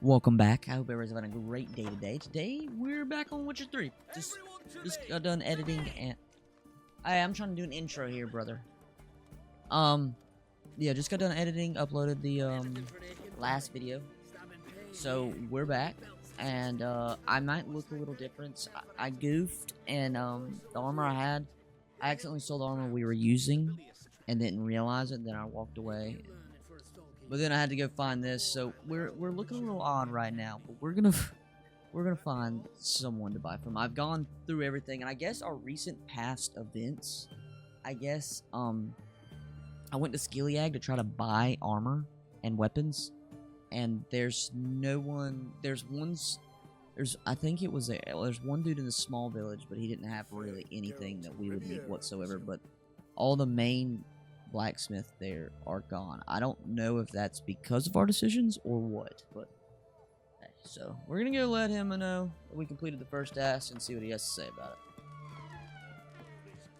Welcome back. I hope everybody's having a great day today. Today we're back on Witcher 3. Just got done editing and I'm trying to do an intro here, brother. Yeah, just got done editing, uploaded the last video. So we're back and I might look a little different. I goofed and the armor I had, I accidentally sold the armor we were using and didn't realize it, then I walked away. But then I had to go find this, so we're looking a little odd right now. But we're gonna find someone to buy from. I've gone through everything, and I guess our recent past events. I guess I went to Skiliag to try to buy armor and weapons, and there's no one. There's I think it was there's one dude in the small village, but he didn't have really anything that we would need whatsoever. But all the main blacksmith there are gone. I don't know if that's because of our decisions or what, but hey, so we're gonna go let him know that we completed the first task and see what he has to say about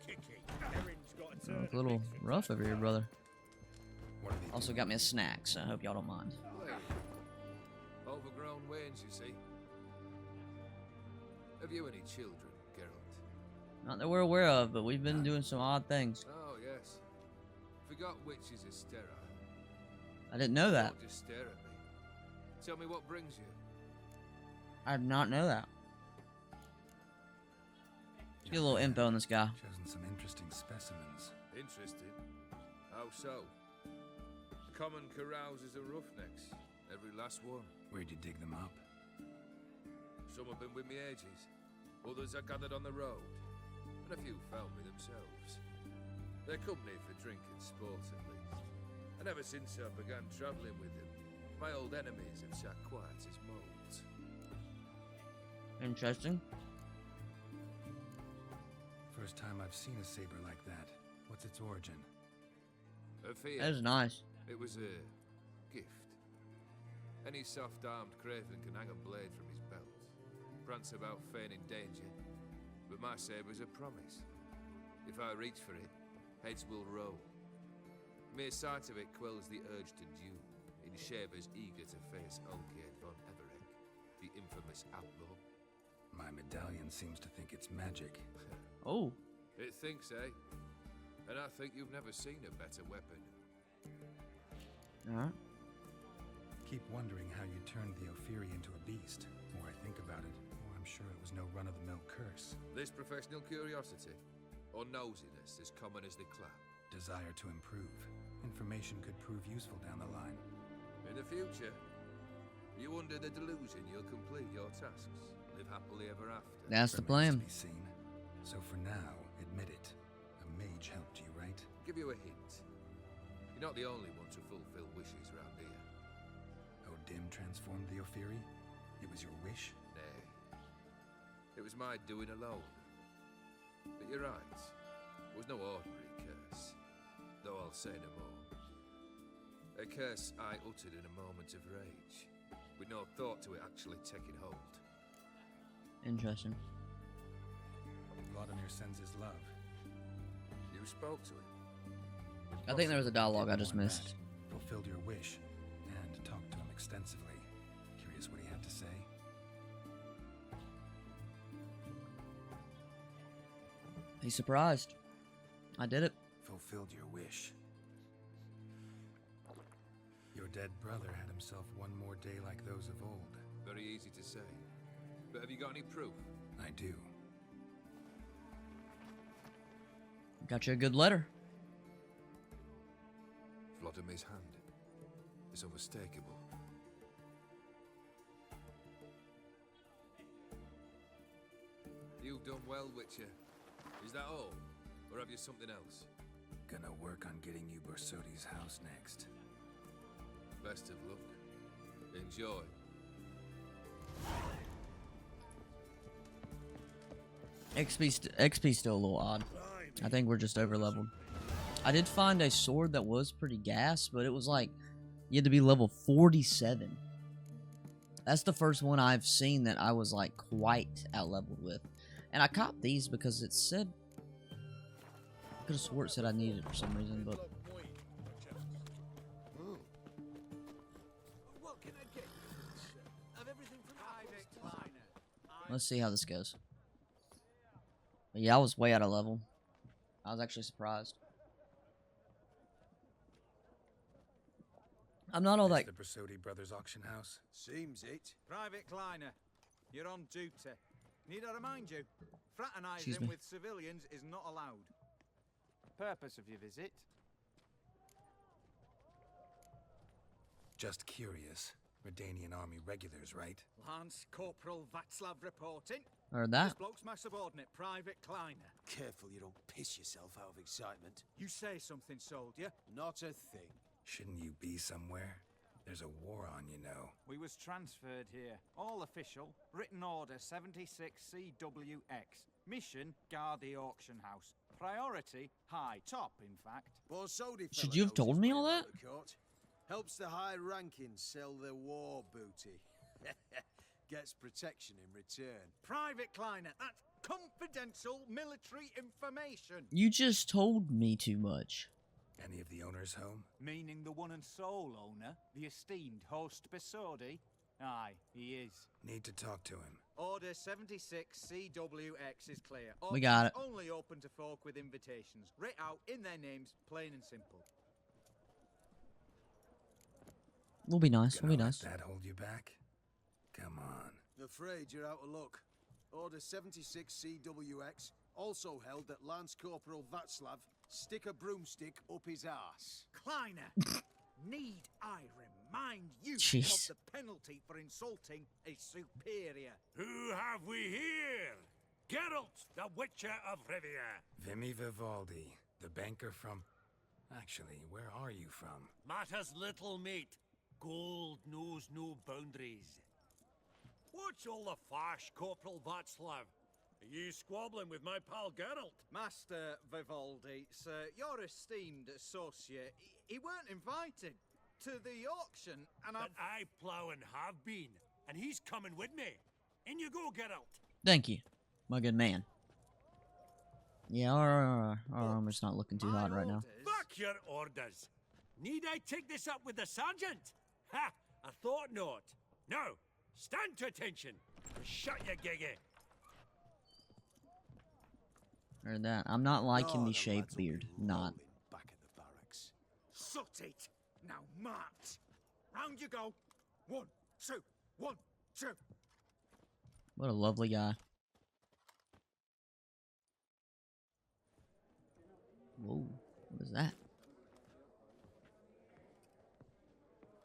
it. Oh, it's a little rough over here, brother. Also got me a snack, so I hope y'all don't mind. Overgrown wains, you see. Have you any children, Geralt? Not that we're aware of, but we've been doing some odd things. Oh, yes. Forgot witches are sterile. I didn't know that. Don't just stare at me. Tell me what brings you. I did not know that. Let's get a little info on this guy. Chosen some interesting specimens. Interested? How so? Common carousers are roughnecks. Every last one. Where'd you dig them up? Some have been with me ages. Others I gathered on the road. And a few found me themselves. They're company for drink and sport, at least. And ever since I began travelling with them, my old enemies have sat quiet as moles. Interesting. First time I've seen a saber like that. What's its origin? A fear. That is nice. It was a gift. Any soft-armed craven can hang a blade from his belt, prance about feigning danger, but my saber's a promise. If I reach for it, heads will roll. Mere sight of it quells the urge to duel, in shavers eager to face Olgierd von Everett, the infamous outlaw. My medallion seems to think it's magic. Oh. It thinks, eh? And I think you've never seen a better weapon. Alright. Keep wondering how you turned the Ophiri into a beast. The more I think about it, the more I'm sure it was no run-of-the-mill curse. This professional curiosity, or nosiness as common as the clap. Desire to improve. Information could prove useful down the line. In the future, you under the delusion you'll complete your tasks, live happily ever after. That's the Remains plan. to be seen. So for now, admit it. A mage helped you, right? Give you a hint. You're not the only one to fulfill wishes round here. Dim transformed the Ophiri? It was your wish? Nay. It was my doing alone. But you're right. It was no ordinary curse. Though I'll say no more. A curse I uttered in a moment of rage, with no thought to it actually taking hold. Interesting. Vladimir sends his love. You spoke to him. I think there was a dialogue I just More than missed. that. Fulfilled your wish, and talked to him extensively. Curious what he had to say. He's surprised. I did it. Fulfilled your wish. Your dead brother had himself one more day like those of old. Very easy to say. But have you got any proof? I do. Got you a good letter. Vladimir's hand is unmistakable. You've done well, Witcher. Is that all? Or have you something else? Gonna work on getting you Borsodi's house next. Best of luck. Enjoy. XP still a little odd. I think we're just over leveled. I did find a sword that was pretty gas, but it was like you had to be level 47. That's the first one I've seen that I was like quite out leveled with. And I copped these because it said, I could have swore it said I needed it for some reason, but Let's see how this goes. But yeah, I was way out of level. I was actually surprised. I'm not all This that. the Brasodi Brothers auction house? Seems it. Private Kleiner, you're on duty. Need I remind you, Excuse me. fraternizing with civilians is not allowed. Purpose of your visit? Just curious. Redanian army regulars, right? Lance Corporal Václav reporting. Heard This that. bloke's my subordinate, Private Kleiner. Careful you don't piss yourself out of excitement. You say something, soldier. Not a thing. Shouldn't you be somewhere? There's a war on, you know. We was transferred here. All official. Written order 76 CWX. Mission, guard the auction house. Priority, high. Top, in fact. Borsodi Should fella you have knows told his me way all about that? the court. Helps the high rankings sell their war booty. Gets protection in return. Private Kleiner, that's confidential military information. You just told me too much. Any of the owners home? Meaning the one and sole owner, the esteemed host Besodi? Aye, he is. Need to talk to him. Order 76 CWX is clear. We got it. Only open to folk with invitations. Writ out in their names, plain and simple. We'll be nice. We'll Gonna be let nice. that hold you back? Come on. Afraid you're out of luck. Order 76 CWX also held that Lance Corporal Václav stick a broomstick up his arse. Kleiner, need I remind you Jeez. of the penalty for insulting a superior? Who have we here? Geralt, the Witcher of Rivia. Vimy Vivaldi, the banker from... Actually, where are you from? Matters little, mate. Gold knows no boundaries. What's all the fash, Corporal Václav? Are you squabbling with my pal Geralt? Master Vivaldi, sir, your esteemed associate, he weren't invited to the auction, and But I plough and have been, and he's coming with me. In you go, Geralt. Thank you, my good man. Yeah, our armor's not looking too hot right now. Fuck your orders. Need I take this up with the sergeant? Ha! I thought not. No, stand to attention. Shut your giggy. Heard that. I'm not liking Oh, the the shaved lads will be beard. Not. rolling back at the barracks. Sut it! Now march! Round you go! 1, 2, 1, 2! What a lovely guy. Whoa, what is that?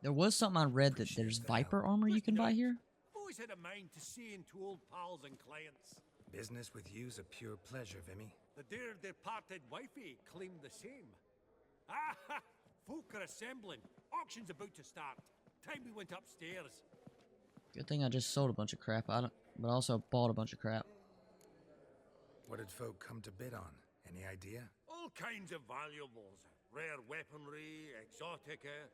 There was something I read that there's Viper armor you can buy here. Always had a mind to see into old pals and clients. Business with you's a pure pleasure, Vimy. The dear departed wifey claimed the same. Ah, folk are assembling. Auction's about to start. Time we went upstairs. Good thing I just sold a bunch of crap. But also bought a bunch of crap. What did folk come to bid on? Any idea? All kinds of valuables. Rare weaponry, exotica.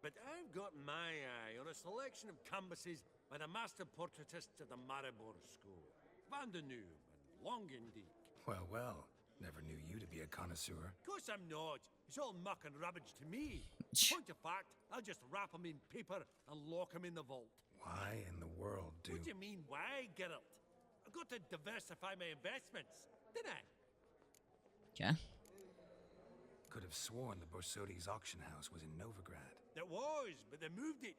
But I've got my eye on a selection of canvases by the master portraitists of the Maribor School. Van de Neuve and Longendijk. Well, well. Never knew you to be a connoisseur. Of course I'm not. It's all muck and rubbish to me. Point of fact, I'll just wrap 'em in paper and lock 'em in the vault. Why in the world do... What do you mean, why, Geralt? I've got to diversify my investments, didn't I? Okay. Could have sworn the Borsodi's auction house was in Novigrad. There was, but they moved it.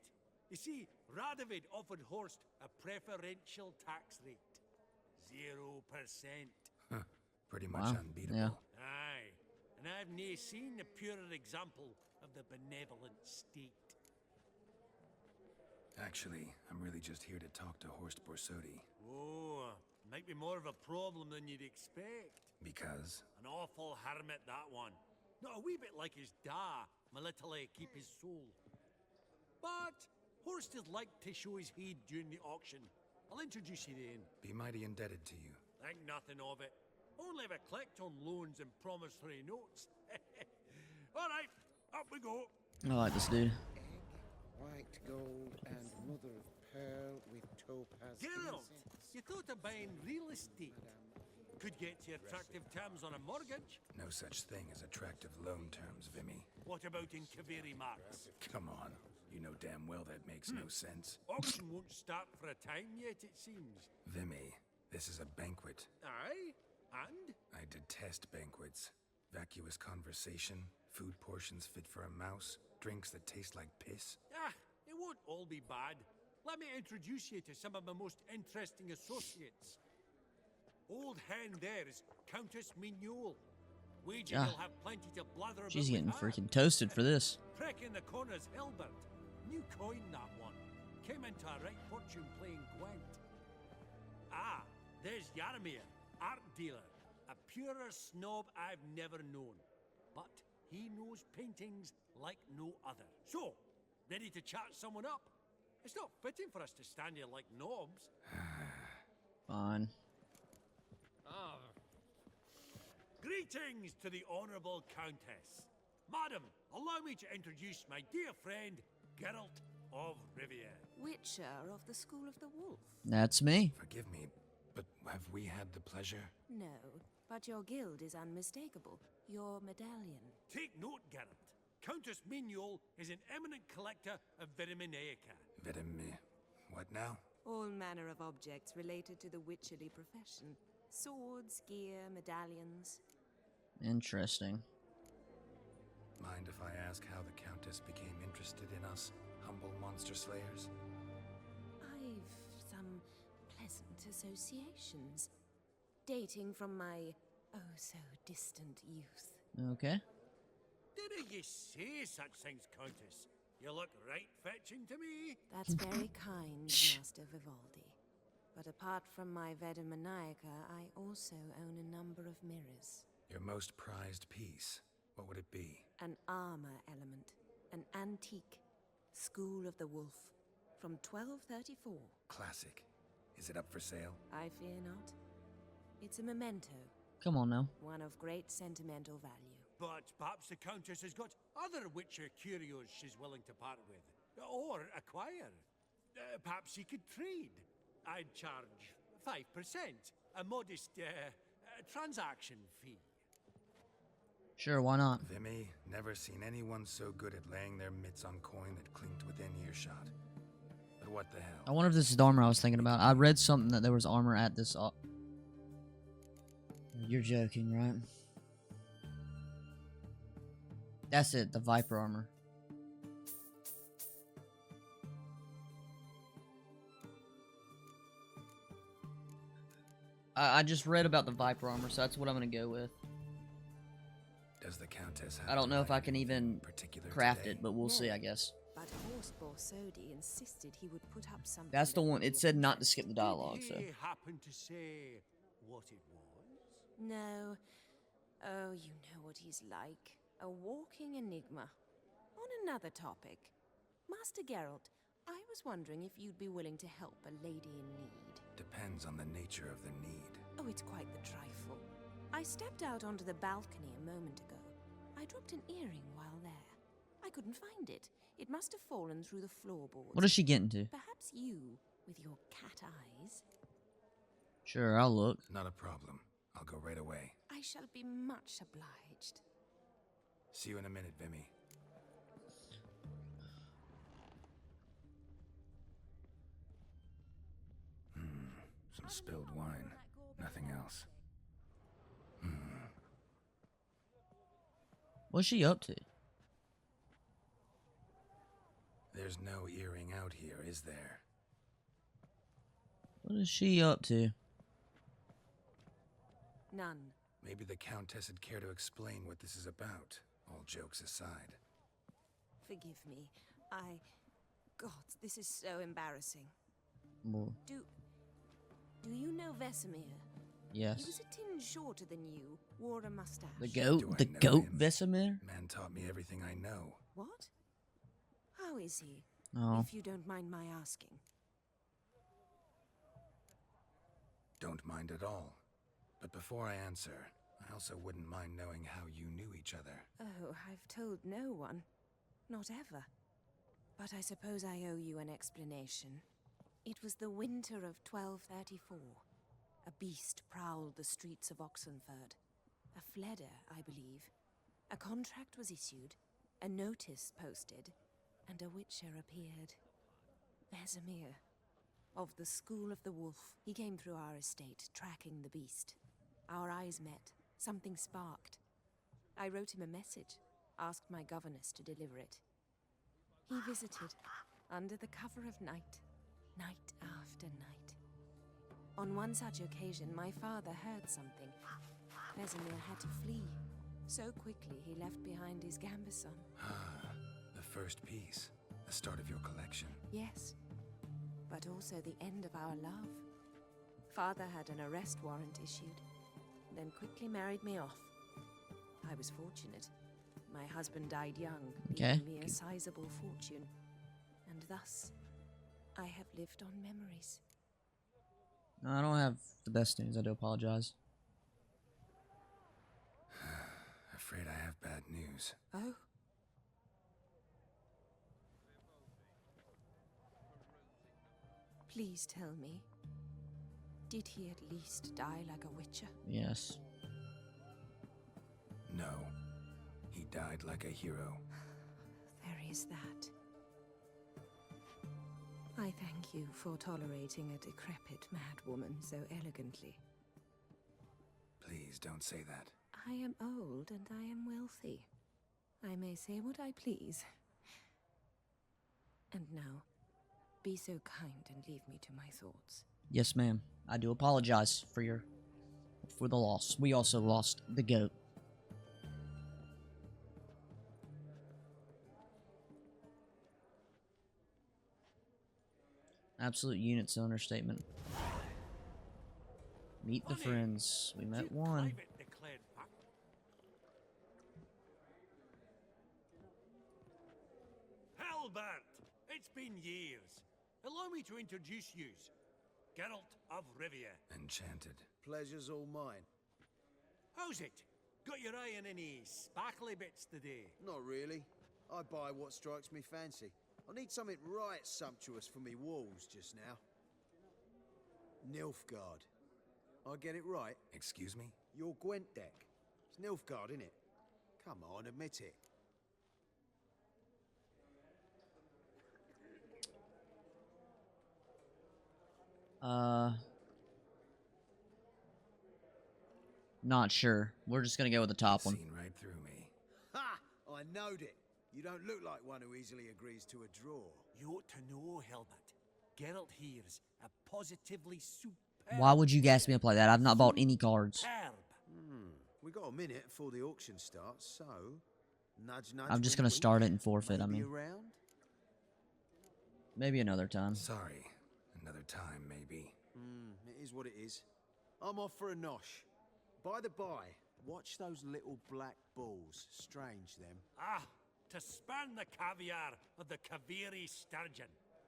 You see, Radovid offered Horst a preferential tax rate. 0%. Huh. Pretty much Wow, unbeatable. yeah. Aye. And I've nae seen a purer example of the benevolent state. Actually, I'm really just here to talk to Horst Borsodi. Oh, might be more of a problem than you'd expect. Because... An awful hermit, that one. Not a wee bit like his da, my little keep his soul. But Horst is like to show his heed during the auction. I'll introduce you then. be mighty indebted to you. Think nothing of it. Only ever collect on loans and promissory notes. All right, up we go. I like this dude. White gold and mother of pearl with topaz. Geralt, incense. you thought of buying real estate. Could get you attractive terms on a mortgage. No such thing as attractive loan terms, Vimy. What about in Kaveri Marks? Come on. You know damn well that makes no sense. Auction won't start for a time yet, it seems. Vimy, this is a banquet. Aye? And? I detest banquets. Vacuous conversation, food portions fit for a mouse, drinks that taste like piss. Ah, it won't all be bad. Let me introduce you to some of my most interesting associates. Old hen there is Countess Mignole. Wager Ah, you'll have plenty to blather about she's with getting her. freaking toasted for this. Prick in the corner's Hilbert. New coin, that one. Came into a right fortune playing Gwent. Ah, there's Yaramir, art dealer. A purer snob I've never known. But he knows paintings like no other. So, ready to chat someone up? It's not fitting for us to stand here like knobs. Fine. Ah. Greetings to the Honourable Countess. Madam, allow me to introduce my dear friend, Geralt of Rivia. Witcher of the School of the Wolf. That's me. Forgive me, but have we had the pleasure? No, but your guild is unmistakable. Your medallion. Take note, Geralt. Countess Mignole is an eminent collector of Vitaminaica. What now? All manner of objects related to the witcherly profession. Swords, gear, medallions. Interesting. Mind if I ask how the Countess became interested in us, humble monster slayers? I've some pleasant associations. Dating from my oh-so-distant youth. Okay. Didn't you say such things, Countess? You look right fetching to me. That's very kind, Master Vivaldi. But apart from my Vedamaniaca, I also own a number of mirrors. Your most prized piece, what would it be? An armor element. An antique. School of the Wolf. From 1234. Classic. Is it up for sale? I fear not. It's a memento. Come on now. One of great sentimental value. But perhaps the Countess has got other Witcher curios she's willing to part with. Or acquire. Perhaps he could trade. I'd charge 5%. A modest transaction fee. Sure, why not? Vimy, never seen anyone so good at laying their mitts on coin that clinked within earshot. But what the hell? I wonder if this is the armor I was thinking about. I read something that there was armor at this. You're joking, right? That's it, the Viper armor. I just read about the Viper armor, so that's what I'm gonna go with. Does the Countess have I don't know if I can anything even particular craft today? it, but we'll see, I guess. But Horst Borsodi insisted he would put up something. That's the that one. would It said not to skip the represent- dialogue, so. Did he happen to say what it was? No. Oh, you know what he's like. A walking enigma. On another topic. Master Geralt, I was wondering if you'd be willing to help a lady in need. Depends on the nature of the need. Oh, it's quite the trifle. I stepped out onto the balcony a moment ago. I dropped an earring while there. I couldn't find it. It must have fallen through the floorboards. What is she getting to? Perhaps you, with your cat eyes. Sure, I'll look. Not a problem. I'll go right away. I shall be much obliged. See you in a minute, Vimy. Some spilled wine. Nothing else. What's she up to? There's no earring out here, is there? What is she up to? None. Maybe the Countess would care to explain what this is about, all jokes aside. Forgive me. God, this is so embarrassing. Well, Do you know Vesemir? He yes. was a tinge shorter than you, wore a mustache. The Do goat? I The know goat him? Vesemir? Man taught me everything I know. What? How is he? Oh. If you don't mind my asking. Don't mind at all. But before I answer, I also wouldn't mind knowing how you knew each other. Oh, I've told no one. Not ever. But I suppose I owe you an explanation. It was the winter of 1234. A beast prowled the streets of Oxenford. A fleder, I believe. A contract was issued, a notice posted, and a witcher appeared. Vesemir, of the School of the Wolf. He came through our estate, tracking the beast. Our eyes met. Something sparked. I wrote him a message, asked my governess to deliver it. He visited, under the cover of night, night after night. On one such occasion, my father heard something. Vesemir had to flee. So quickly, he left behind his gambeson. Ah, the first piece. The start of your collection. Yes, but also the end of our love. Father had an arrest warrant issued, then quickly married me off. I was fortunate. My husband died young, leaving me a sizable fortune. And thus, I have lived on memories. No, I don't have the best news. I do apologize. Afraid I have bad news. Oh? Please tell me, did he at least die like a witcher? Yes. No. He died like a hero. There is that. I thank you for tolerating a decrepit madwoman so elegantly. Please don't say that. I am old and I am wealthy. I may say what I please. And now, be so kind and leave me to my thoughts. Yes, ma'am. I do apologize for the loss. We also lost the goat. Absolute unit's an understatement. Meet the friends. We met one. Halbert, it's been years. Allow me to introduce yous. Geralt of Rivia. Enchanted. Pleasure's all mine. How's it? Got your eye on any sparkly bits today? Not really. I buy what strikes me fancy. I need something right sumptuous for me walls just now. Nilfgaard. I get it right? Excuse me? Your Gwent deck. It's Nilfgaard, innit? Come on, admit it. Not sure. We're just gonna go with the top one. Seen right through me. Ha! I knowed it. You don't look like one who easily agrees to a draw. You ought to know, Helmut. Geralt here's a positively superb. Why would you gas me up like that? I've not bought any cards. Superb. We got a minute before the auction starts, so nudge, nudge. I'm just wink, gonna wink. start it and forfeit. I Maybe mean, around? maybe another time. Sorry. Another time, maybe. It is what it is. I'm off for a nosh. By the by, watch those little black balls. Strange, them. Ah, to span the caviar of the Kaviri sturgeon.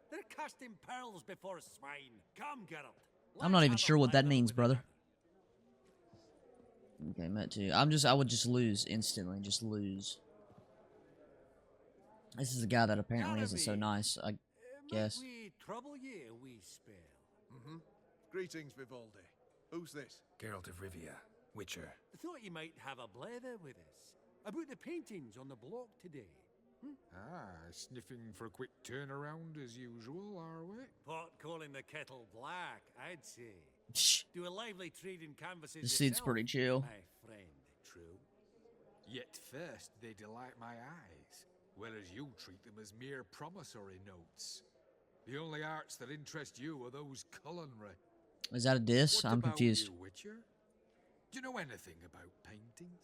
They're casting pearls before swine. Come, Geralt. I'm not let's even have a sure what that leather means, with brother. another. Okay, met two. I would just lose instantly. Just lose. This is a guy that apparently isn't so nice, I guess. Might we trouble ye a wee spell? Greetings, Vivaldi. Who's this? Geralt of Rivia. Witcher. Thought you might have a blather with us. About the paintings on the block today. Sniffing for a quick turnaround as usual, are we? Pot calling the kettle black, I'd say. Psh, Do a lively trade in canvases this dude's yourself, pretty chill. my friend, true. Yet first they delight my eyes, whereas you treat them as mere promissory notes. The only arts that interest you are those culinary. Is that a diss? What I'm about confused. you, Witcher? Do you know anything about paintings?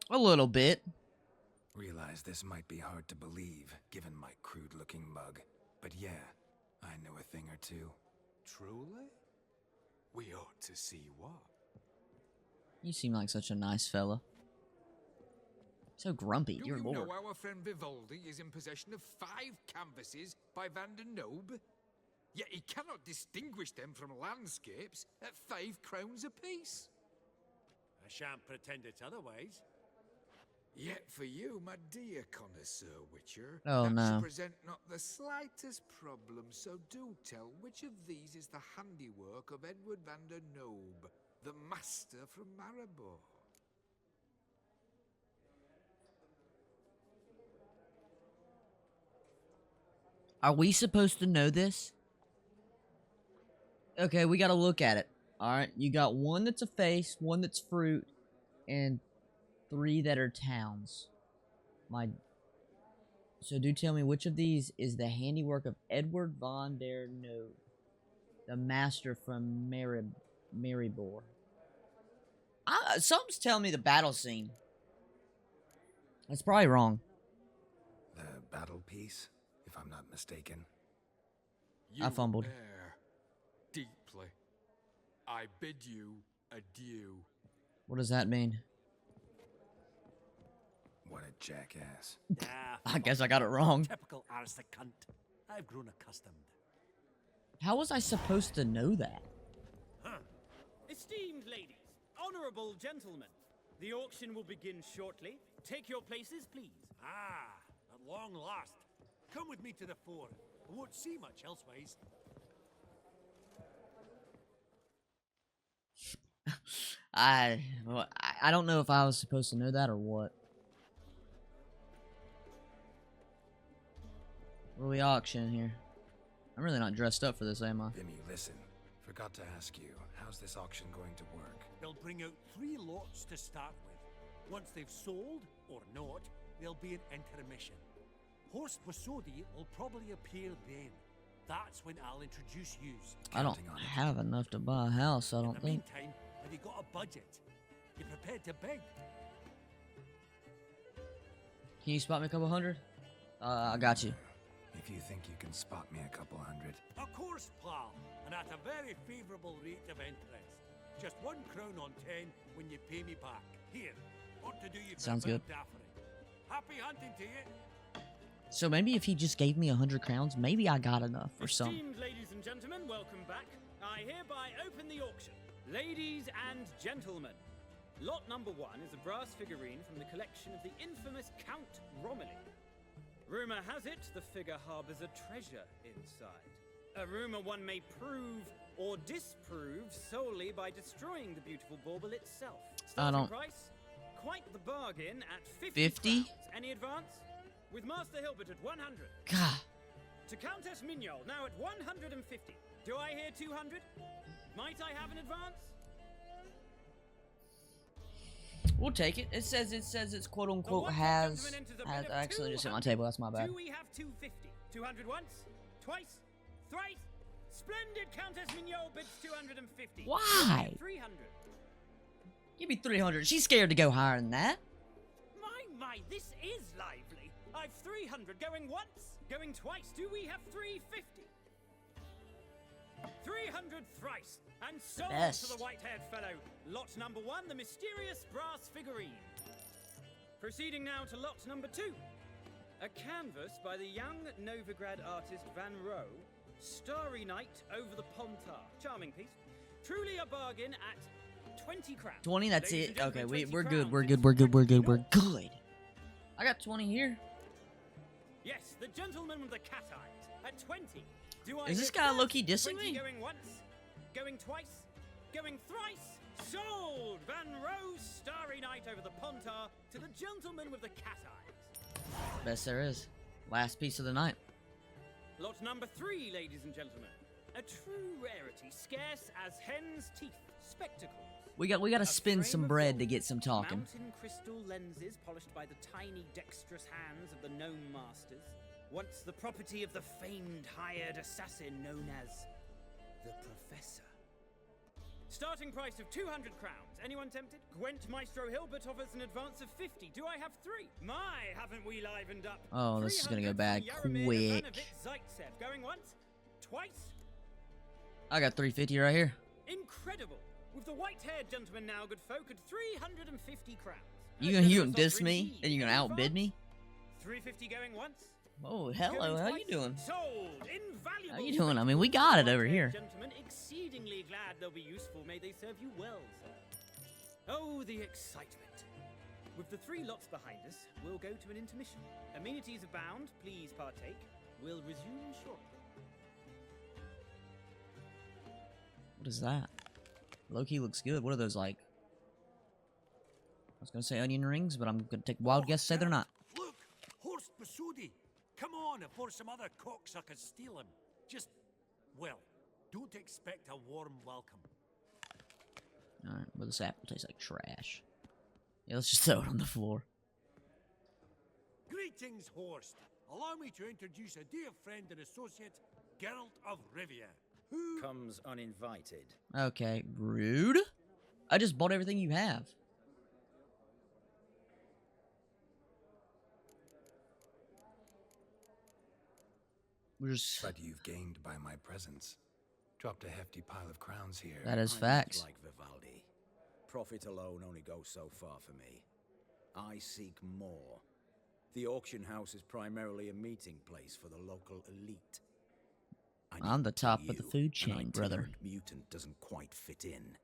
A little bit. Realize this might be hard to believe, given my crude-looking mug. But yeah, I know a thing or two. Truly? We ought to see what. You seem like such a nice fella. So grumpy, Do dear you lord. know our friend Vivaldi is in possession of 5 canvases by Van der Nobe? Yet he cannot distinguish them from landscapes at 5 crowns apiece. I shan't pretend it's otherwise. Yet for you, my dear connoisseur Witcher, Oh, that no. should present not the slightest problem, so do tell which of these is the handiwork of Edward van der Nobe, the master from Maribor. Are we supposed to know this? Okay, we gotta look at it. Alright, you got one that's a face, one that's fruit, and 3 that are towns. So do tell me which of these is the handiwork of Edward von der Noe, the master from Maribor. Something's telling me the battle scene. That's probably wrong. The battle piece, if I'm not mistaken. I fumbled. Err deeply. I bid you adieu. What does that mean? What a jackass. I guess I got it wrong. Typical arse cunt. I've grown accustomed. How was I supposed to know that? Huh. Esteemed ladies, honorable gentlemen, the auction will begin shortly. Take your places, please. Ah, at long last. Come with me to the fore. I won't see much elsewise. I don't know if I was supposed to know that or what. What are we auctioning here? I'm really not dressed up for this, am I? Vimy, listen. Forgot to ask you, how's this auction going to work? They'll bring out 3 lots to start with. Once they've sold, or not, there'll be an intermission. Horst Basodi will probably appear then. That's when I'll introduce yous. I don't have enough to buy a house, I don't In the think. meantime, have you got a budget? You prepared to beg? Can you spot me a couple hundred? I got you. If you think you can spot me a couple hundred. Of course, pal, and at a very favourable rate of interest. Just 1 crown on 10 when you pay me back. Here, ought to do you for Sounds a bit good. of daffering. Happy hunting to you. So maybe if he just gave me 100 crowns, maybe I got enough or something. Esteemed ladies and gentlemen, welcome back. I hereby open the auction. Ladies and gentlemen, lot number 1 is a brass figurine from the collection of the infamous Count Romilly. Rumor has it the figure harbors a treasure inside. A rumor one may prove or disprove solely by destroying the beautiful bauble itself. Starting price? Quite the bargain at 50 crowns. Any advance? With Master Hilbert at 100. God. To Countess Mignol, now at 150. Do I hear 200? Might I have an advance? We'll take it. It says it's quote unquote has. I accidentally just hit my table. That's my bad. Do we have 250? 200 once? Twice? Thrice? Splendid Countess Mignol bids 250. Why? 300. Give me 300. She's scared to go higher than that. My, this is lively. I've 300 going once, going twice. Do we have 350? 300 thrice, and sold to the white-haired fellow. Lot number 1, the mysterious brass figurine. Proceeding now to lot number 2. A canvas by the young Novigrad artist Van Rohe, Starry Night over the Pontar. Charming piece. Truly a bargain at 20 crowns. 20, that's Ladies it. and Okay, gentlemen, we're 20 good. We're crowns. good. We're good. We're good. We're good. I got 20 here. Yes, the gentleman with the cat eyes at 20. Do I Is this hear guy first? low-key dissing 20 me? going once, going twice, going thrice. Sold! Van Rohe, Starry Night over the Pontar to the gentleman with the cat eyes. Best there is. Last piece of the night. Lot number 3, ladies and gentlemen. A true rarity, scarce as hen's teeth. Spectacles. We got to spin some bread to get some talking. Mountain crystal lenses polished by the tiny dexterous hands of the gnome masters. Once the property of the famed hired assassin known as the Professor. Starting price of 200 crowns. Anyone tempted? Gwent Maestro Hilbert offers an advance of 50. Do I have 3? My, haven't we livened up? Oh, this is gonna go bad 300 from Jaromir quick. Ivanovic Zaitsev. Going once, twice. I got 350 right here. Incredible. With the white-haired gentleman now, good folk, at 350 crowns. You gonna diss me? Then you gonna outbid me? 350 going once. Oh, hello. How you doing? Sold. Invaluable. How you doing? I mean, we got it over here. Gentlemen, exceedingly glad they'll be useful. May they serve you well, sir. Oh, the excitement. With the 3 lots behind us, we'll go to an intermission. Amenities abound. Please partake. We'll resume shortly. What is that? Low-key looks good. What are those like? I was gonna say onion rings, but I'm gonna take a wild guess and say they're not. Look, Horst Basodi. Come on, if before some other cocksuckers steal him. Just, well, don't expect a warm welcome. Alright, well, this apple tastes like trash. Yeah, let's just throw it on the floor. Greetings, Horst. Allow me to introduce a dear friend and associate, Geralt of Rivia, who comes uninvited. Okay, rude. I just bought everything you have. But you've gained by my presence. Dropped a hefty pile of crowns here. That is I'm facts. Like Vivaldi. Profit alone only goes so far for me. I seek more. The auction house is primarily a meeting place for the local elite. I'm the top of the food chain, brother. Mutant doesn't quite fit in.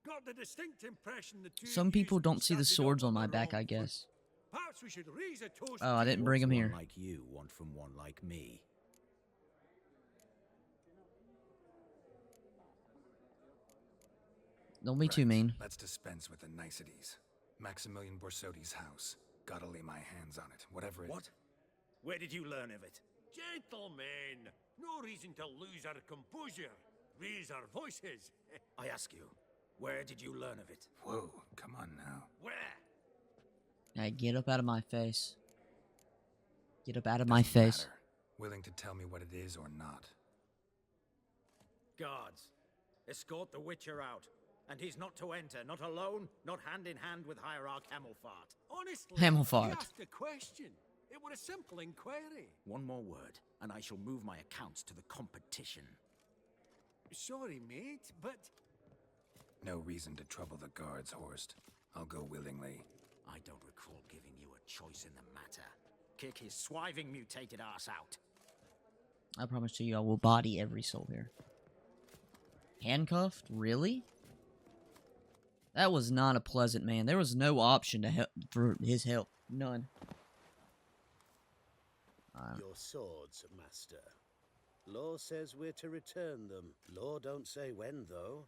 Got the distinct impression the two Some people don't see the swords on my back, I guess. Perhaps we should raise a toast. Oh, I didn't bring him here. Like you want from one like me. Don't be too mean. Let's dispense with the niceties. Maximilian Borsodi's house. Gotta lay my hands on it, whatever it... What? Where did you learn of it? Gentlemen, no reason to lose our composure. Raise our voices. I ask you, where did you learn of it? Whoa, come on now. Where? Hey, get up out of my face. Get up out of my face. Matter. Willing to tell me what it is or not? Guards, escort the Witcher out. And he's not to enter, not alone, not hand in hand with Hierarch Hamilfart. Honestly, Hamilfart. you asked a question. It was a simple inquiry. One more word, and I shall move my accounts to the competition. Sorry, mate, but... No reason to trouble the guards, Horst. I'll go willingly. I don't recall giving you a choice in the matter. Kick his swiving mutated ass out. I promise to you I will body every soul here. Handcuffed? Really? That was not a pleasant man. There was no option to help for his help. None. Your swords, master. Law says we're to return them. Law don't say when, though.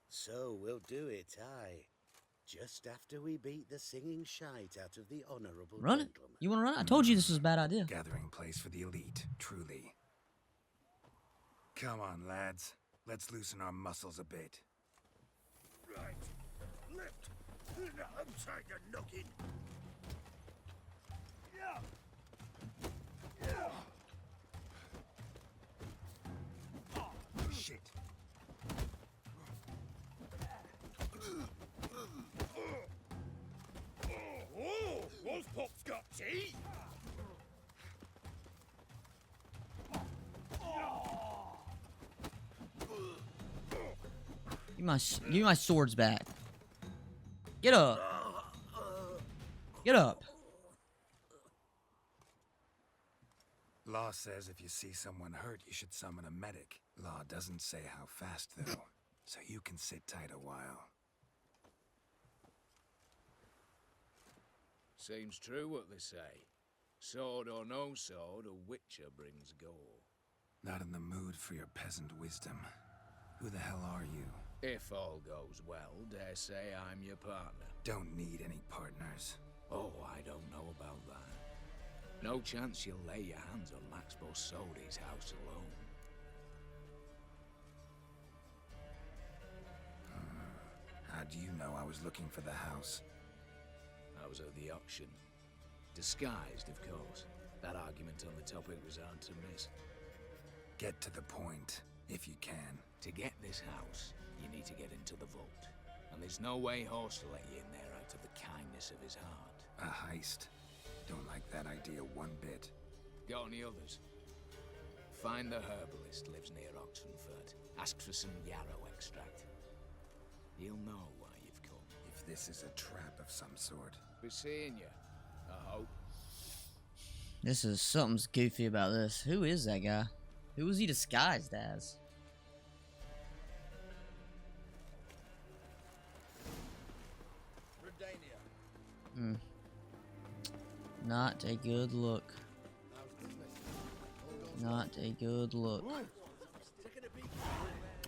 So we'll do it, aye. Just after we beat the singing shite out of the honourable Run it. gentleman. You want to run? I told you this was a bad idea. Gathering place for the elite, truly. Come on, lads. Let's loosen our muscles a bit. Right. Lift. Outside the noggin. Yeah. Yeah. Oh, shit. Oh, was Pop's got tea? Give me my swords back. Get up. Get up. Law says if you see someone hurt, you should summon a medic. Law doesn't say how fast, though, so you can sit tight a while. Seems true what they say. Sword or no sword, a witcher brings gore. Not in the mood for your peasant wisdom. Who the hell are you? If all goes well, dare say I'm your partner. Don't need any partners. Oh, I don't know about that. No chance you'll lay your hands on Max Borsodi's house alone. How do you know I was looking for the house? I was at the auction. Disguised, of course. That argument on the topic was hard to miss. Get to the point, if you can. To get this house, you need to get into the vault. And there's no way Horst will let you in there out of the kindness of his heart. A heist. Don't like that idea one bit. Got any others? Find the herbalist lives near Oxenfurt. Ask for some yarrow extract. He'll know why you've come. If this is a trap of some sort. Be seeing you, I hope. Something's goofy about this. Who is that guy? Who was he disguised as? Not a good look. Not a good look.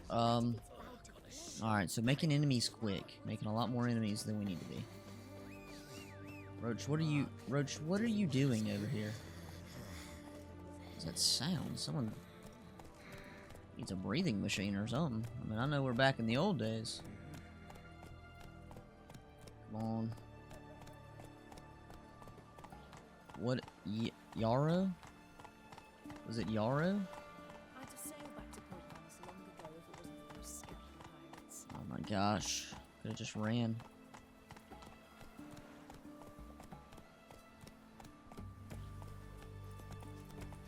Alright, so making enemies quick. Making a lot more enemies than we need to be. Roach, what are you doing over here? What's that sound? Someone needs a breathing machine or something. I mean, I know we're back in the old days. Come on. What? Yarrow? Was it Yarrow? I'd have sailed back to Pocahontas long ago if it wasn't for those scabby pirates. Oh my gosh. Could have just ran.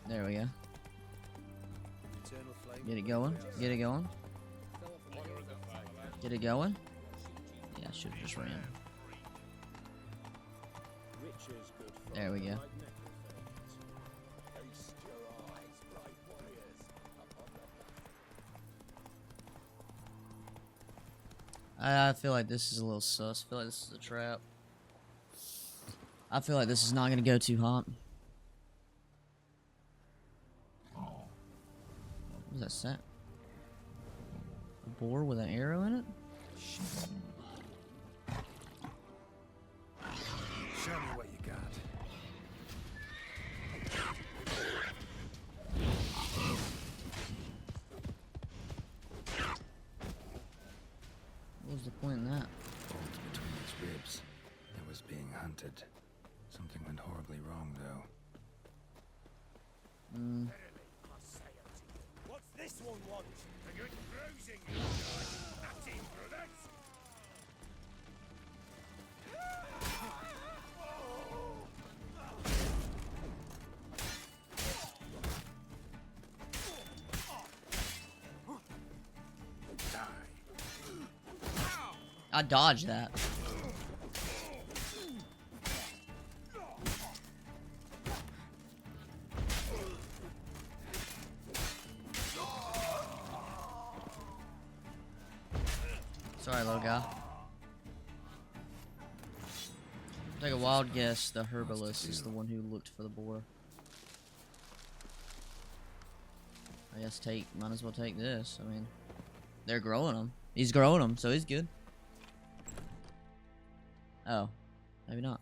There we go. Get it going. Get it going. Get it going. Yeah, I should have just ran. There we go. I feel like this is a little sus. I feel like this is a trap. I feel like this is not going to go too hot. What was that set? A boar with an arrow in it? Show me what you got. What was the point in that? Bolt between its ribs. It was being hunted. Something went horribly wrong, though. What's this one want? A good bruising, you guys. That's it, brothers. I dodged that. Sorry, little guy. Take a wild guess. The herbalist is the one who looked for the boar. I guess might as well take this. I mean, they're growing them. He's growing them, so he's good. Oh, maybe not.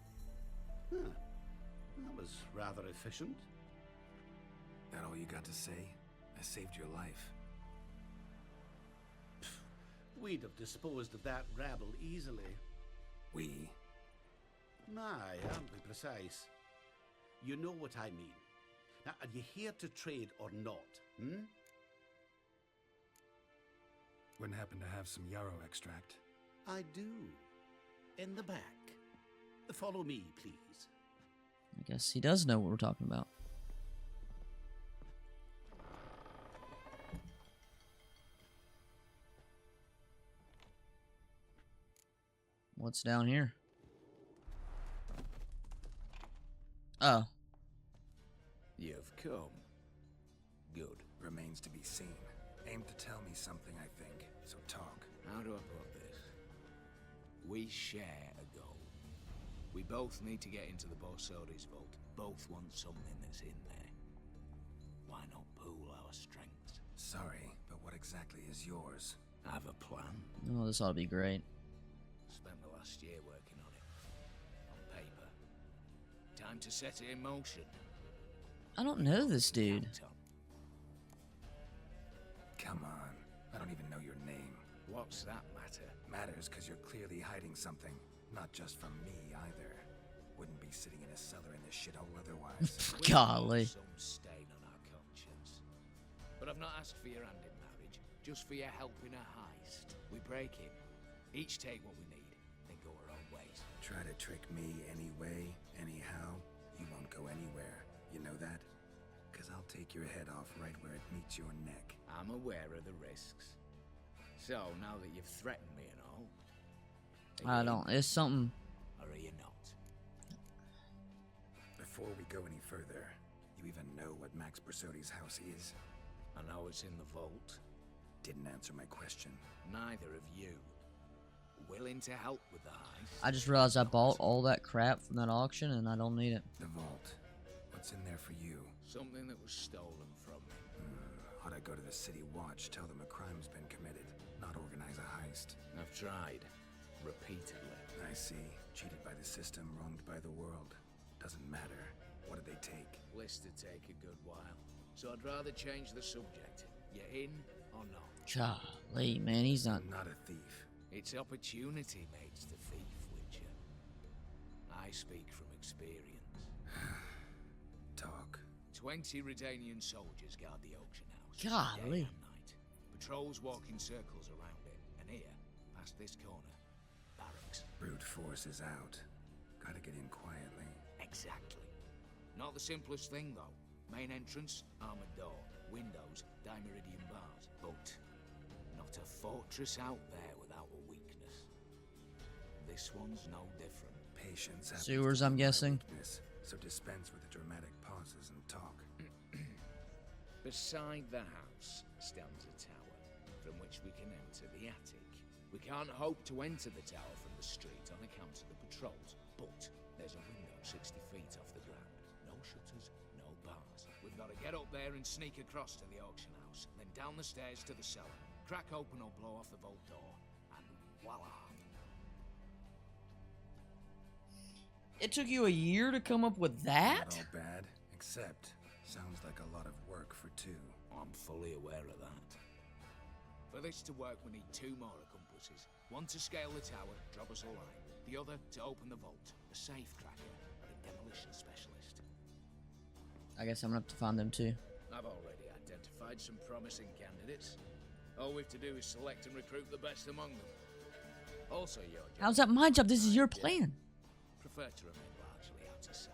Huh. That was rather efficient. That all you got to say? I saved your life. We'd have disposed of that rabble easily. We? My, aren't we precise? You know what I mean. Now, are you here to trade or not? Wouldn't happen to have some yarrow extract. I do. In the back. Follow me, please. I guess he does know what we're talking about. What's down here? Oh. You've come. Good. Remains to be seen. Aim to tell me something, I think. So talk. How do I put this? We share a goal. We both need to get into the Borsodi's vault. Both want something that's in there. Why not pool our strengths? Sorry, but what exactly is yours? I have a plan. Oh, this ought to be great. Spent the last year working on it. On paper. Time to set it in motion. I don't know this dude. Come on. I don't even know your name. What's that matter? Matters because you're clearly hiding something. Not just from me, either. Wouldn't be sitting in a cellar in this shithole otherwise. Golly. Some stain on our conscience. But I've not asked for your hand in marriage, just for your help in a heist. We break it. Each take what we need, then go our own ways. Try to trick me anyway, anyhow, you won't go anywhere. You know that? Because I'll take your head off right where it meets your neck. I'm aware of the risks. So, now that you've threatened me and all... I don't. It's something. Or are you not? Before we go any further, you even know what Max Bersodi's house is? I know it's in the vault. Didn't answer my question. Neither of you. Willing to help with the heist? I just realized I bought all that crap from that auction and I don't need it. The vault. What's in there for you? Something that was stolen from me. Ought I go to the city watch, tell them a crime's been committed, not organize a heist? I've tried. Repeatedly. I see. Cheated by the system, wronged by the world. Doesn't matter. What did they take? List to take a good while. so I'd rather change the subject. You in or not? Golly, man, he's not. I'm not a thief. It's opportunity makes the thief, Witcher. I speak from experience. Talk. 20 Redanian soldiers guard the auction house. Golly. Day and night. Patrols walk in circles around it. And here, past this corner, barracks. Brute force is out. Gotta get in quietly. Exactly. Not the simplest thing, though. Main entrance, armored door. Windows, dimeridian bars. But not a fortress out there without a weakness. This one's no different. Patience happens Sewers, to I'm be my guessing. weakness, so dispense with the dramatic pauses and talk. Beside the house stands a tower, from which we can enter the attic. We can't hope to enter the tower from the street on account of the patrols, but there's a window 60 feet off the ground. No shutters, no bars. We've got to get up there and sneak across to the auction house, then down the stairs to the cellar, crack open or blow off the vault door, and voila! It took you a year to come up with that? Not all bad, except sounds like a lot of work for two. I'm fully aware of that. For this to work, we need 2 more accomplices. One to scale the tower, drop us a line. The other to open the vault, a safe cracker, and a demolition specialist. I guess I'm gonna have to find them too. I've already identified some promising candidates. All we have to do is select and recruit the best among them. Also your job. How's that my job? This is your plan. Prefer to remain largely out of sight.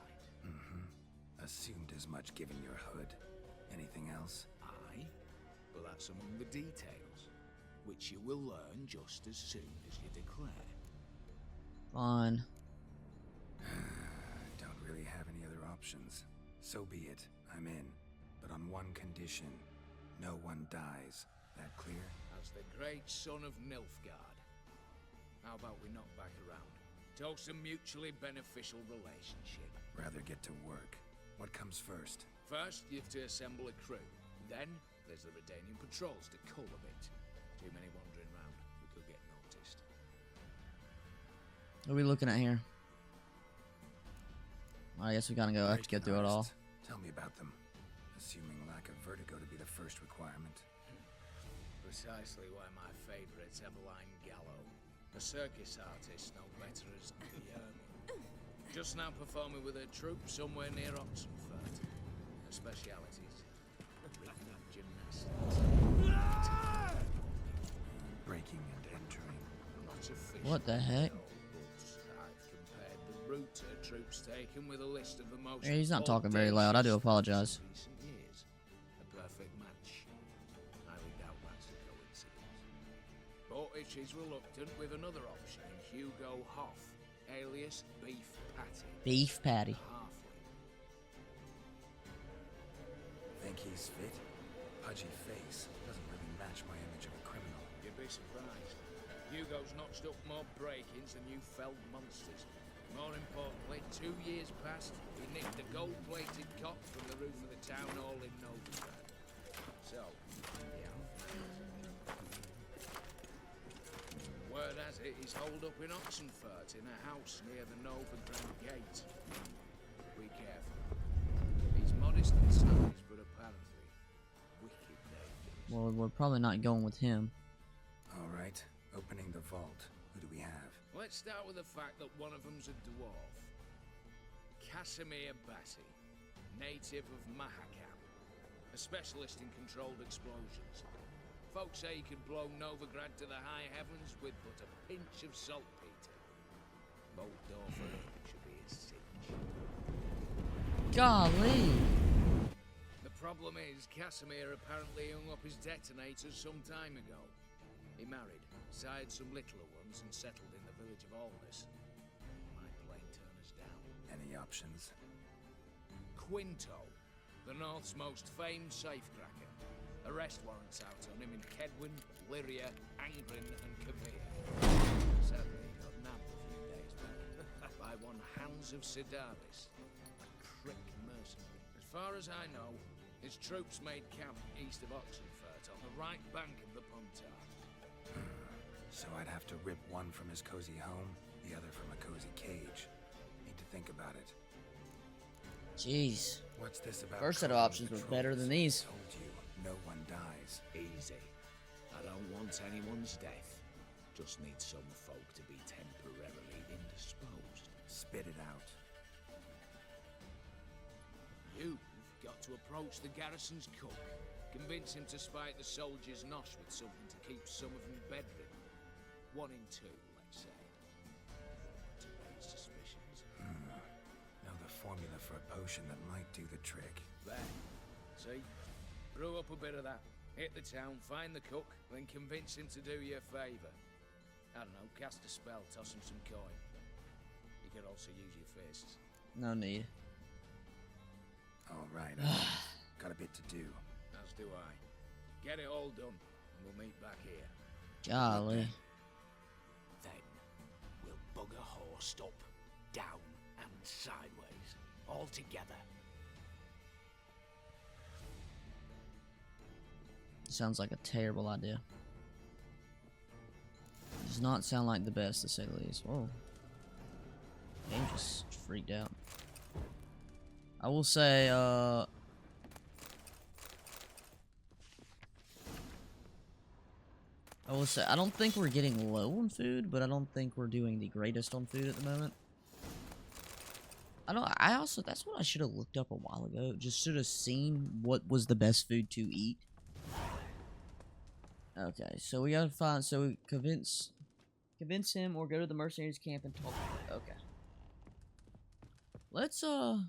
Assumed as much given your hood. Anything else? Aye, but that's among the details, which you will learn just as soon as you declare. Fine. Don't really have any other options. So be it. I'm in. But on one condition. No one dies. That clear? As the great son of Nilfgaard. How about we knock back around? Toast a mutually beneficial relationship. Rather get to work. What comes first? First, you have to assemble a crew. Then, there's the Redanian patrols to cull a bit. Too many wandering round. We could get noticed. What are we looking at here? I guess we gotta go. I have to get through it all. Tell me about them. Assuming lack of vertigo to be the first requirement. Precisely why my favourite's Eveline Gallo. A circus artist, no better as just now performing with her troupe somewhere near Oxenfurt. Her specialities, rhythmic gymnastics. Breaking and entering. Not official. What the heck? I've compared the route her troops taken with a list of the most. Hey, he's not talking very loud. I do apologize. Recent years. A perfect match. I would doubt that's a coincidence. But if she's reluctant with another option, Hugo Hoff, alias Beef Patty. Beef patty. Halfling. Think he's fit? Pudgy face. Doesn't really match my image of a criminal. You'd be surprised. Hugo's notched up more break-ins than you felled monsters. More importantly, 2 years past, he nicked a gold-plated cop from the roof of the town hall in Novigrad. So, yeah. Word has it, he's holed up in Oxenfurt in a house near the Novigrad gate. Be careful. He's modest in size, but apparently wicked dangerous. Well, we're probably not going with him. Alright, opening the vault. Who do we have? Let's start with the fact that one of them's a dwarf. Casimir Bassi, native of Mahakam, a specialist in controlled explosions. Folks say he can blow Novigrad to the high heavens with but a pinch of saltpeter. Bolt door for him should be his cinch. Golly. The problem is, Casimir apparently hung up his detonators some time ago. He married, sired some littler ones, and settled in the village of Alness. Might plain turn us down. Any options? Quinto, the North's most famed safecracker. Arrest warrants out on him in Kedwin, Lyria, Angren, and Kavir. Sadly, he got nabbed a few days back by one Hans of Sidaris, a prick mercenary. As far as I know, his troops made camp east of Oxenfurt on the right bank of the Puntar. So I'd have to rip one from his cozy home, the other from a cozy cage. Need to think about it. Jeez. What's this about? First set of calling options were patrols? better than these. Told you, no one dies. Easy. I don't want anyone's death. Just need some folk to be temporarily indisposed. Spit it out. You've got to approach the garrison's cook. Convince him to spike the soldiers' nosh with something to keep some of them bedridden. 1 in 2, let's say. To raise suspicions. Know the formula for a potion that might do the trick. There. See? Brew up a bit of that. Hit the town, find the cook, then convince him to do you a favour. I don't know, cast a spell, toss him some coin. You could also use your fists. No need. All right, got a bit to do. As do I. Get it all done, and we'll meet back here. Golly. Then, we'll bugger horse up, down and sideways, all together. Sounds like a terrible idea. Does not sound like the best, to say the least. Whoa. Game just freaked out. I will say, I don't think we're getting low on food, but I don't think we're doing the greatest on food at the moment. That's what I should have looked up a while ago. Just should have seen what was the best food to eat. Okay, so we gotta find, so we convince him or go to the mercenaries camp and talk. Okay. Let's, let's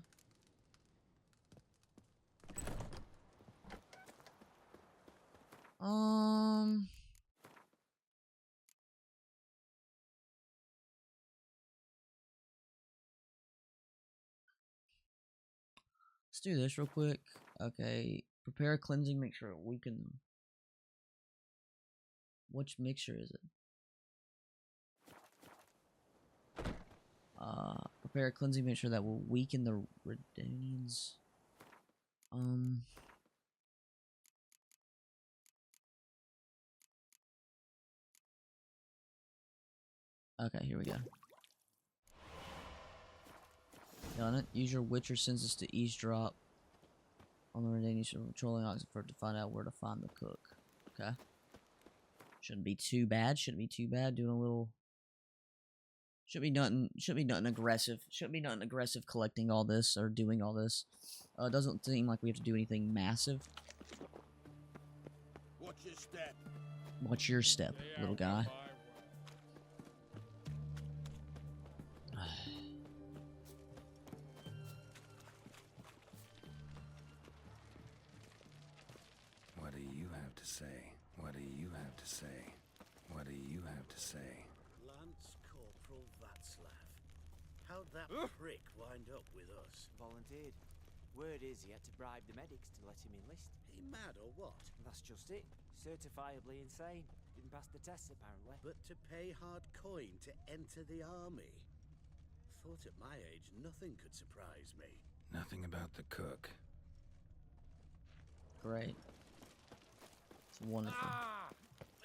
do this real quick. Okay, prepare a cleansing mixture. We can. Which mixture is it? Prepare a cleansing mixture that will weaken the Redanians. Okay, here we go. Done it. Use your Witcher senses to eavesdrop on the Redanians patrolling Oxford to find out where to find the cook. Okay. Shouldn't be too bad. Shouldn't be too bad. Doing a little. Should be nothing aggressive. Shouldn't be nothing aggressive collecting all this or doing all this. Doesn't seem like we have to do anything massive. Watch your step. Watch your step, little guy. What do you have to say? What do you have to say? What do you have to say? Lance Corporal Václav. How'd that prick wind up with us? Volunteered. Word is he had to bribe the medics to let him enlist. He mad or what? That's just it. Certifiably insane. Didn't pass the tests, apparently. But to pay hard coin to enter the army? Thought at my age nothing could surprise me. Nothing about the cook. Great. It's wonderful.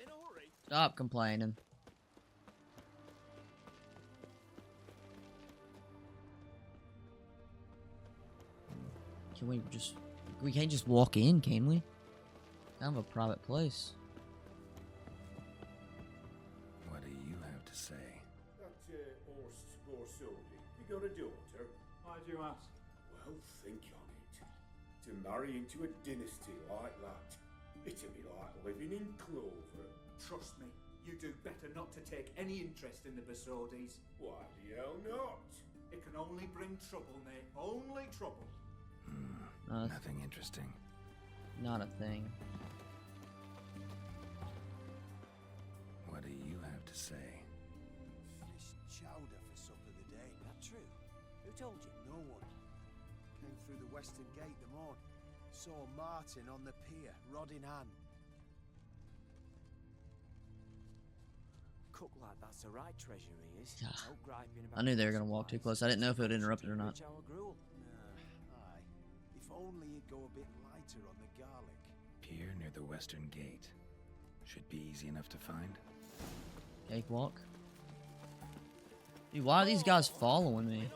In a hurry. Stop complaining. Can we just... We can't just walk in, can we? Kind of a private place. What do you have to say? That horse Borsodi, you got a daughter? Why do you ask? Well, think on it. To marry into a dynasty like that, it'd be like living in clover. Trust me, you do better not to take any interest in the Borsodis. Why the hell not? It can only bring trouble, mate. Only trouble. Nothing interesting. Not a thing. What do you have to say? Fish chowder for supper today. That true? Who told you? No one. Came through the western gate the morn. Saw Martin on the pier, rod in hand. Cook like that's a right treasure he is. Yeah. No griping about I knew they were gonna walk too close. I didn't know if it would interrupt it or not. Our gruel. Aye. If only he'd go a bit lighter on the garlic. Pier near the western gate. Should be easy enough to find. Cakewalk. Dude, why are these guys following me?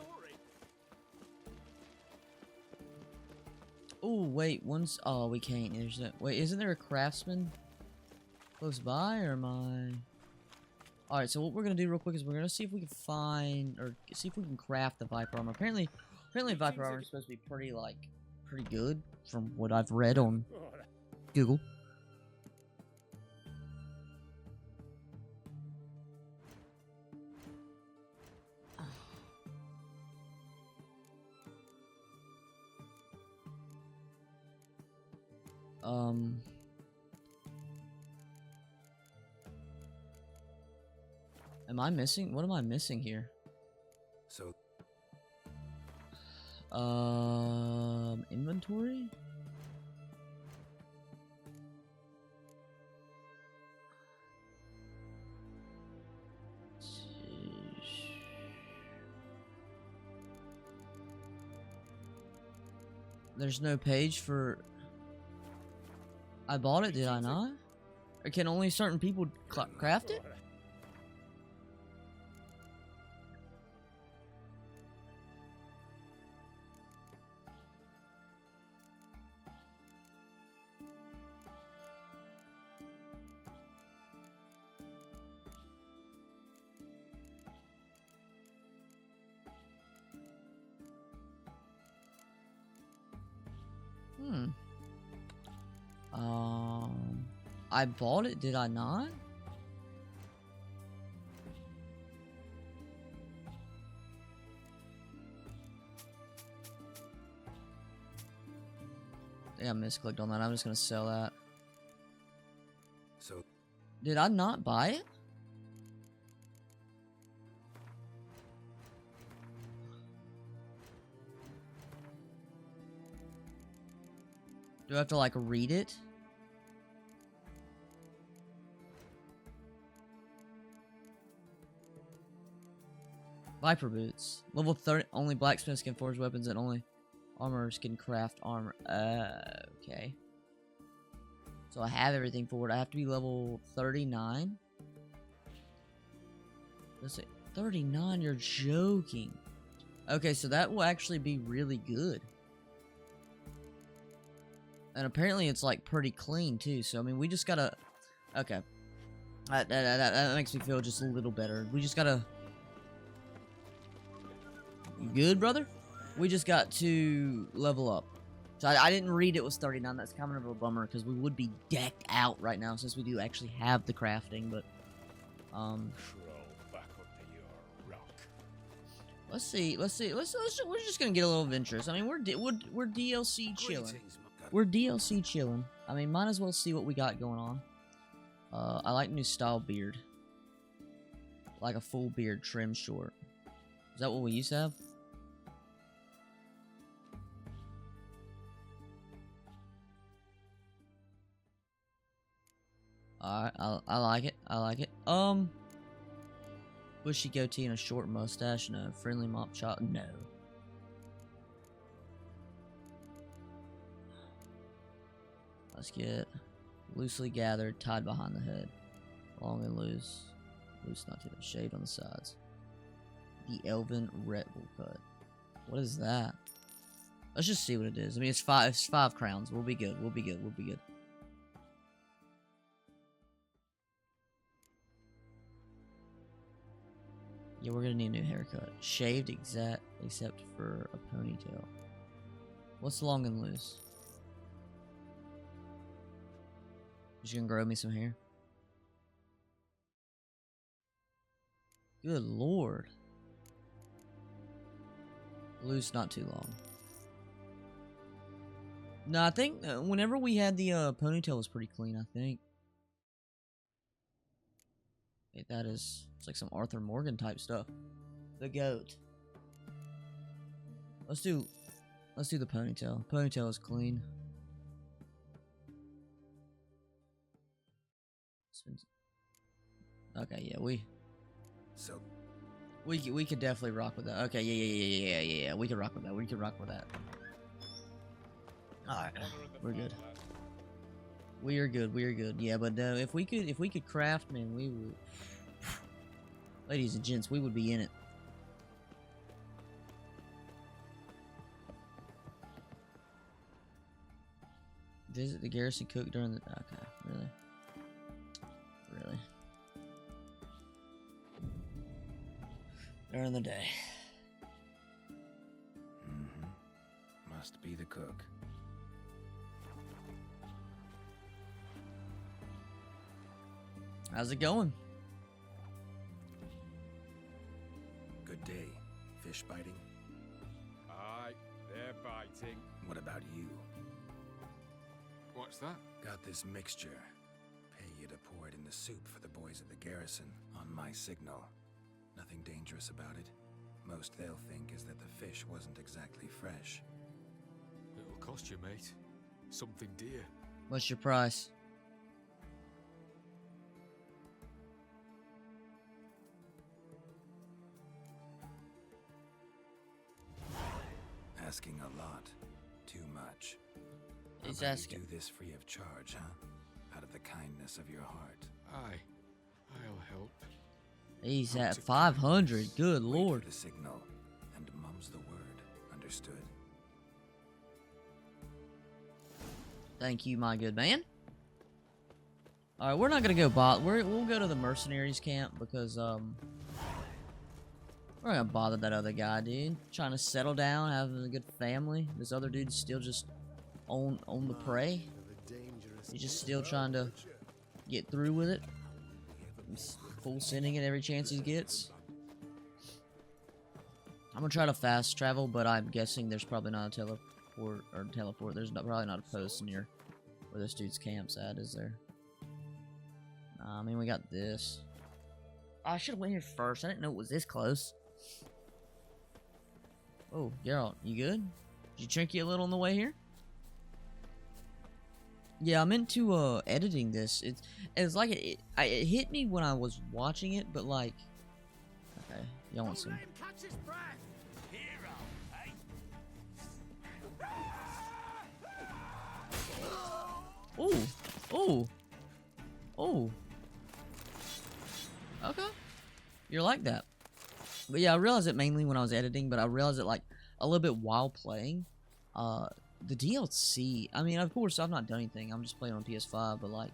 Oh wait, one's. Oh, we can't. There's no. Wait, isn't there a craftsman close by, or am I? All right. So what we're gonna do real quick is we're gonna see if we can find or see if we can craft the Viper armor. Apparently Viper armor is supposed to be pretty good from what I've read on Google. Am I missing? What am I missing here? So, inventory? There's no page for... I bought it, did I not? Or can only certain people craft it? I bought it, did I not? Yeah, I misclicked on that. I'm just gonna sell that. So, did I not buy it? Do I have to like read it? Viper boots. Level 30. Only blacksmiths can forge weapons and only armorers can craft armor. Okay. So I have everything for it. I have to be level 39. Let's say 39. You're joking. Okay, so that will actually be really good. And apparently it's like pretty clean too. So I mean, we just gotta. Okay. That makes me feel just a little better. We just gotta. You good, brother? We just got to level up. So I didn't read it was 39. That's kind of a bummer because we would be decked out right now since we do actually have the crafting. But let's see. We're just gonna get a little adventurous. I mean, we're DLC chilling. We're DLC chilling. I mean, might as well see what we got going on. I like new style beard. Like a full beard, trim short. Is that what we used to have? Alright, I like it. I like it. Bushy goatee and a short mustache. No. Friendly mop chop. No. Let's get loosely gathered, tied behind the head. Long and loose. Loose, not too much. Shaved on the sides. The Elven Red Bull cut. What is that? Let's just see what it is. I mean, it's five crowns. We'll be good. We'll be good. We'll be good. Yeah, we're gonna need a new haircut. Shaved except for a ponytail. What's long and loose? Just gonna grow me some hair. Good lord. Loose, not too long. No, I think whenever we had the ponytail was pretty clean, I think. Wait, that is... It's like some Arthur Morgan type stuff. The goat. Let's do the ponytail. Ponytail is clean. Okay, yeah, we could definitely rock with that. Okay, yeah. We could rock with that. We could rock with that. All right, we're good. We are good. We are good. Yeah, but if we could craft, man, we would. Ladies and gents, we would be in it. Visit the garrison cook during the... Okay, really? Really? During the day. Must be the cook. How's it going? Good day. Fish biting? Aye, they're biting. What about you? What's that? Got this mixture. Pay you to pour it in the soup for the boys at the garrison on my signal. Nothing dangerous about it. Most they'll think is that the fish wasn't exactly fresh. It'll cost you, mate. Something dear. What's your price? Asking a lot. Too much. He's How about asking. you do this free of charge, huh? Out of the kindness of your heart. Aye, I'll help. He's at 500. Good Wait lord. for the signal, and mum's the word. Understood? Thank you, my good man. Alright, we're not gonna go we'll go to the mercenaries camp because we're not gonna bother that other guy, dude. Trying to settle down, having a good family. This other dude's still just on the prey. He's just still trying to get through with it. He's full sending it every chance he gets. I'm gonna try to fast travel, but I'm guessing there's probably not a teleport. There's probably not a post near where this dude's camp's at, is there? Nah, I mean, we got this. Oh, I should have went here first. I didn't know it was this close. Oh, Geralt, you good? Did you drink you a little on the way here? Yeah, I'm into editing this. It's like it hit me when I was watching it, but like, okay, y'all want some? Oh, oh, oh. Okay, you're like that. But yeah, I realized it mainly when I was editing, but I realized it like a little bit while playing. The DLC, I mean, of course, I've not done anything. I'm just playing on PS5, but like,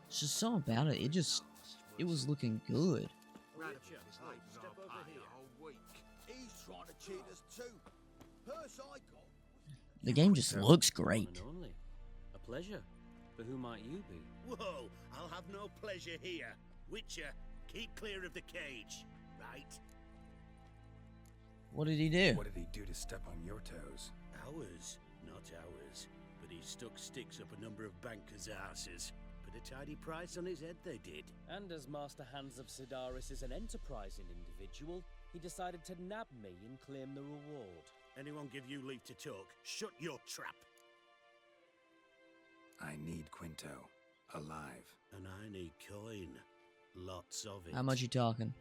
it's just something about it. It was looking good. The game just looks great. A pleasure. But who might you be? Whoa, I'll have no pleasure here. Witcher, keep clear of the cage, right? What did he do? What did he do to step on your toes? Ours, not ours. But he stuck sticks up a number of bankers' asses. Put a tidy price on his head, they did. And as Master Hans of Sidaris is an enterprising individual, he decided to nab me and claim the reward. Anyone give you leave to talk? Shut your trap. I need Quinto. Alive. And I need coin. Lots of it. How much you talking?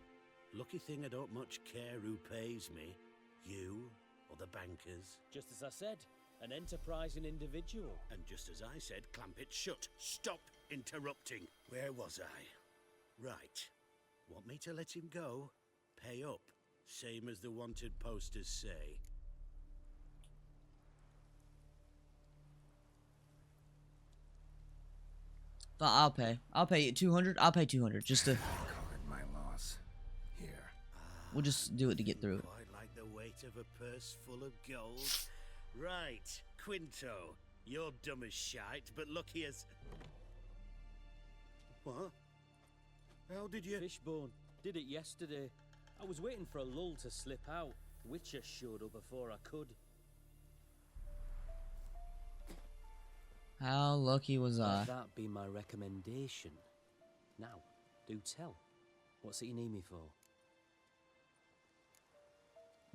Lucky thing I don't much care who pays me. You or the bankers. Just as I said, an enterprising individual. And just as I said, clamp it shut. Stop interrupting. Where was I? Right. Want me to let him go? Pay up. Same as the wanted posters say. I'll pay. I'll pay you 200. I'll pay 200 just to. Card my loss. Here. We'll just do it to get through it. Quite like the weight of a purse full of gold. Right, Quinto. You're dumb as shite, but lucky as... What? How did you... Fishbone. Did it yesterday. I was waiting for a lull to slip out. Witcher showed up before I could. How lucky was I? Let that be my recommendation. Now, do tell. What's it you need me for?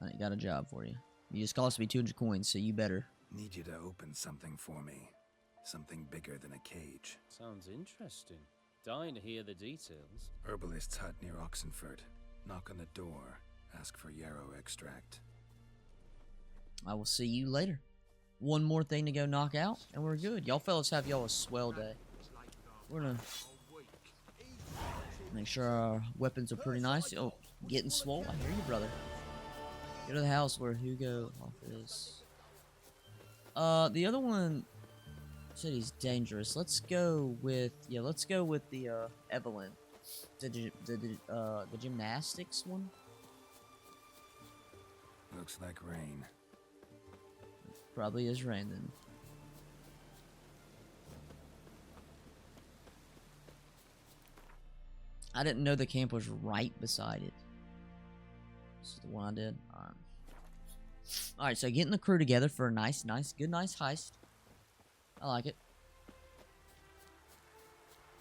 I ain't got a job for you. You just cost me 200 coins, so you better. Need you to open something for me. Something bigger than a cage. Sounds interesting. Dying to hear the details. Herbalist's hut near Oxenford. Knock on the door. Ask for yarrow extract. I will see you later. One more thing to go knock out, and we're good. Y'all fellas have y'all a swell day. We're gonna make sure our weapons are pretty nice. Oh, getting swole. I hear you, brother. Go to the house where Hugo is. The other one, Said he's dangerous. Let's go with the Evelyn, the gymnastics one. Looks like rain. Probably is rain then. I didn't know the camp was right beside it. This is the one I did. Alright, so getting the crew together for a nice heist. I like it.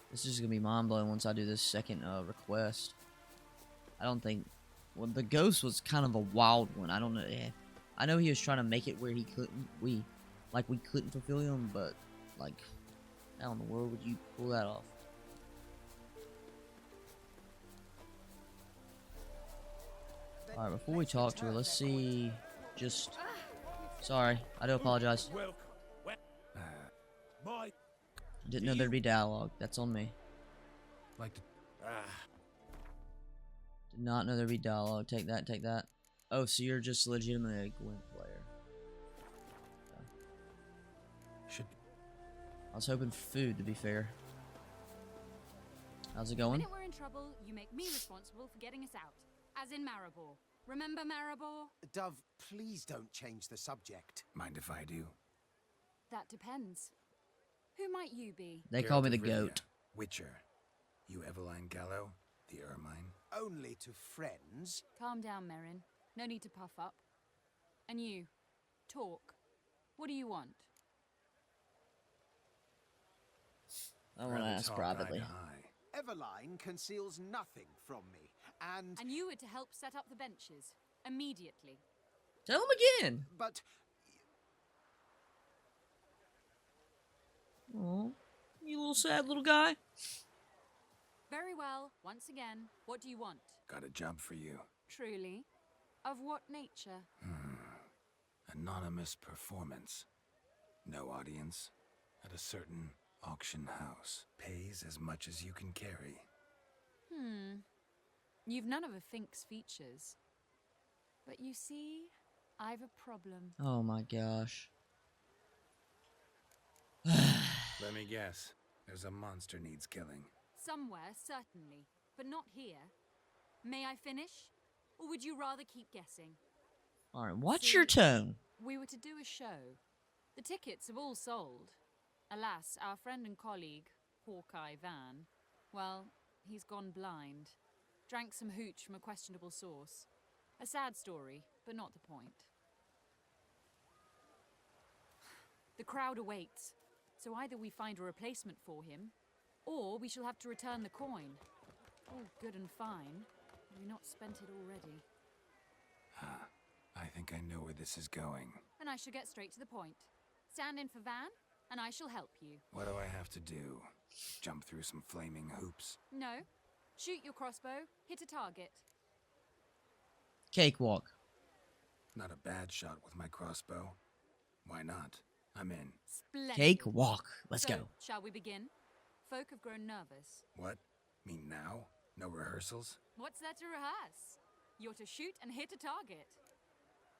This is gonna be mind-blowing once I do this second request. I don't think... Well, the ghost was kind of a wild one. I don't know. Yeah. I know he was trying to make it where he couldn't... We couldn't fulfill him, but... Like... How in the world would you pull that off? Alright, before we talk to her, let's see... Just... Sorry, I do apologize. Didn't know there'd be dialogue. That's on me. Like to... Did not know there'd be dialogue. Take that, take that. Oh, so you're just legitimately a Gwent player. Okay. Should... I was hoping for food, to be fair. How's it going? When we're in trouble, you make me responsible for getting us out. As in Maribor. Remember Maribor? Dove, please don't change the subject. Mind if I do? That depends. Who might you be? They call me the goat. Witcher. You Eveline Gallo? The Ermine? Only to friends. Calm down, Merrin. No need to puff up. And you, talk. What do you want? I want to ask privately. Eveline conceals nothing from me, and... And you were to help set up the benches. Immediately. Tell him again! But... Oh, you little sad little guy. Very well. Once again, what do you want? Got a job for you. Truly? Of what nature? Anonymous performance. No audience. At a certain auction house. Pays as much as you can carry. You've none of a Fink's features. But you see, I've a problem. Oh my gosh. Let me guess. There's a monster needs killing. Somewhere, certainly. But not here. May I finish? Or would you rather keep guessing? Alright, watch your tone. We were to do a show. The tickets have all sold. Alas, our friend and colleague, Hawkeye Van, well, he's gone blind. Drank some hooch from a questionable source. A sad story, but not the point. The crowd awaits, so either we find a replacement for him, or we shall have to return the coin. All good and fine. Have we not spent it already? I think I know where this is going. And I shall get straight to the point. Stand in for Van, and I shall help you. What do I have to do? Jump through some flaming hoops? No. Shoot your crossbow, hit a target. Cakewalk. Not a bad shot with my crossbow. Why not? I'm in. Splendid. Cakewalk. Let's So, go. shall we begin? Folk have grown nervous. What? Mean now? No rehearsals? What's there to rehearse? You're to shoot and hit a target.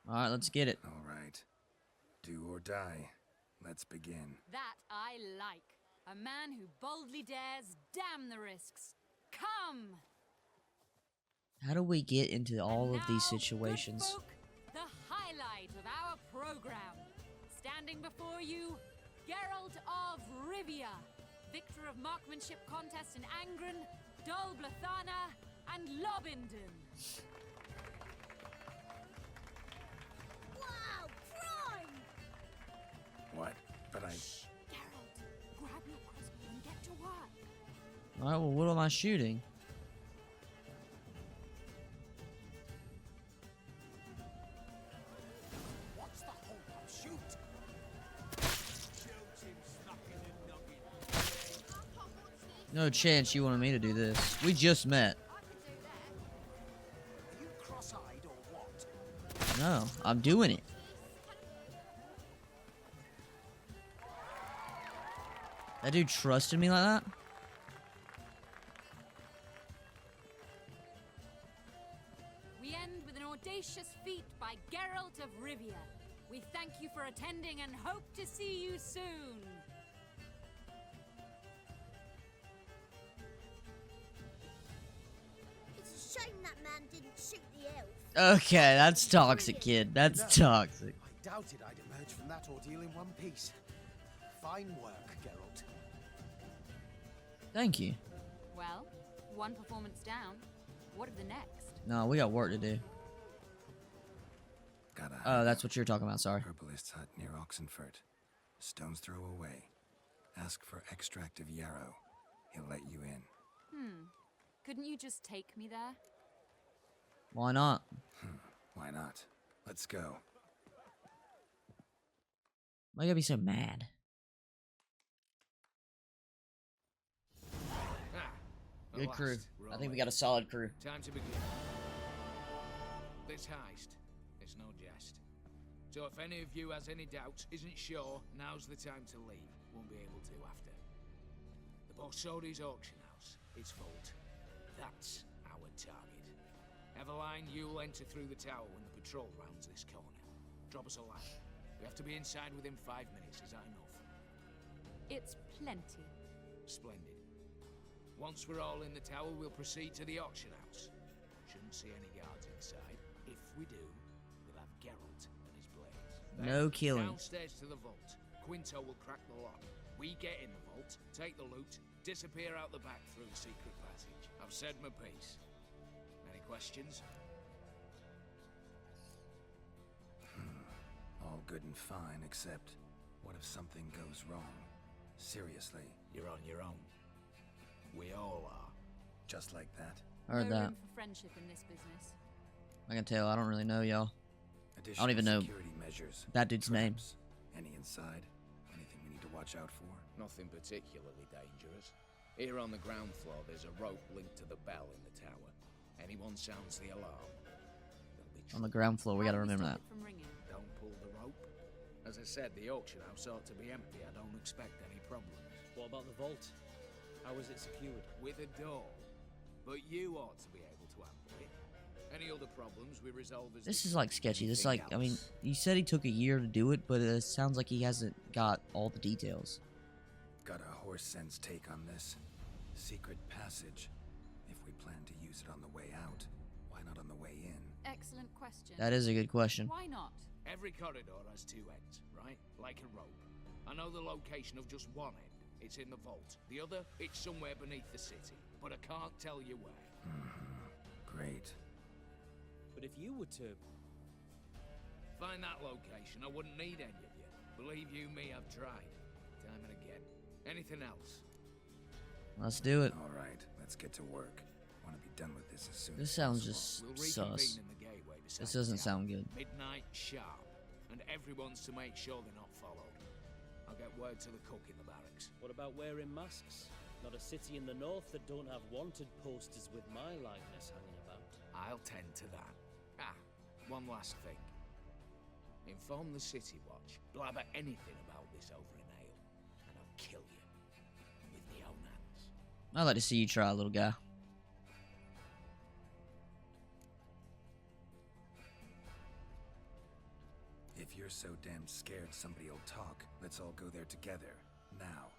Alright, let's get it. Alright. Do or die. Let's begin. That I like. A man who boldly dares, damn the risks. Come! How do we get into all And of these now, situations? good folk, the highlight of our program. Standing before you, Geralt of Rivia, victor of marksmanship contests in Angren, Dol Blathana, and Lobindon. Wow, prime! What? But I... Geralt, grab your crossbow and get to work. Alright, well, what am I shooting? What's the hold up? Shoot! No chance you wanted me to do this. We just met. Are you cross-eyed or what? No, I'm doing it. That dude trusted me like that? We end with an audacious feat by Geralt of Rivia. We thank you for attending and hope to see you soon. shoot the elf. Okay, that's toxic, kid. That's toxic. I doubted I'd emerge from that ordeal in one piece. Fine work, Geralt. Thank you. Well, one performance down. What of the next? No, we got work to do. Oh, that's what you're talking about, sorry. Herbalist's hut near Oxenfurt. Stone's throw away. Ask for extract of yarrow. He'll let you in. Couldn't you just take me there? Why not? Why not? Let's go. Why you gotta be so mad? Good crew. I think we got a solid crew. Time to begin. This heist is no jest. So if any of you has any doubts, isn't sure, now's the time to leave. Won't be able to after. The Borsodi's auction house, its vault. That's our target. Eveline, you'll enter through the tower when the patrol rounds this corner. Drop us a line. We have to be inside within 5 minutes. Is that enough? It's plenty. Splendid. Once we're all in the tower, we'll proceed to the auction house. Shouldn't see any guards inside. If we do, we'll have Geralt and his blades. No killing. Downstairs to the vault. Quinto will crack the lock. We get in the vault, take the loot, disappear out the back through the secret passage. I've said my piece. Any questions? All good and fine, except what if something goes wrong? Seriously. You're on your own. We all are. Just like that. Heard no that. room for friendship in this business. I can tell. I don't really know y'all. I Additional don't even know security measures. that dude's name. Traps. Any inside? Anything we need to watch out for? Nothing particularly dangerous. Here on the ground floor, there's a rope linked to the bell in the tower. Anyone sounds the alarm, they'll be On the ground floor, we gotta remember that. From ringing. Don't pull the rope. As I said, the auction house ought to be empty. I don't expect any problems. What about the vault? How is it secured? With a door. But you ought to be able to handle it. Any other problems we resolve as This is like sketchy. This is like, I mean, you said he took a year to do it, but it sounds like he hasn't got all the details. Got a horse sense take on this. Secret passage. If we plan to use it on the way out, why not on the way in? Excellent question. That is a good question. Why not? Every corridor has two ends, right? Like a rope. I know the location of just one end. It's in the vault. The other, it's somewhere beneath the city. But I can't tell you where. Great. But if you were to... Find that location, I wouldn't need any of you. Believe you me, I've tried. Time and again. Anything else? Let's do it. All right, let's get to work. Want to be done with this as soon This as sounds possible. just We'll reconvene sus. in the gateway beside This doesn't the tower. sound good. Midnight sharp. And everyone's to make sure they're not followed. I'll get word to the cook in the barracks. What about wearing masks? Not a city in the north that don't have wanted posters with my likeness hanging about. I'll tend to that. Ah, one last thing. Inform the City Watch. Blabber anything about this over an ale, and I'll kill you. With my own hands. I'd like to see you try, little guy. If you're so damn scared somebody'll talk, let's all go there together. Now.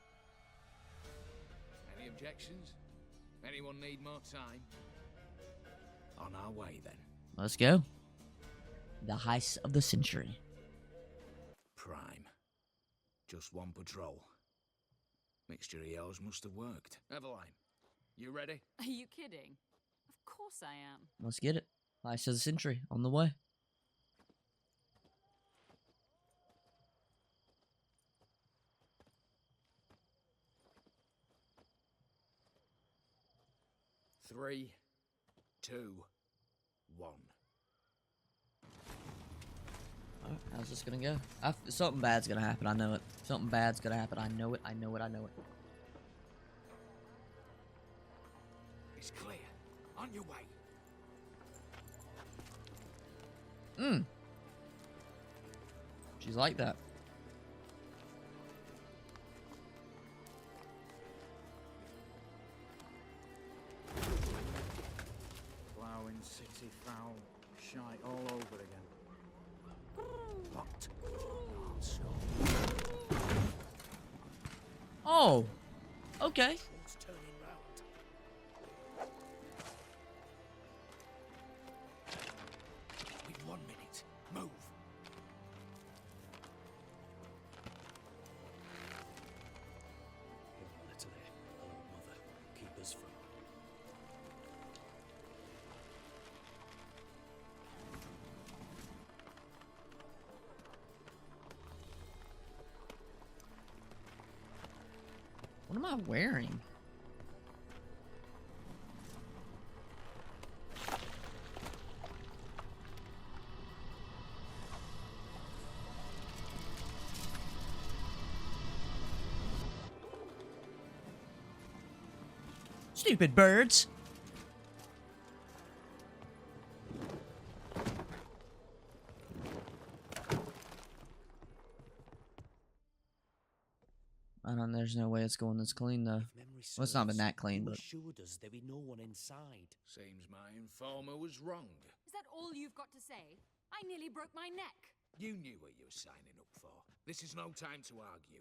Any objections? Anyone need more time? On our way, then. Let's go. The heist of the century. Prime. Just one patrol. Mixture of yours must have worked. Eveline, you ready? Are you kidding? Of course I am. Let's get it. Heist of the century on the way. Three, 2, 1. Alright, how's this gonna go? Something bad's gonna happen, I know it. Something bad's gonna happen, I know it, I know it, I know it. It's clear. On your way. She's like that. Ploughing city foul. Shite all over again. What? Oh! Okay. It's turning round. am I wearing? Stupid birds. I don't. There's no way it's going this clean though. Well, it's not been that clean, but assured us there be no one inside. Seems my informer was wrong. Is that all you've got to say? I nearly broke my neck. You knew what you were signing up for. This is no time to argue.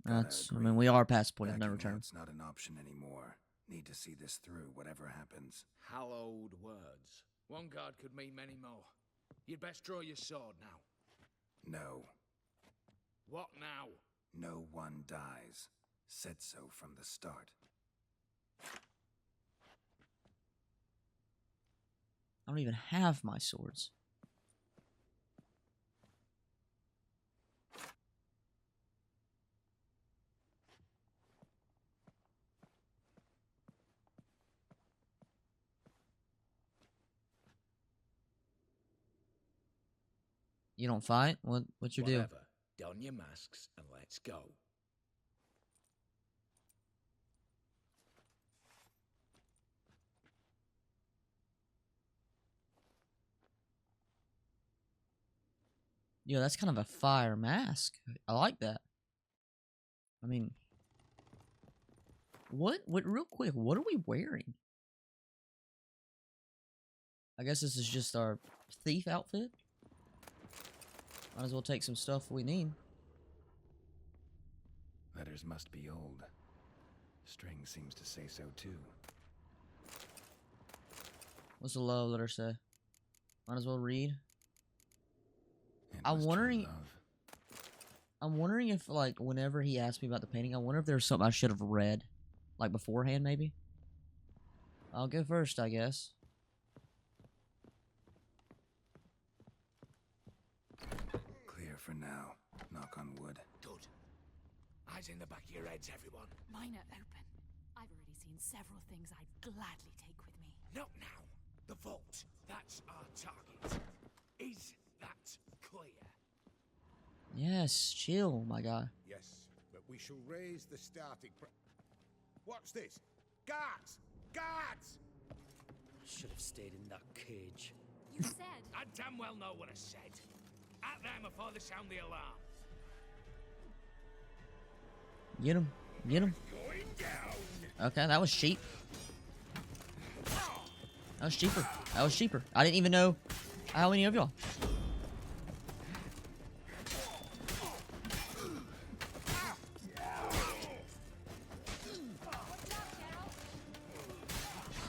that's. I mean, we are past the point of no Backing return. out's not an option anymore. Need to see this through, whatever happens. Hallowed words. One guard could mean many more. You'd best draw your sword now. No. What now? No one dies. Said so from the start. I don't even have my swords. You don't fight? What's your deal? Whatever. Don your masks and let's go. Yo, that's kind of a fire mask. I like that. I mean, what real quick, what are we wearing? I guess this is just our thief outfit. Might as well take some stuff we need. Letters must be old. String seems to say so too. What's the love letter say? Might as well read. It I'm was true wondering. love. I'm wondering if, like, whenever he asked me about the painting, I wonder if there's something I should have read, like beforehand, maybe. I'll go first, I guess. Clear for now. Knock on wood. Good. Eyes in the back of your heads, everyone. Mine are open. I've already seen several things I'd gladly take with me. Not now. The vault. That's our target. Is that clear? Yes, chill, my guy. Yes, but we shall raise the starting What's this? Guards! Guards! Should have stayed in that cage. You said. I damn well know what I said. At them before they sound the alarm. Get him. Get him. Going down. Okay, that was cheap. That was cheaper. That was cheaper. I didn't even know how many of y'all.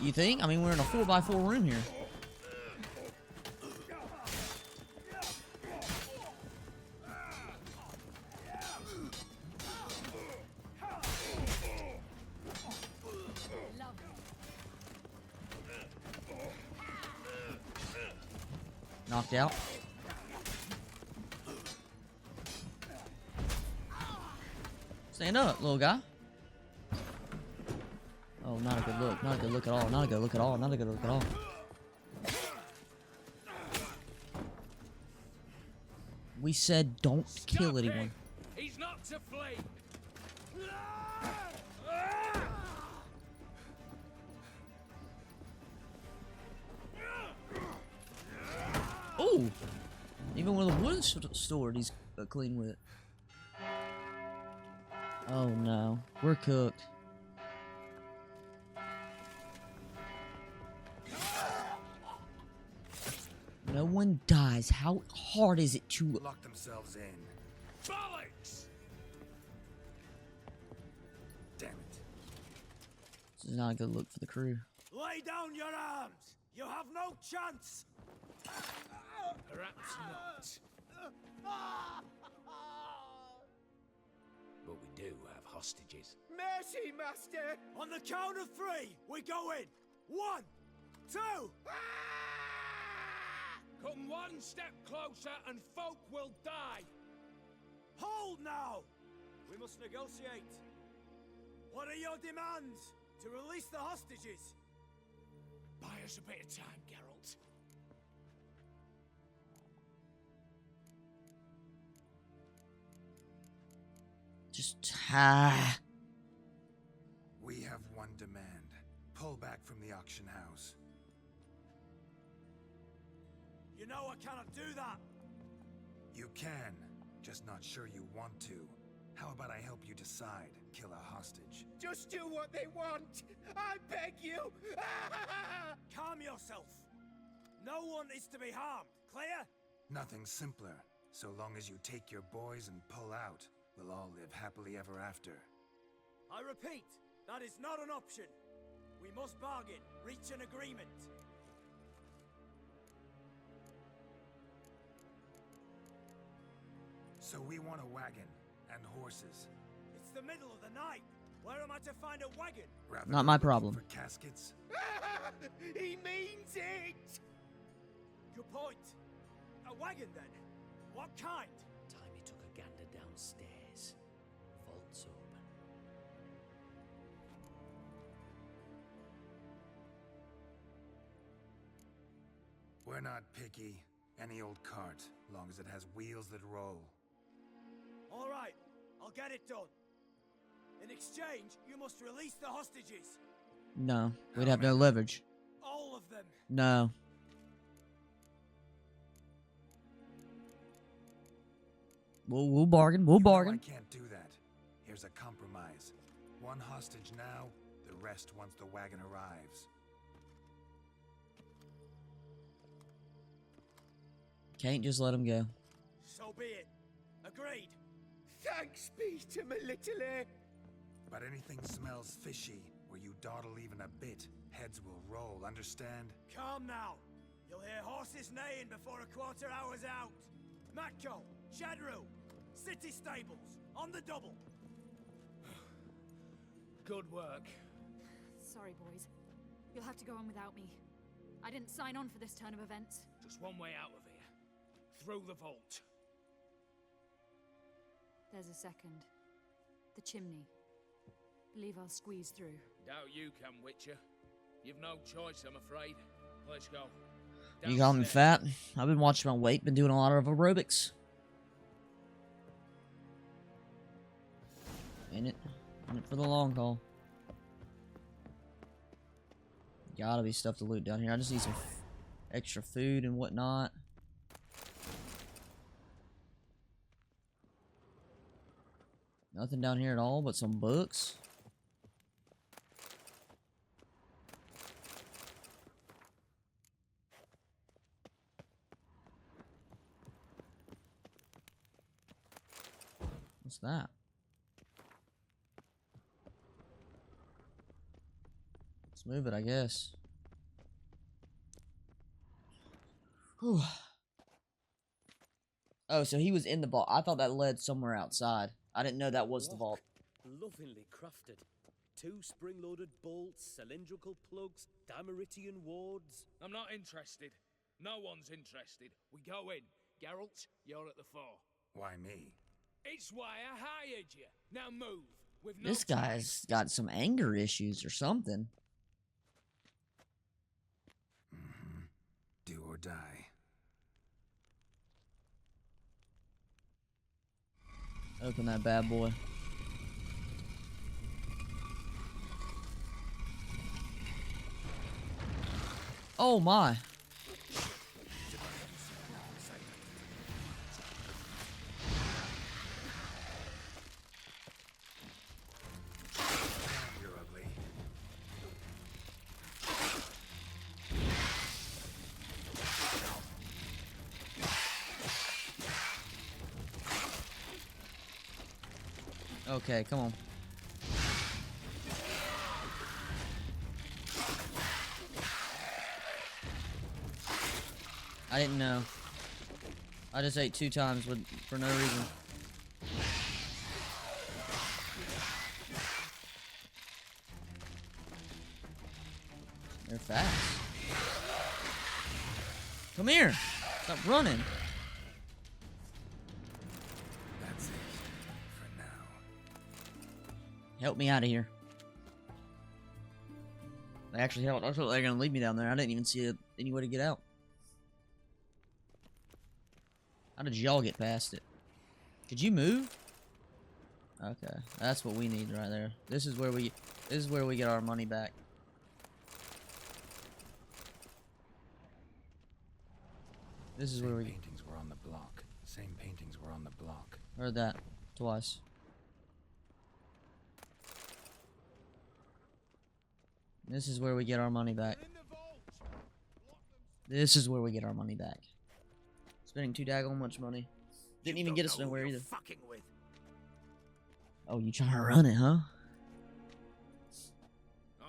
You think? I mean, we're in a 4x4 room here. Knocked out. Stand up, little guy. Oh, not a good look. Not a good look at all. Not a good look at all. Not a good look at all. We said don't kill anyone. He's not to flee. Ooh! Even with a wooden sword, he's clean with it. Oh no. We're cooked. No one dies. How hard is it to lock themselves in? Bollocks! Damn it. This is not a good look for the crew. Lay down your arms! You have no chance! Perhaps not. But we do have hostages. Mercy, Master! On the count of 3, we go in! 1, 2... Come one step closer and folk will die. Hold now! We must negotiate. What are your demands? To release the hostages? Buy us a bit of time, Geralt. Just We have one demand. Pull back from the auction house. You know I cannot do that. You can, just not sure you want to. How about I help you decide? Kill a hostage. Just do what they want! I beg you! Calm yourself. No one is to be harmed, clear? Nothing simpler. So long as you take your boys and pull out, we'll all live happily ever after. I repeat, that is not an option. We must bargain, reach an agreement. So we want a wagon and horses. It's the middle of the night. Where am I to find a wagon? Rather Not than my looking problem. For caskets? He means it! Good point. A wagon then? What kind? Timey took a gander downstairs. Vault's open. We're not picky. Any old cart, long as it has wheels that roll. All right, I'll get it done. In exchange, you must release the hostages. No, we'd have no leverage. All of them. No. We'll bargain. We'll bargain. I can't do that. Here's a compromise. One hostage now, the rest once the wagon arrives. Can't just let him go. So be it. Agreed. Thanks be to my little air. But anything smells fishy, where you dawdle even a bit, heads will roll, understand? Calm now. You'll hear horses neighing before a quarter hour's out. Matco, Shadru, city stables, on the double. Good work. Sorry, boys. You'll have to go on without me. I didn't sign on for this turn of events. Just one way out of here. Through the vault. There's a second. The chimney. Believe I'll squeeze through. Doubt you can, Witcher. You've no choice, I'm afraid. Let's go. You call me fat? I've been watching my weight, been doing a lot of aerobics. In it for the long haul. Gotta be stuff to loot down here. I just need some extra food and whatnot. Nothing down here at all but some books. What's that? Let's move it, I guess. Whew. Oh, so he was in the vault. I thought that led somewhere outside. I didn't know that was the vault. Lovingly crafted. 2 spring-loaded bolts, cylindrical plugs, Dameritian wards. I'm not interested. No one's interested. We go in. Geralt, you're at the fore. Why me? It's why I hired you. Now move. With no This guy's got some anger issues or something. Do or die. Open that bad boy. Oh my. You're ugly. Okay, come on. I didn't know. I just ate 2 times for no reason. They're fast. Come here. Stop running. That's it. Help me out of here. They actually helped. I thought they were gonna leave me down there. I didn't even see any way to get out. How did y'all get past it? Could you move? Okay, that's what we need right there. This is where we get our money back. This is where we. Paintings were on the block. Same paintings were on the block. Heard that twice. This is where we get our money back. This is where we get our money back. Spending too daggone much money. Didn't even get us nowhere either. Oh, you trying to run it, huh?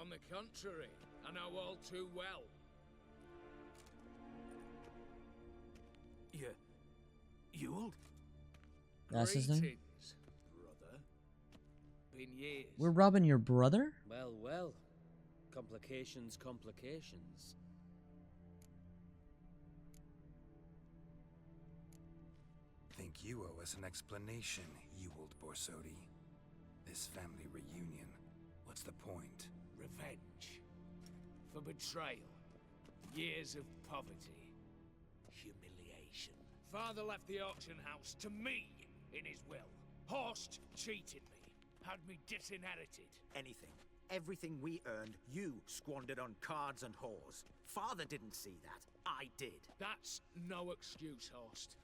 On the contrary, I know all too well. Ewald? That's his name? Greetings, brother. Been years. We're robbing your brother? Well, well. Complications, complications. Think you owe us an explanation, Ewald Borsodi. This family reunion, what's the point? Revenge. For betrayal. Years of poverty. Humiliation. Father left the auction house to me in his will. Horst cheated me. Had me disinherited. Anything. Everything we earned, you squandered on cards and whores. Father didn't see that. I did. That's no excuse, Horst.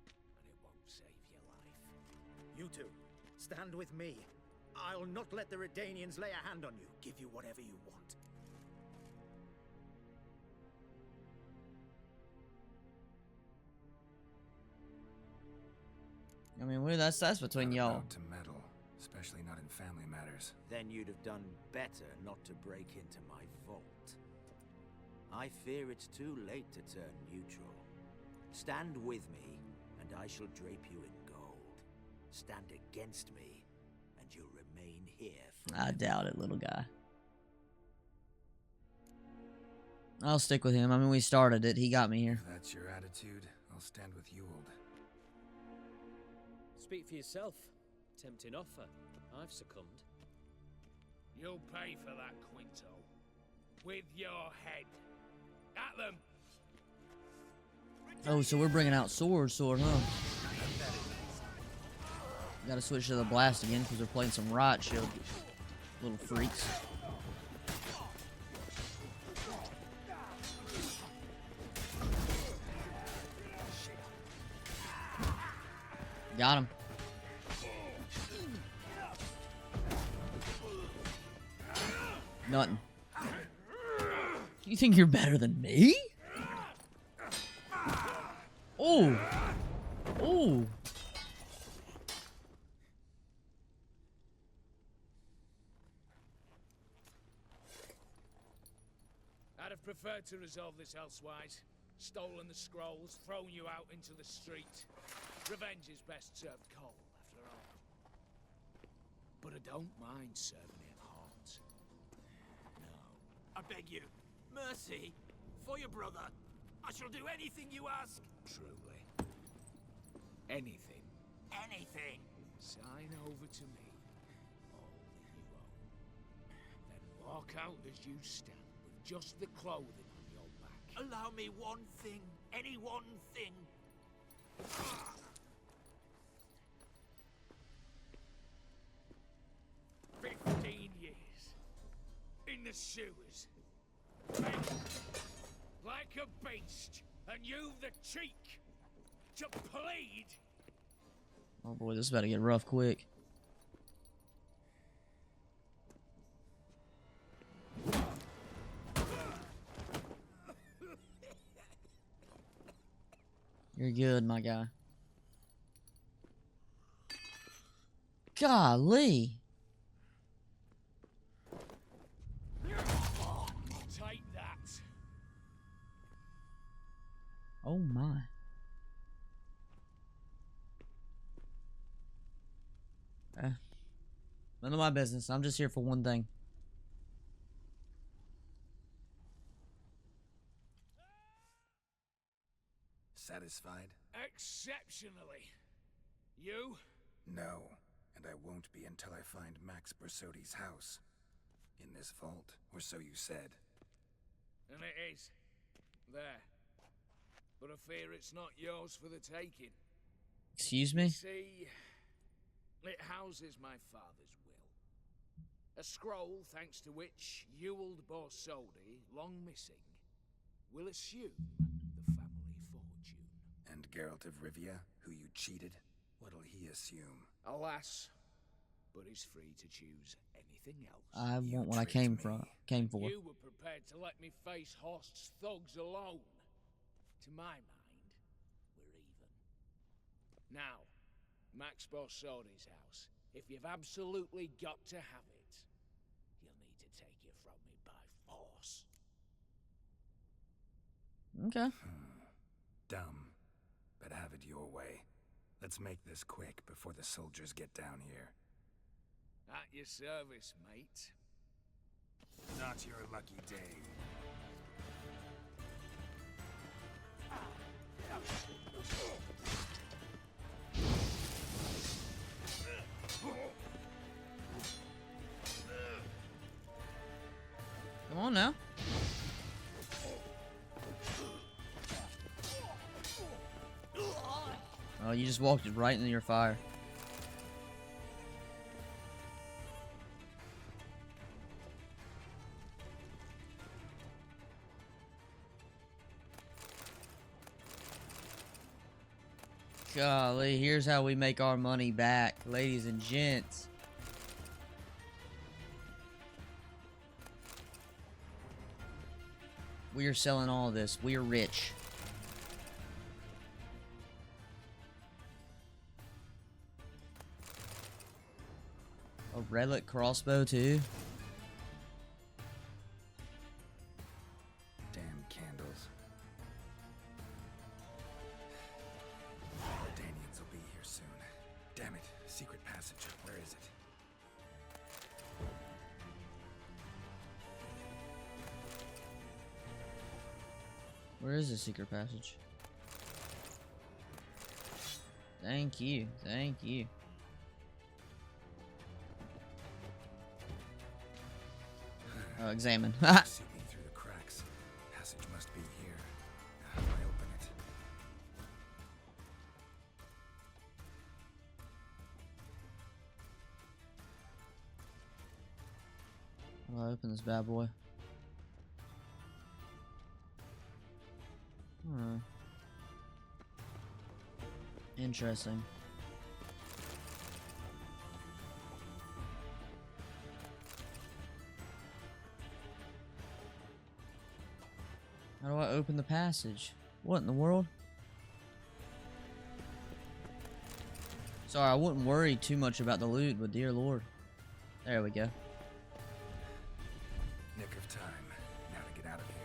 And it won't save your life. You two, stand with me. I'll not let the Redanians lay a hand on you. Give you whatever you want. I mean, that's between Not y'all. allowed to meddle, especially not in family matters. Then you'd have done better not to break into my vault. I fear it's too late to turn neutral. Stand with me, and I shall drape you in gold. Stand against me, and you'll remain here forever. I doubt it, little guy. I'll stick with him. I mean, we started it. He got me here. If that's your attitude, I'll stand with Ewald. Speak for yourself. Tempting offer. I've succumbed. You'll pay for that, Quinto. With your head. At them! Oh, so we're bringing out sword, huh? Gotta switch to the blast again because we're playing some riot shield. Little freaks. Got him. Nothing. You think you're better than me? Oh. Oh. I'd have preferred to resolve this elsewise. Stolen the scrolls, thrown you out into the street. Revenge is best served cold, after all. But I don't mind serving it hot. No. I beg you, mercy, for your brother. I shall do anything you ask. Truly. Anything. Anything. Sign over to me. All that you own. Then walk out as you stand, with just the clothing on your back. Allow me one thing. Any one thing. 15 years. In the sewers. Like a beast. And you've the cheek to plead. Oh boy, this is about to get rough quick. You're good, my guy. Golly. Take that. Oh my. None of my business. I'm just here for one thing. Satisfied? Exceptionally. You? No. and I won't be until I find Max Bersodi's house. In this vault, or so you said. And it is. There. But I fear it's not yours for the taking. Excuse You me? see, it houses my father's will. A scroll thanks to which Ewald Borsodi, long missing, will assume the family fortune. And Geralt of Rivia, who you cheated? What'll he assume? Alas, but he's free to choose anything else. I want what I came for. You were prepared to let me face Horst's thugs alone. To my mind, we're even. Now, Max Borsodi's house. If you've absolutely got to have it, you'll need to take it from me by force. Okay. Dumb, but have it your way. Let's make this quick before the soldiers get down here. At your service, mate. Not your lucky day. Come on now. Oh, you just walked right into your fire. Golly, here's how we make our money back, ladies and gents. We are selling all of this. We are rich. A relic crossbow too. Damn candles. The Danians will be here soon. Damn it. Secret passage. Where is it? Where is the secret passage? Thank you. Thank you. Examine. Seeping through the cracks. Passage must be here. How do I open it? How do I open this bad boy? Interesting. How do I open the passage? What in the world? Sorry, I wouldn't worry too much about the loot, but dear lord. There we go. Nick of time. Now to get out of here.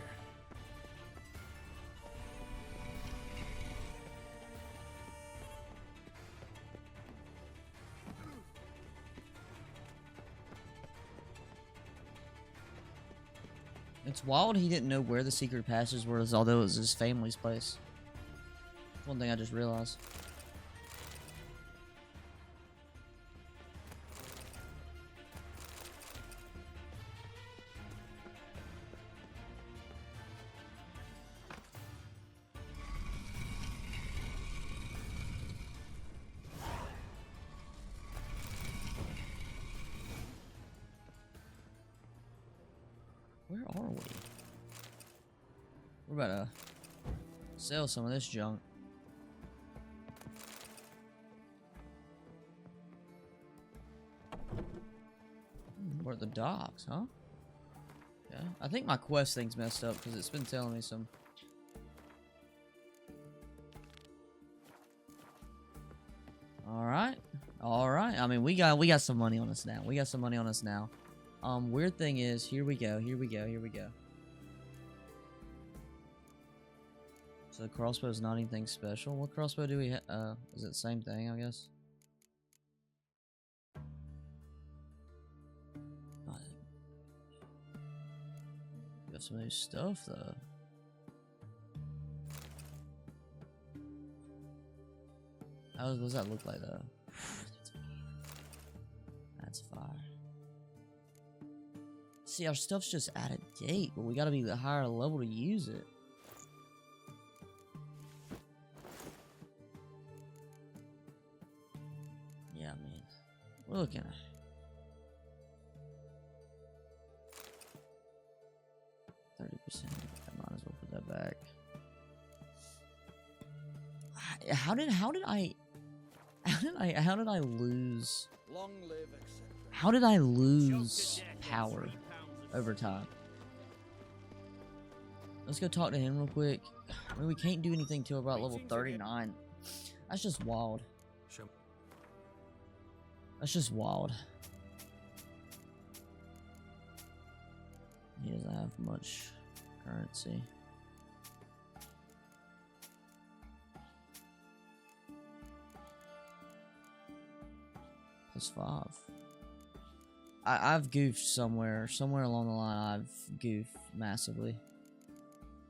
It's wild he didn't know where the secret passage was, although it was his family's place. One thing I just realized. Where are we? We're about to sell some of this junk. We're at the docks, huh? Yeah, I think my quest thing's messed up because it's been telling me some. All right. I mean, we got some money on us now. We got some money on us now. Weird thing is, here we go. So the crossbow is not anything special. What crossbow do we have? Is it the same thing, I guess? We got some new stuff, though. How does that look like, though? See, our stuff's just out of date, but we gotta be the higher level to use it. Yeah, I mean, we're looking at 30%. I might as well put that back. How did I lose? Long live, etc. How did I lose power over time? Let's go talk to him real quick. I mean, we can't do anything till about level 39. That's just wild. That's just wild. He doesn't have much currency. +5. I've goofed somewhere along the line. I've goofed massively.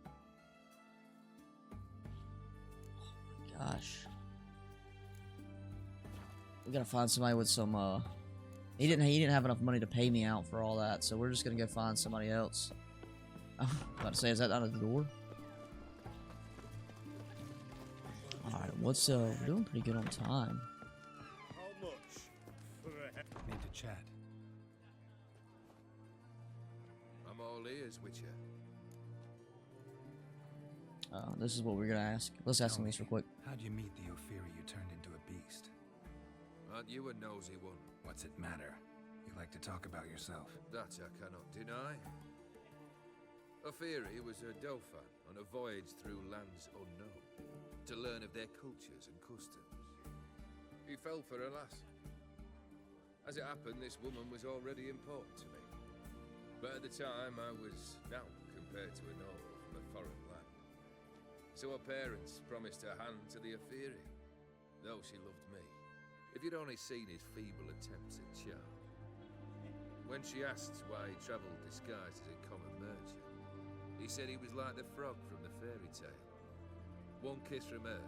Oh my gosh, we gotta find somebody with some. He didn't have enough money to pay me out for all that, so we're just gonna go find somebody else. About to say, is that out of the door? All right, what's we're doing pretty good on time. Need to chat. I'm all ears, Witcher. This is what we're gonna ask. Let's ask him this real quick. How'd you meet the Ophiri you turned into a beast? Aren't you a nosy one? What's it matter? You like to talk about yourself. That I cannot deny. Ophiri was a Dauphin on a voyage through lands unknown, to learn of their cultures and customs. He fell for a lass. As it happened, this woman was already important to me. But at the time, I was now compared to a noble from a foreign land. So her parents promised her hand to the Ophiri, though she loved me. If you'd only seen his feeble attempts at charm. When she asked why he travelled disguised as a common merchant, he said he was like the frog from the fairy tale. One kiss from her,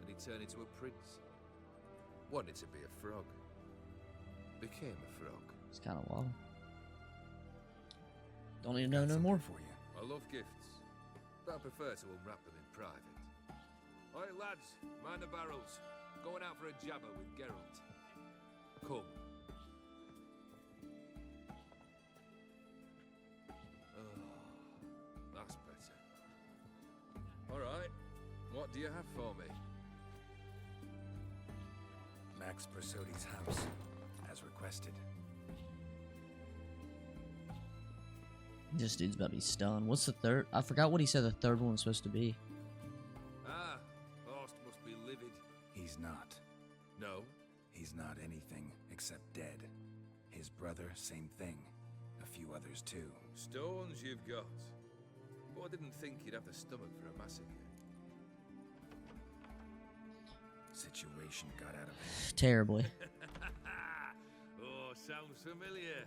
and he turned into a prince. Wanted to be a frog. Became a frog. It's kind of wild. Don't need to know no more. For you. I love gifts, but I prefer to unwrap them in private. Oi, lads, mind the barrels. Going out for a jabber with Geralt. Come. Oh, that's better. All right, what do you have for me? Max Bersodi's house, as requested. This dude's about to be stunned. What's the third? I forgot what he said the third one was supposed to be. Ah, Horst must be livid. He's not. No? He's not anything except dead. His brother, same thing. A few others too. Stones you've got. But I didn't think you'd have the stomach for a massacre. Situation got out of hand. Terribly. Oh, sounds familiar.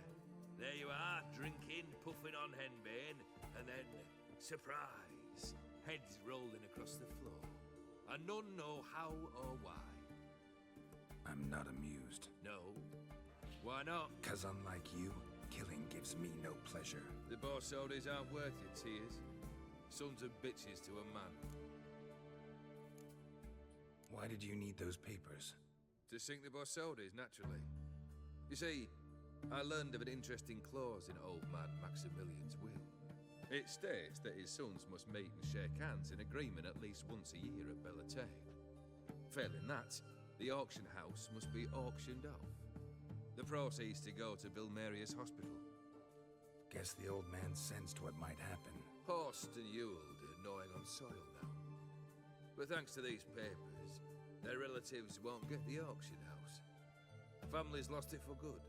There you are, drinking, puffing on henbane, and then, surprise, heads rolling across the floor. And none know how or why. I'm not amused. No? Why not? 'Cause unlike you, killing gives me no pleasure. The Borsodis aren't worth your tears. Sons of bitches to a man. Why did you need those papers? To sink the Borsodis, naturally. You see, I learned of an interesting clause in old man Maximilian's will. It states that his sons must meet and shake hands in agreement at least once a year at Bellatane. Failing that, the auction house must be auctioned off. The proceeds to go to Vilmeria's hospital. Guess the old man sensed what might happen. Horst and Ewald are gnawing on soil now. But thanks to these papers, their relatives won't get the auction house. Families lost it for good.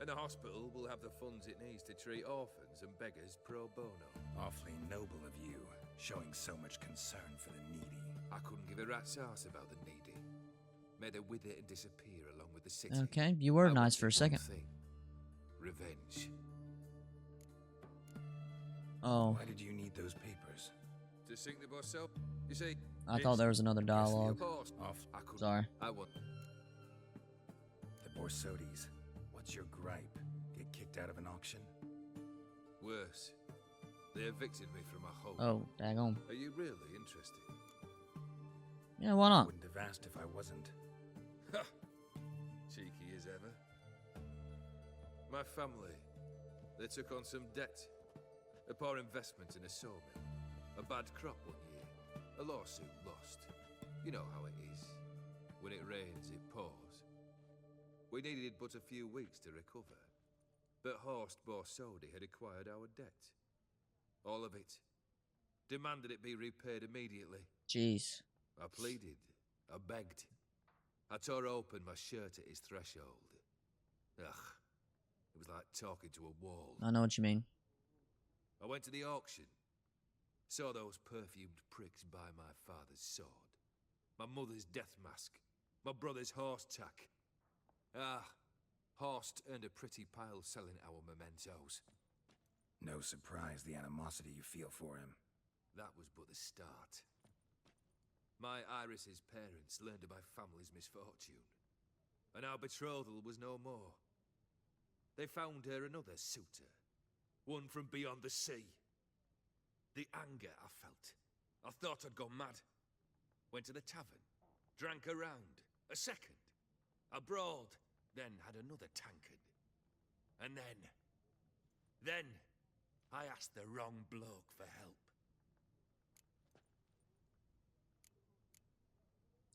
And the hospital will have the funds it needs to treat orphans and beggars pro bono. Awfully noble of you, showing so much concern for the needy. I couldn't give a rat's ass about the needy. Made her wither and disappear along with the city. Okay, you were nice for a second. Revenge. Oh. Why did you need those papers? To sink the boss up? You see, I thought there was another dialogue. Sorry. I want the Borsodis. What's your gripe? Get kicked out of an auction? Worse, they evicted me from my home. Oh, daggone. Are you really interested? Yeah, why not? Wouldn't have asked if I wasn't. Ha! Cheeky as ever. My family, they took on some debt. A poor investment in a sawmill. A bad crop one year. A lawsuit lost. You know how it is. When it rains, it pours. We needed but a few weeks to recover. But Horst Borsodi had acquired our debt. All of it. Demanded it be repaid immediately. Jeez. I pleaded. I begged. I tore open my shirt at his threshold. Ugh. It was like talking to a wall. I know what you mean. I went to the auction. Saw those perfumed pricks buy my father's sword. My mother's death mask. My brother's horse tack. Ah, Horst earned a pretty pile selling our mementos. No surprise the animosity you feel for him. That was but the start. My Iris's parents learned of my family's misfortune, and our betrothal was no more. They found her another suitor, one from beyond the sea. The anger I felt. I thought I'd gone mad. Went to the tavern, drank a round, a second, abroad, then had another tankard. And then, I asked the wrong bloke for help.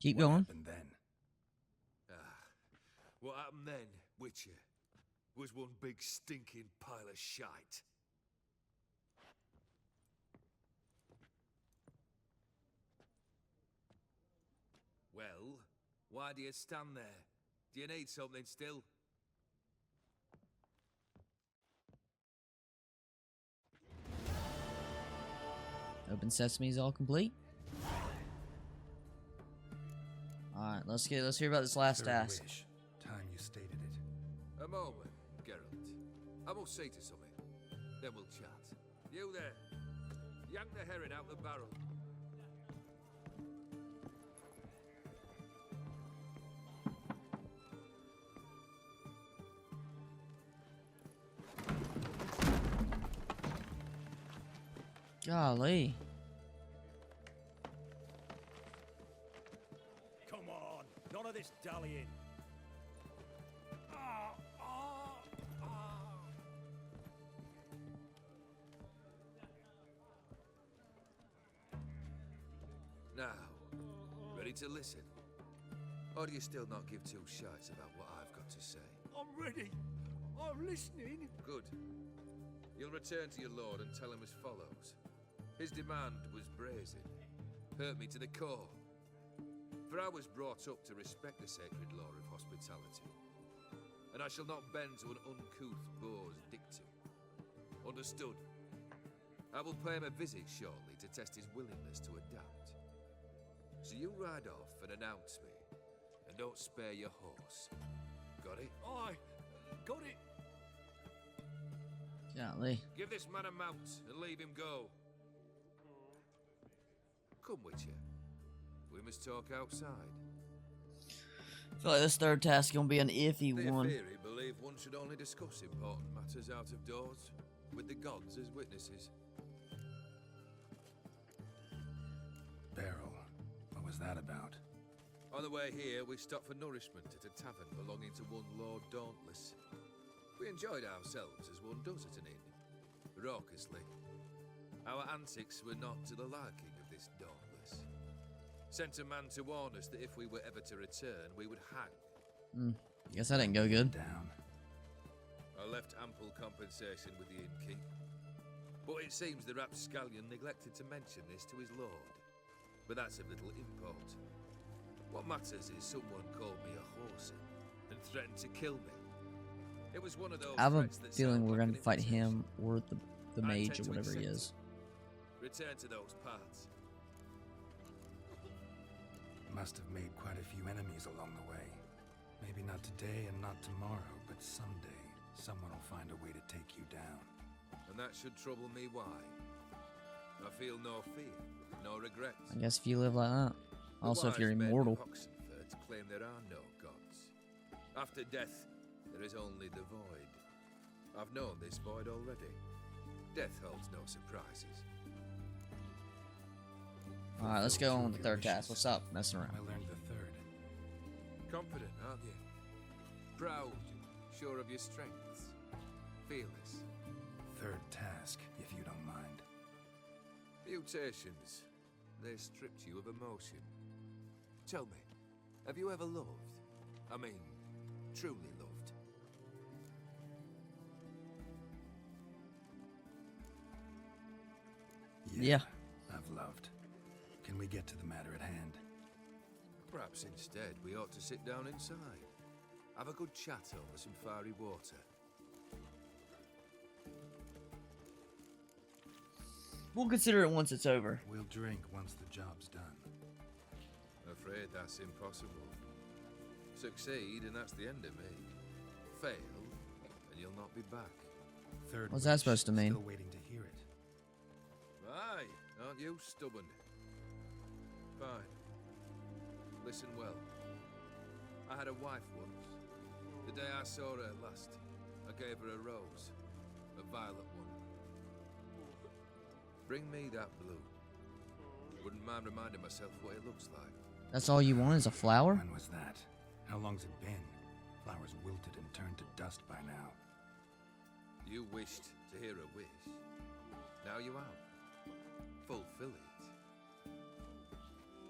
Keep What going. happened then? What happened then, Witcher, was one big stinking pile of shite. Well, why do you stand there? Do you need something still? Open Sesame's all complete. Alright, let's hear about this last Third task. wish. Time you stated it. A moment, Geralt. I will see to something. Then we'll chat. You there. Yank the herring out the barrel. Golly. Come on, none of this dallying. Now, ready to listen? Or do you still not give two shites about what I've got to say? I'm ready. I'm listening. Good. You'll return to your lord and tell him as follows. His demand was brazen. Hurt me to the core. For I was brought up to respect the sacred law of hospitality. And I shall not bend to an uncouth boor's dictum. Understood? I will pay him a visit shortly to test his willingness to adapt. So you ride off and announce me. And don't spare your horse. Got it? Aye, got it. Golly. Give this man a mount and leave him go. Come, Witcher. We must talk outside. I feel like this third task is gonna be an iffy one. Theory believe one should only discuss important matters out of doors, with the gods as witnesses. Beryl, what was that about? On the way here, we stopped for nourishment at a tavern belonging to one Lord Dauntless. We enjoyed ourselves as one does at an inn, raucously. Our antics were not to the liking of this Dauntless. Sent a man to warn us that if we were ever to return, we would hang. Guess that didn't go good. Down. I left ample compensation with the innkeep. But it seems the rapscallion neglected to mention this to his lord. But that's of little import. What matters is someone called me a whoreson and threatened to kill me. It was one of those I have a threats that feeling sound we're like gonna an fight invitation. him or the I mage tend or to whatever he accept is. it. Return to those parts. Must have made quite a few enemies along the way. Maybe not today and not tomorrow, but someday someone will find a way to take you down. And that should trouble me why? I feel no fear, no regrets. I guess if you live like that. The Also, if you're wise men of immortal. Oxenford claim there are no gods. After death, there is only the void. I've known this void already. Death holds no surprises. Alright, let's go on with the third task. What's up? Messing around. I learned the third. Confident, aren't you? Proud, sure of your strengths. Fearless. Third task, if you don't mind. Mutations. They stripped you of emotion. Tell me, have you ever loved? I mean, truly loved? Yeah. I've loved. Can we get to the matter at hand? Perhaps instead we ought to sit down inside. Have a good chat over some fiery water. We'll consider it once it's over. We'll drink once the job's done. Afraid that's impossible. Succeed and that's the end of me. Fail and you'll not be back. Third What's that wish, supposed to mean? Still waiting to hear it. Aye, aren't you stubborn? Fine. Listen well. I had a wife once. The day I saw her last, I gave her a rose. A violet one. Bring me that blue. Wouldn't mind reminding myself what it looks like. That's all you want is a flower? When was that? How long's it been? Flowers wilted and turned to dust by now. You wished to hear a wish. Now you have. Fulfill it.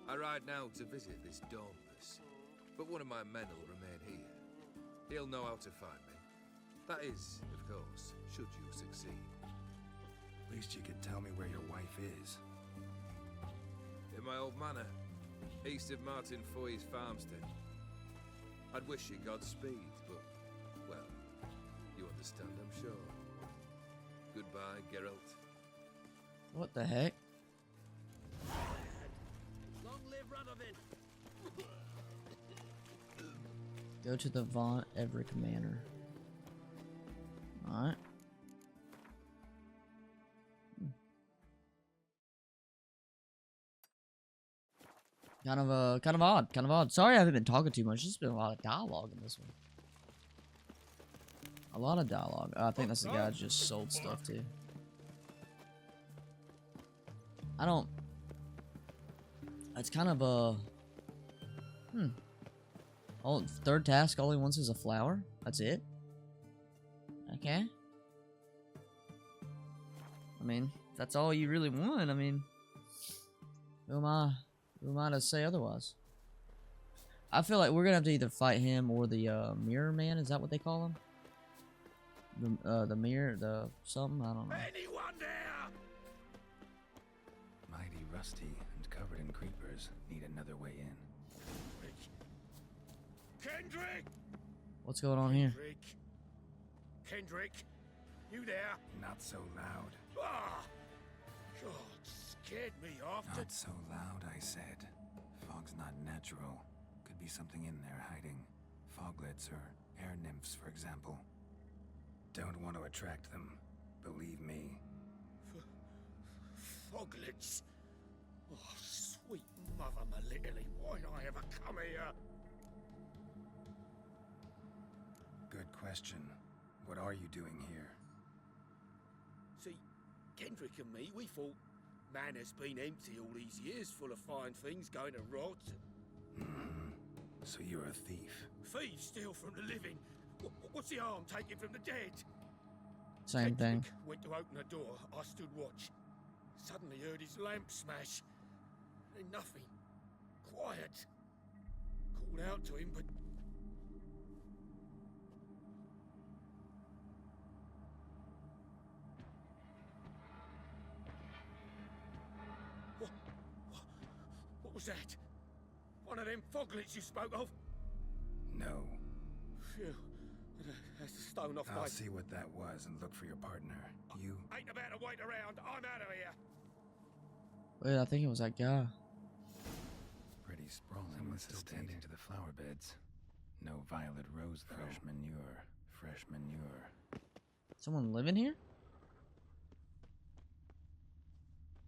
I ride now to visit this Dauntless, but one of my men will remain here. He'll know how to find me. That is, of course, should you succeed. Least you could tell me where your wife is. In my old manor, east of Martin Foy's farmstead. I'd wish you Godspeed, but, well, you understand, I'm sure. Goodbye, Geralt. What the heck? Long live Radovid! Go to the Von Everett Manor. Alright. Kind of odd. Sorry I haven't been talking too much. There's been a lot of dialogue in this one. A lot of dialogue. I think that's the guy who just sold stuff too. I don't... It's kind of a... Oh, third task, all he wants is a flower? That's it? Okay. I mean, if that's all you really want, I mean... Who am I to say otherwise? I feel like we're gonna have to either fight him or the mirror man, is that what they call him? The mirror, the something, I don't know. Anyone there? Mighty rusty and covered in creepers. Need another way in. Kendrick! What's going on here? Kendrick, you there? Not so loud. Ah! God, scared me off. Not so loud, I said. Fog's not natural. Could be something in there hiding. Foglets or air nymphs, for example. Don't want to attract them. Believe me. Foglets? Oh, sweet mother, my little, why'd I ever come here? Good question. What are you doing here? See, Kendrick and me, we thought Manor's been empty all these years, full of fine things going to rot. So you're a thief? Thieves steal from the living. What's the harm taken from the dead? Same thing. Went to open a door. I stood watch. Suddenly heard his lamp smash. Then nothing. Quiet. Called out to him, but... What was that? One of them foglets you spoke of? No. Phew. That's the stone off I'll my... see what that was and look for your partner. You... Ain't about to wait around. I'm out of here. Wait, I think it was that guy. Pretty sprawling. Someone's still tending to the flower beds. No violet rose, though. Fresh manure. Fresh manure. Someone living here?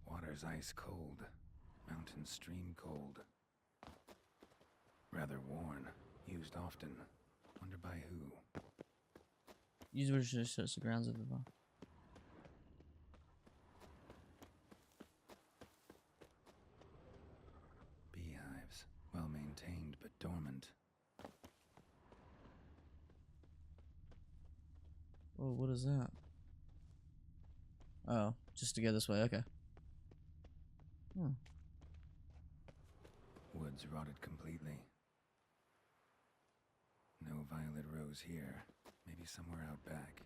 Water's ice cold. Mountain stream cold. Rather worn. Used often. Wonder by who. Use which the grounds of the bar. Oh, what is that? Oh, just to go this way. Okay. Hmm. Woods rotted completely. No violet rose here. Maybe somewhere out back.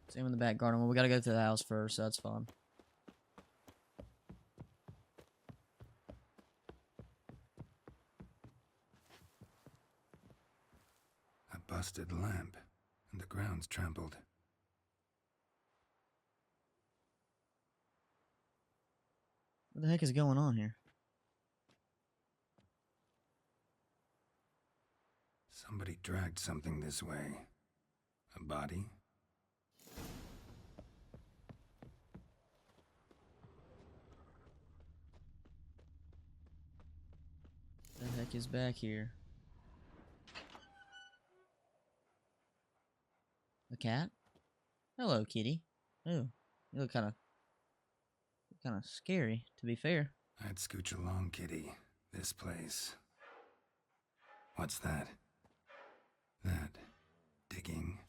Same in the back garden. Well, we gotta go to the house first, so that's fun. A busted lamp, and the ground's trampled. What the heck is going on here? Somebody dragged something this way. A body? What the heck is back here? A cat? Hello, kitty. Ooh, you look kind of scary, to be fair. I'd scooch along, kitty. This place. What's that? That. Digging.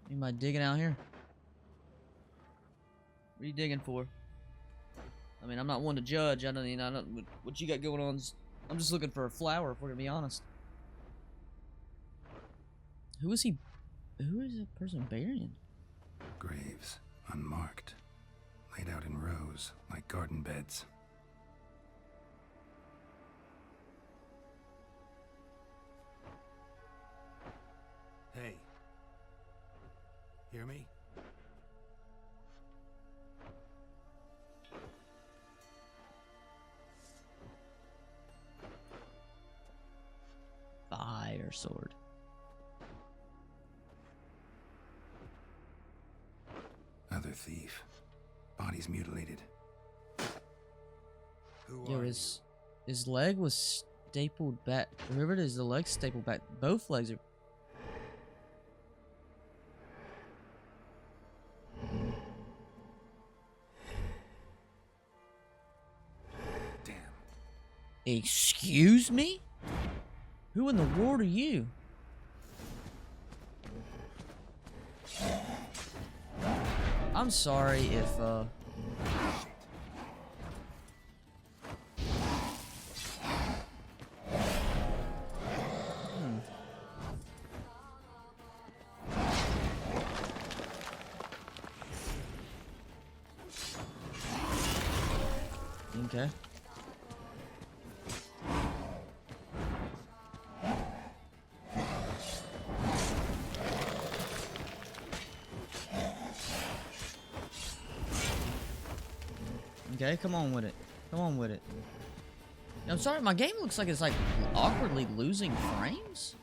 Anybody digging out here? What are you digging for? I mean, I'm not one to judge. I don't what you got going on. I'm just looking for a flower, if we're gonna be honest. Who is he? Who is that person burying? Graves. Unmarked. Laid out in rows, like garden beds. Hey. Hear me? Fire sword. Other thief. Body's mutilated. Yo, his leg was stapled back. Whoever it is, the leg's stapled back. Both legs are. Damn. Excuse me? Who in the world are you? I'm sorry if, Hmm. Okay. Okay, come on with it. Come on with it. I'm sorry, my game looks like it's like awkwardly losing frames.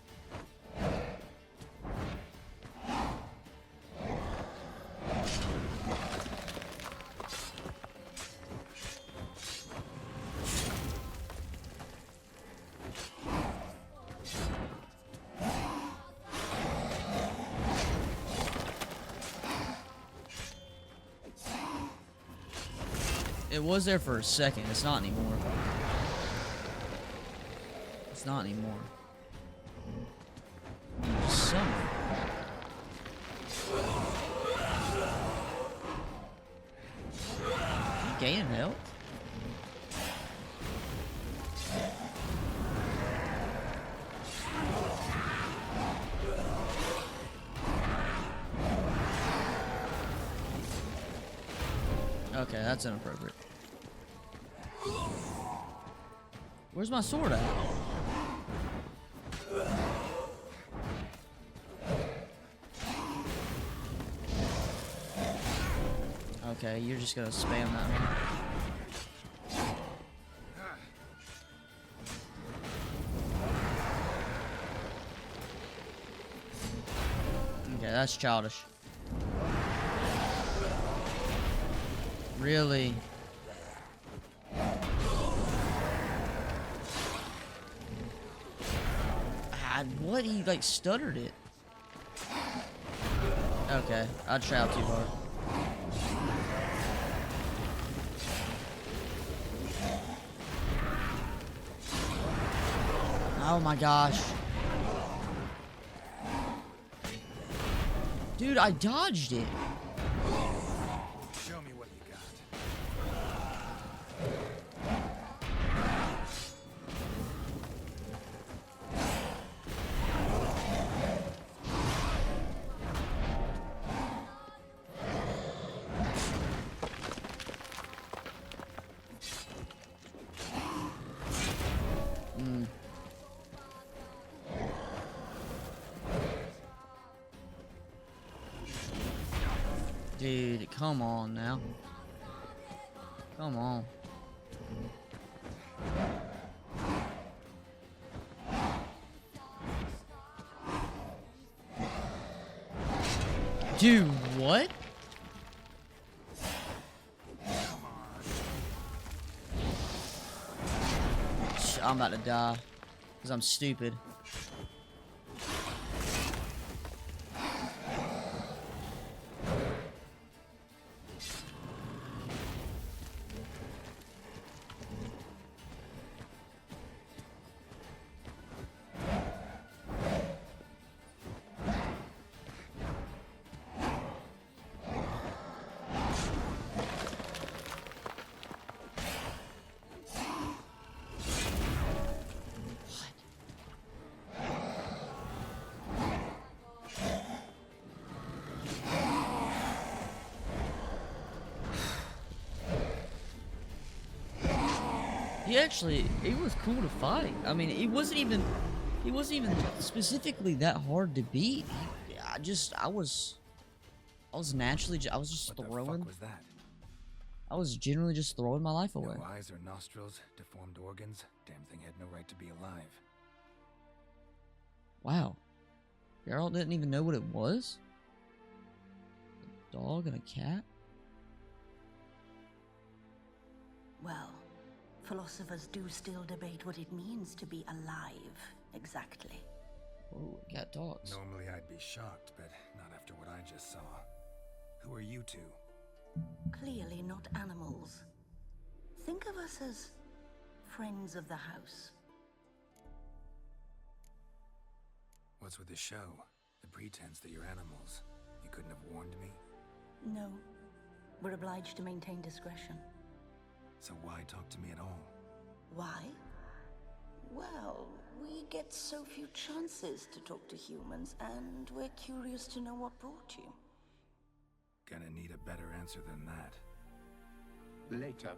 It was there for a second. It's not anymore. It's not anymore. Summer. You gaining health? Okay, that's inappropriate. Where's my sword at? Okay, you're just gonna spam that one. Okay, that's childish. Really? What? He like stuttered it. Okay, I tried too hard. Oh my gosh. Dude, I dodged it. Show me what you got. Dude, come on now. Come on. Dude, what? I'm about to die. Because I'm stupid. It was cool to fight. I mean, he wasn't even specifically that hard to beat. I was naturally, I was just throwing. What the fuck was that? I was generally just throwing my life away. No eyes or nostrils, deformed organs. Damn thing had no right to be alive. Wow. Geralt didn't even know what it was? A dog and a cat? Well, philosophers do still debate what it means to be alive, exactly. Oh, cat dogs. Normally I'd be shocked, but not after what I just saw. Who are you two? Clearly not animals. Think of us as friends of the house. What's with the show? The pretense that you're animals. You couldn't have warned me? No. We're obliged to maintain discretion. So why talk to me at all? Why? Well, we get so few chances to talk to humans, and we're curious to know what brought you. Gonna need a better answer than that. Later.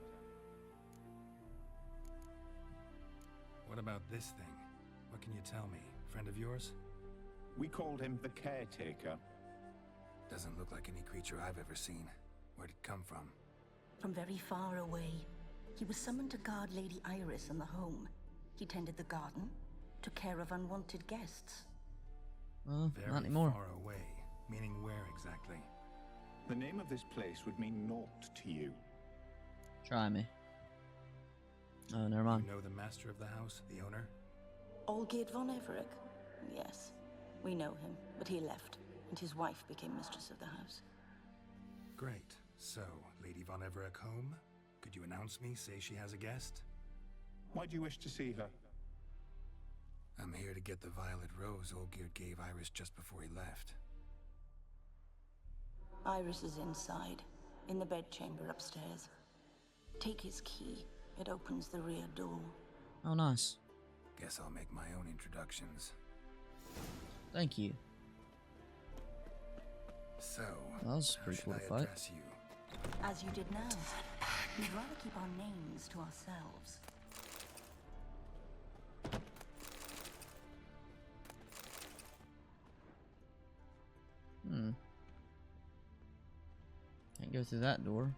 What about this thing? What can you tell me? Friend of yours? We called him the Caretaker. Doesn't look like any creature I've ever seen. Where'd it come from? From very far away. He was summoned to guard Lady Iris and the home. He tended the garden, took care of unwanted guests. Well, very not anymore. Far away. Meaning where exactly? The name of this place would mean naught to you. Try me. Oh, never mind. You know the master of the house, the owner? Olgierd von Everec? Yes. We know him, but he left, and his wife became mistress of the house. Great. So, Lady von Everec home? Could you announce me, say she has a guest? Why do you wish to see her? I'm here to get the violet rose Olgierd gave Iris just before he left. Iris is inside, in the bedchamber upstairs. Take his key. It opens the rear door. Oh, nice. Guess I'll make my own introductions. Thank you. So, that was pretty cool to fight. You? As you did now. We'd rather keep our names to ourselves. Can't go through that door.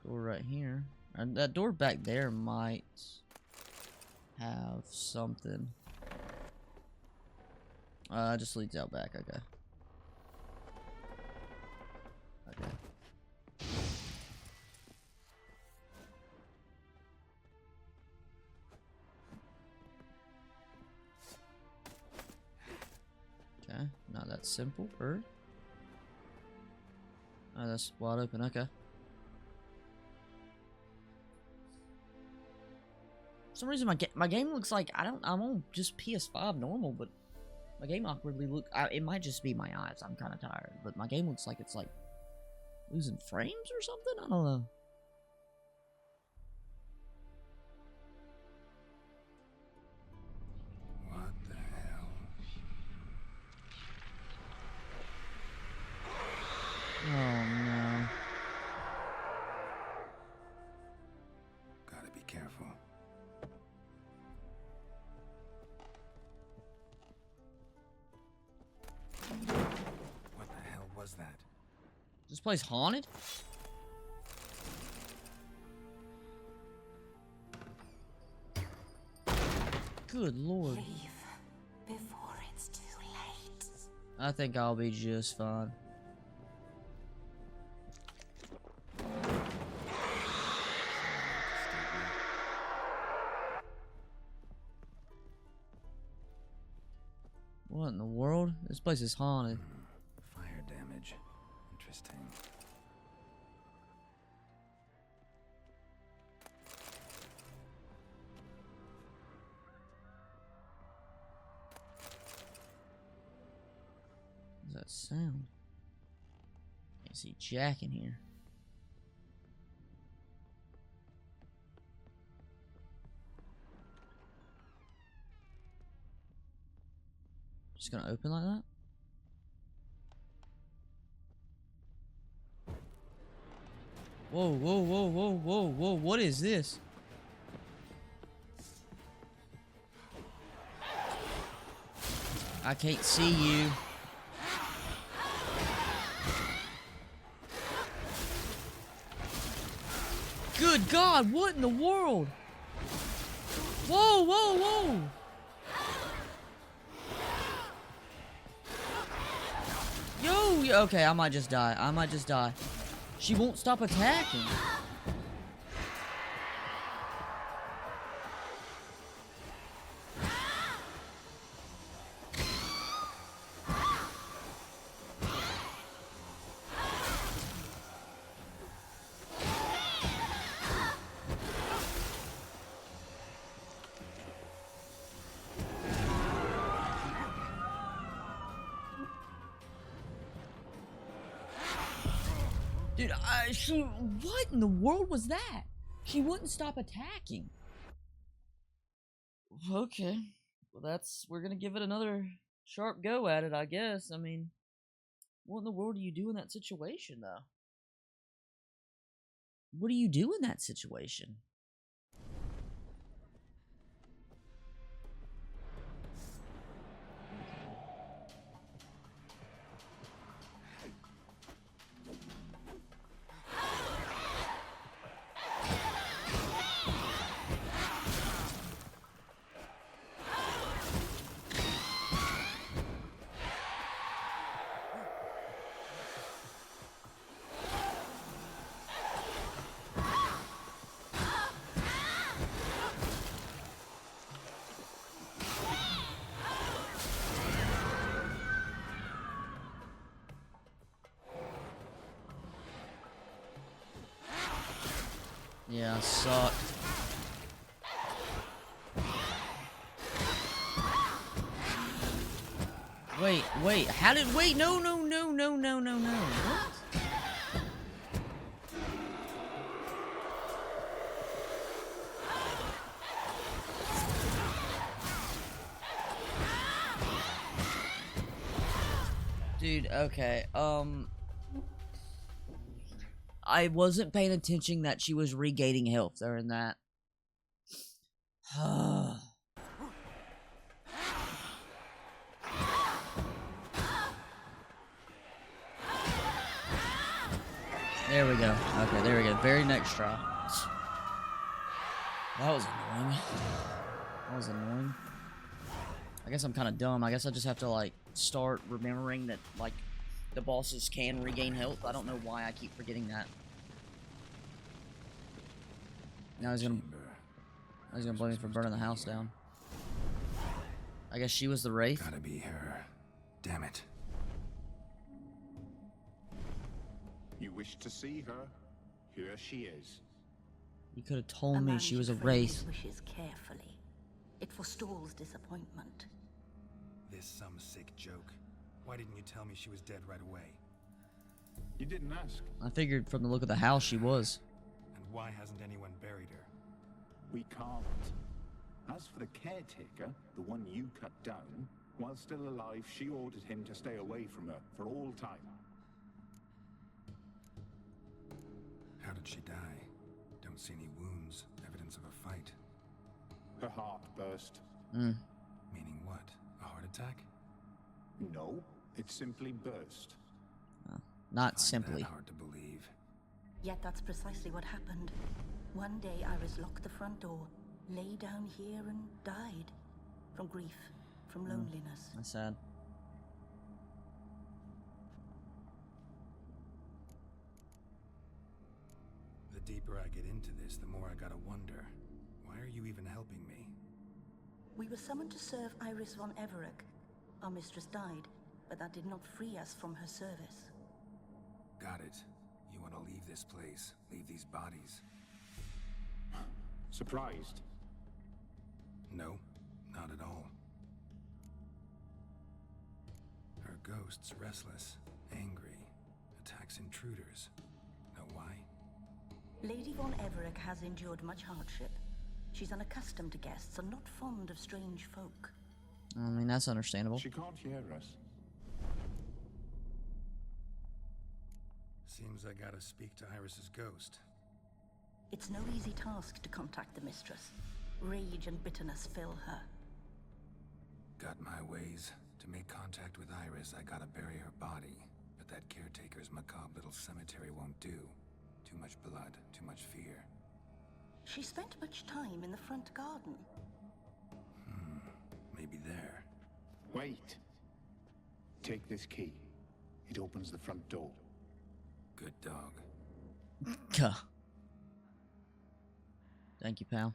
Door right here. And that door back there might have something. Just leads out back, okay. Okay. Okay, not that simple, bird. Oh, that's wide open, okay. some reason my game looks like I'm on just PS5 normal, but my game awkwardly it might just be my eyes. I'm kind of tired, but my game looks like it's like losing frames or something. I don't know. What the hell? Oh no. Gotta be careful. What the hell was that? Is this place haunted? Good lord. Leave before it's too late. I think I'll be just fine. What in the world? This place is haunted. Fire damage. Interesting. What's that sound? Can't see Jack in here. Just gonna open like that? Whoa, whoa, whoa, whoa, whoa, whoa, what is this? I can't see you. Good God, what in the world? Whoa, whoa, whoa! Yo, okay, I might just die. I might just die. She won't stop attacking. Dude, what in the world was that? She wouldn't stop attacking. Okay. Well, we're gonna give it another sharp go at it, I guess. I mean, what in the world do you do in that situation, though? What do you do in that situation? Yeah, sucked. Wait, how did, wait, no, what? Dude, okay, I wasn't paying attention that she was regaining health during that. There we go. Okay, there we go. Very next try. That was annoying. That was annoying. I guess I'm kind of dumb. I guess I just have to, like, start remembering that, like, the bosses can regain health. I don't know why I keep forgetting that. Now he's gonna blame me for burning the house down. I guess she was the Wraith. Gotta be her. Damn it. You wish to see her? Here she is. You could have told me man she was a should frame wraith. his wishes carefully. It forestalls disappointment. This some sick joke. Why didn't you tell me she was dead right away? You didn't ask. I figured from the look of the house she was. And why hasn't anyone buried her? We can't. As for the caretaker, the one you cut down, while still alive, she ordered him to stay away from her for all time. How did she die? Don't see any wounds, evidence of a fight. Her heart burst. Meaning what? A heart attack? No, it simply burst. Not simply. Hard to believe. Yet that's precisely what happened. One day Iris locked the front door, lay down here and died. From grief, from loneliness. That's sad. The deeper I get into this, the more I gotta wonder. Why are you even helping me? We were summoned to serve Iris von Everett. Our mistress died, but that did not free us from her service. Got it. You want to leave this place, leave these bodies. Surprised? No, not at all. Her ghost's restless, angry, attacks intruders. Know why? Lady von Everett has endured much hardship. She's unaccustomed to guests and not fond of strange folk. I mean, that's understandable. She can't hear us. Seems I gotta speak to Iris's ghost. It's no easy task to contact the mistress. Rage and bitterness fill her. Got my ways. To make contact with Iris, I gotta bury her body. But that caretaker's macabre little cemetery won't do. Too much blood, too much fear. She spent much time in the front garden. Maybe there. Wait. Take this key. It opens the front door. Good dog. Gah. Thank you, pal.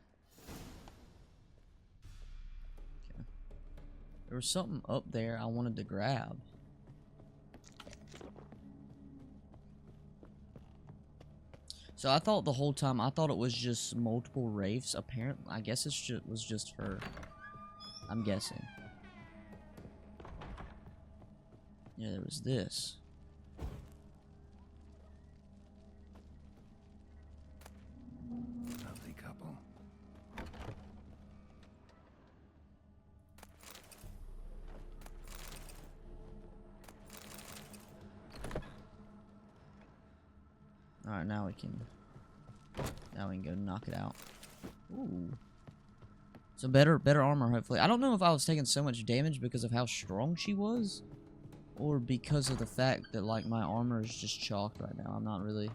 Okay. There was something up there I wanted to grab. So I thought the whole time, I thought it was just multiple wraiths. Apparently, I guess it was just her. I'm guessing. Yeah, there was this. Lovely couple. Alright, now we can go knock it out. Ooh. So better armor, hopefully. I don't know if I was taking so much damage because of how strong she was, or because of the fact that, like, my armor is just chalked right now. I'm not really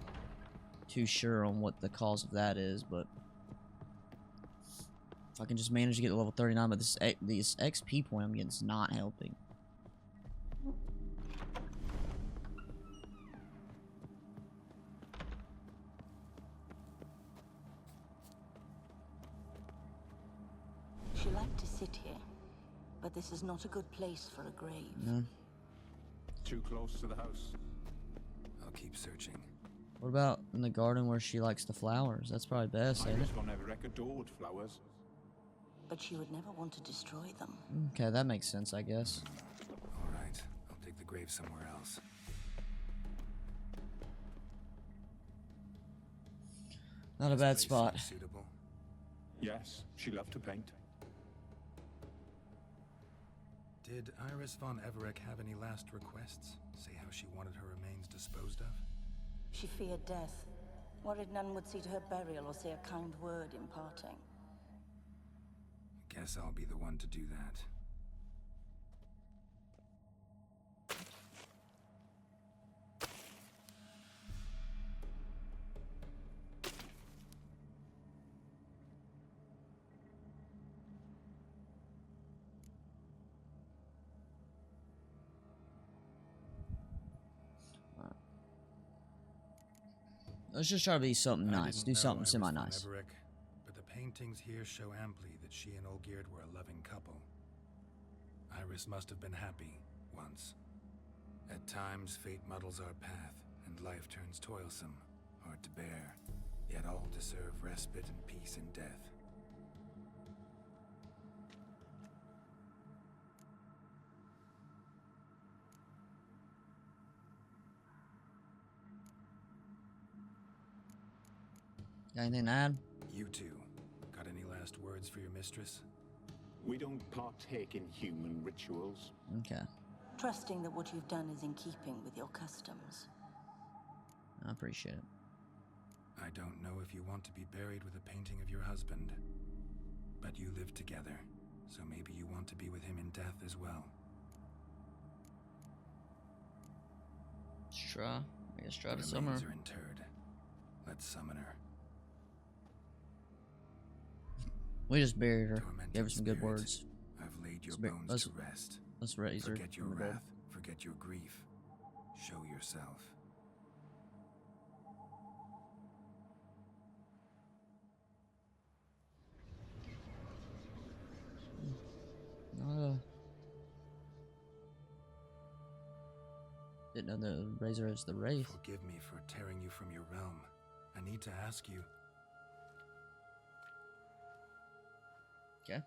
too sure on what the cause of that is, but if I can just manage to get to level 39, but this XP point I'm getting is not helping. She liked to sit here, but this is not a good place for a grave. No. Too close to the house. I'll keep searching. What about in the garden where she likes the flowers? That's probably best, ain't it? Iris von Everett adored flowers. But she would never want to destroy them. Okay, that makes sense, I guess. Alright, I'll dig the grave somewhere else. Not a bad spot. Suitable. Yes, she loved to paint. Did Iris von Everett have any last requests? Say how she wanted her remains disposed of? She feared death, worried none would see to her burial or say a kind word in parting. Guess I'll be the one to do that. Let's just try to be something I nice. didn't Do know something Iris semi-nice. von Everett, but the paintings here show amply that she and Olgierd were a loving couple. Iris must have been happy, once. At times, fate muddles our path, and life turns toilsome, hard to bear. Yet all deserve respite and peace in death. Got anything to add? You two, got any last words for your mistress? We don't partake in human rituals. Okay. Trusting that what you've done is in keeping with your customs. I appreciate it. I don't know if you want to be buried with a painting of your husband, but you live together, so maybe you want to be with him in death as well. Let's try. I guess try The to summon remains her. are interred. Let's summon her. We just buried her. Tormented Gave her some good spirit, words. I've laid your Let's- bones let's- to rest. Let's raise her. Forget your from the dead. wrath, forget your grief. Show yourself. Didn't know the Razor is the Wraith. Forgive me for tearing you from your realm. I need to ask you. Okay.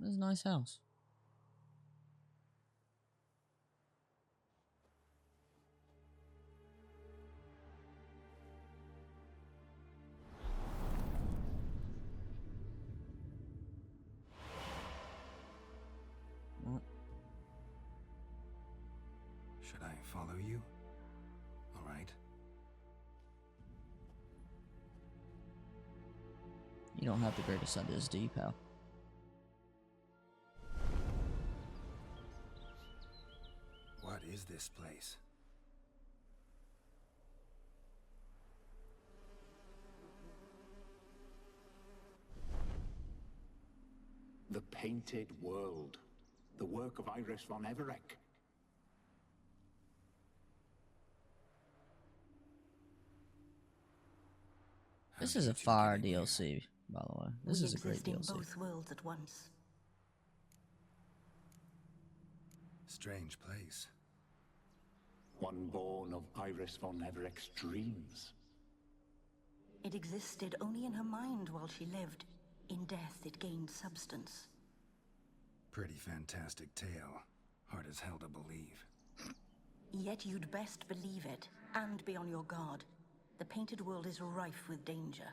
This is a nice house. Should I follow you? All right. You don't have the greatest ideas, do you, pal? What is this place? The Painted World. The work of Iris von Everec. This is a fire DLC, by the way. This We is a great exist in DLC. both worlds at once. Strange place. One born of Iris von Everec's dreams. It existed only in her mind while she lived. In death, it gained substance. Pretty fantastic tale. Hard as hell to believe. Yet you'd best believe it, and be on your guard. The Painted World is rife with danger.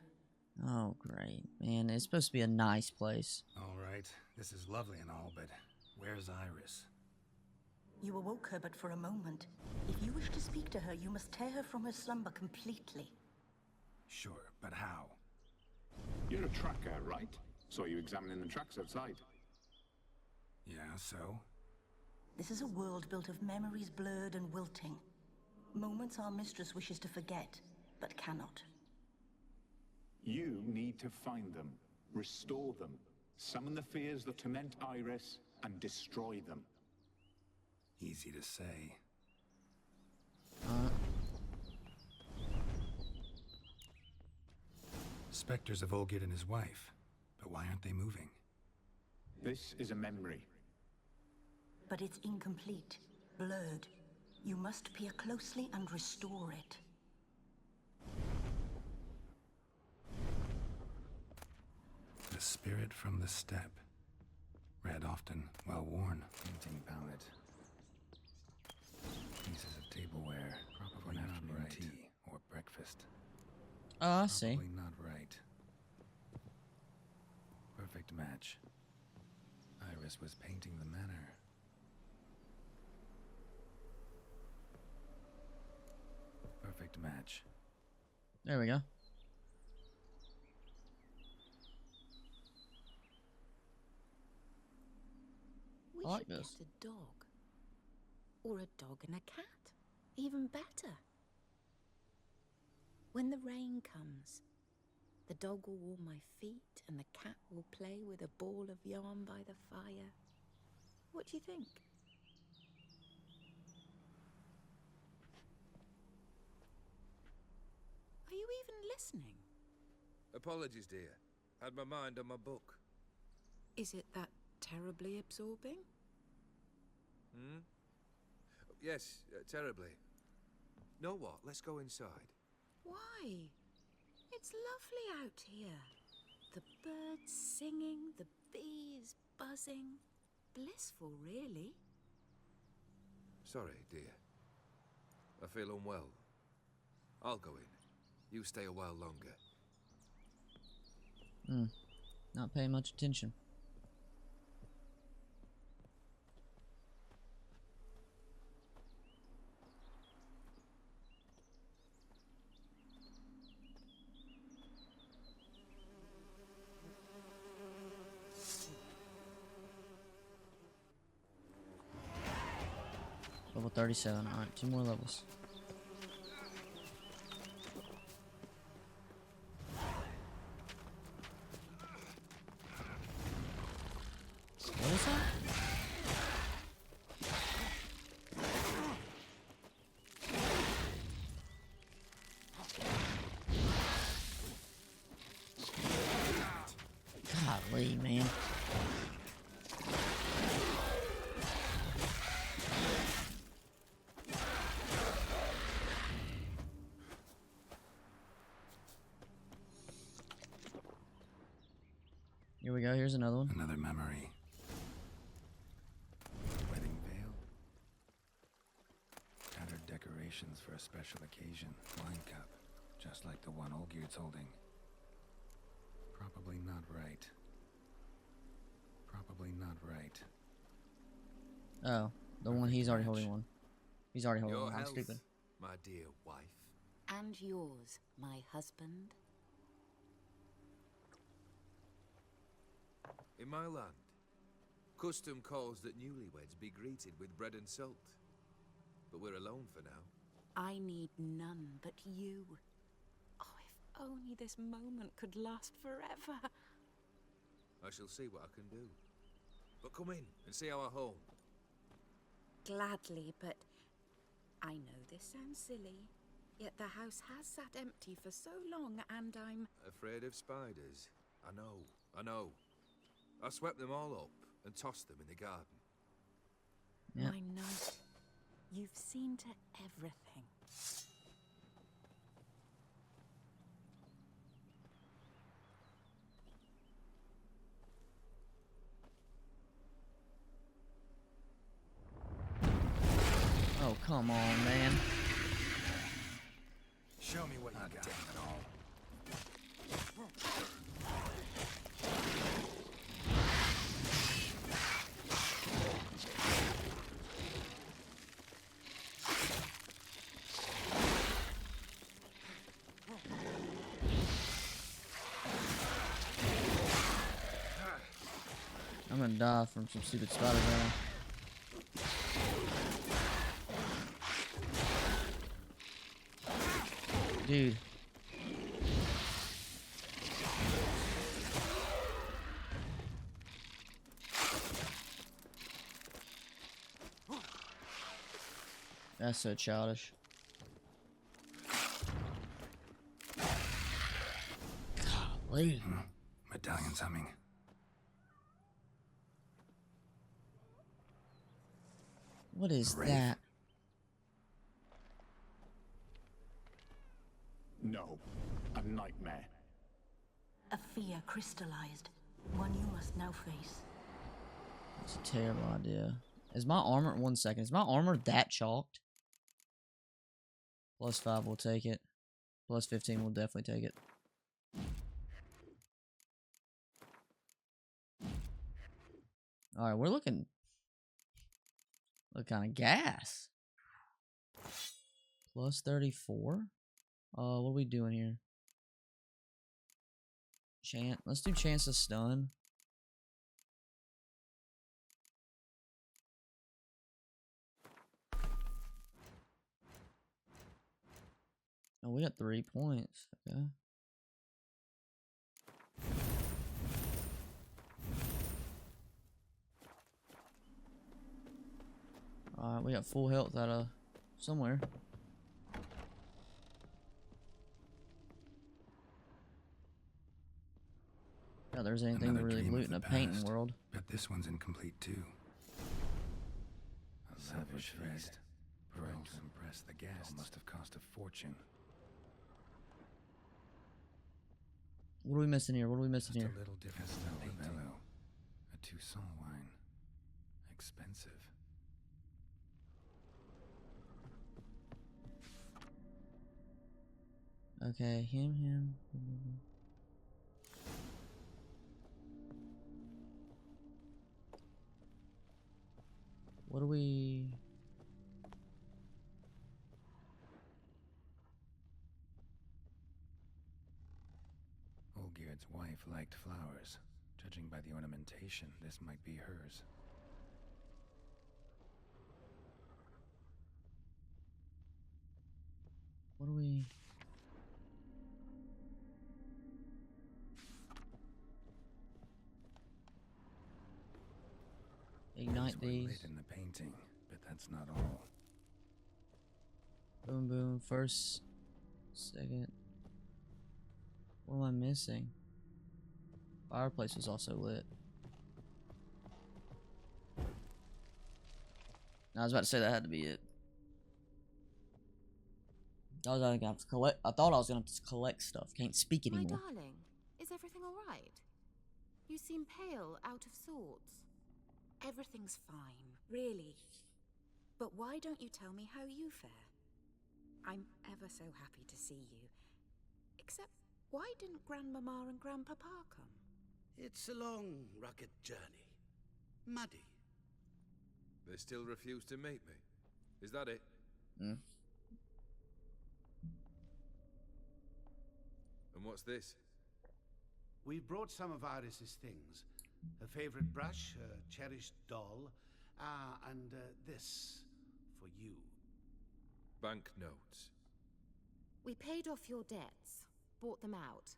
Oh, great. Man, it's supposed to be a nice place. All right, this is lovely and all, but where's Iris? You awoke her but for a moment. If you wish to speak to her, you must tear her from her slumber completely. Sure, but how? You're a tracker, right? Saw you examining the tracks outside. Yeah, so? This is a world built of memories blurred and wilting. Moments our mistress wishes to forget, but cannot. You need to find them, restore them, summon the fears that torment Iris, and destroy them. Easy to say. Spectres of Olgid and his wife. But why aren't they moving? This is a memory. But it's incomplete, blurred. You must peer closely and restore it. The spirit from the steppe. Red often, well worn. Painting palette. Pieces of tableware. Probably not afternoon tea or breakfast. Oh, I see. Probably not right. Perfect match. Iris was painting the manor. Perfect match. There we go. We I like should this. get a dog. Or a dog and a cat. Even better. When the rain comes, the dog will warm my feet and the cat will play with a ball of yarn by the fire. What do you think? Apologies, dear. Had my mind on my book. Is it that terribly absorbing? Hmm? Yes, terribly. Know what? Let's go inside. Why? It's lovely out here. The birds singing, the bees buzzing. Blissful, really. Sorry, dear. I feel unwell. I'll go in. You stay a while longer. Not paying much attention. Level 37. Alright, 2 more levels. What is that? Golly, man. Here we go, here's another one. Another memory. Wedding veil. Tattered decorations for a special occasion. Wine cup. Just like the one Olgerd's holding. Probably not right. Probably not right. Oh, the one he's already holding one. He's already holding Your one. I'm health, stupid. my dear wife. And yours, my husband. In my land, custom calls that newlyweds be greeted with bread and salt. But we're alone for now. I need none but you. Oh, if only this moment could last forever. I shall see what I can do. But come in and see our home. Gladly, but I know this sounds silly, yet the house has sat empty for so long, and I'm Afraid of spiders? I know. I swept them all up and tossed them in the garden. Yep. My knight. You've seen to everything. Oh, come on, man. Show me what you got. I'm gonna die from some stupid spider venom. Dude. That's so childish. Golly. Medallion's humming. What is Wraith. that? No, a nightmare. A fear crystallized, one you must now face. That's a terrible idea. Is my armor, 1 second, is my armor that chalked? +5 will take it. +15 will definitely take it. Alright, we're looking kind of gas. +34? What are we doing here? Let's do chance to stun. Oh, we got 3 points. Okay. Alright, we got full health out of somewhere. Oh, there's anything to Another really dream loot of in the a painting past, world. but this one's incomplete too. A lavish feast, brought to impress the guests. Must have cost a fortune. What are we missing here? What are we missing Just here? a little different than painting. A Toussaint wine. Expensive. Okay, him. What do we... Olgierd's wife liked flowers. Judging by the ornamentation, this might be hers. What do we... Ignite these. Lit in the painting, but that's not all. Boom, boom. First, second. What am I missing? Fireplace was also lit. I was about to say that had to be it. I was gonna have to collect. I thought I was gonna have to collect stuff. Can't speak My anymore. darling, is everything all right? You seem pale, out of sorts. Everything's fine, really. But why don't you tell me how you fare? I'm ever so happy to see you. Except, why didn't Grandmama and Grandpapa come? It's a long, rugged journey. Muddy. They still refuse to meet me. Is that it? Hmm. And what's this? We brought some of Iris's things. Her favorite brush, her cherished doll, and this for you. Banknotes. We paid off your debts, bought them out,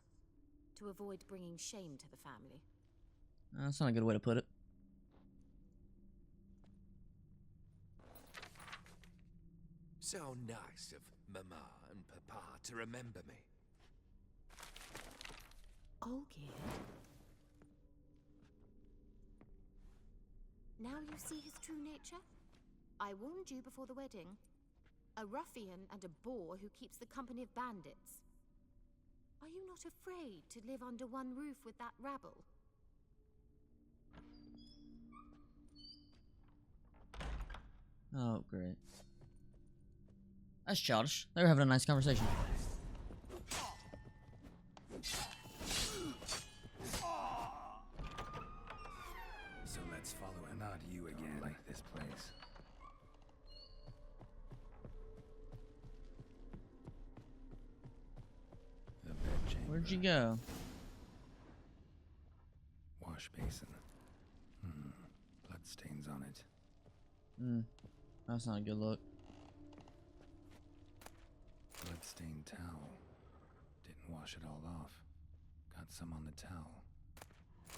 to avoid bringing shame to the family. That's not a good way to put it. So nice of Mama and Papa to remember me. Olgierd? Now you see his true nature? I warned you before the wedding. A ruffian and a boor who keeps the company of bandits. Are you not afraid to live under one roof with that rabble? Oh, great. That's childish. They were having a nice conversation. So let's follow him. Not you again. I like this place. The bedchamber. Where'd you go? Wash basin. Bloodstains on it. That's not a good look. Bloodstained towel. Didn't wash it all off. Got some on the towel.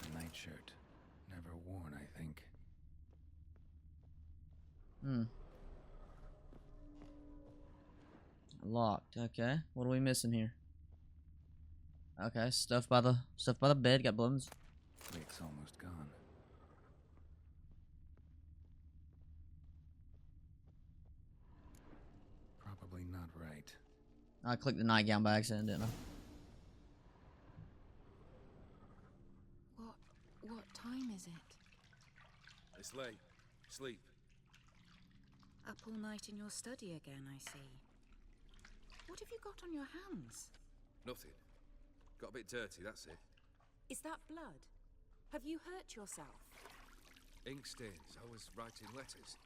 A nightshirt. Never worn, I think. Locked. Okay. What are we missing here? Okay, stuff by the bed. Got balloons. Lake's almost gone. Probably not right. I clicked the nightgown by accident, didn't I? What time is it? It's late. Sleep. Up all night in your study again, I see. What have you got on your hands? Nothing. Got a bit dirty, that's it. Is that blood? Have you hurt yourself? Ink stains. I was writing letters.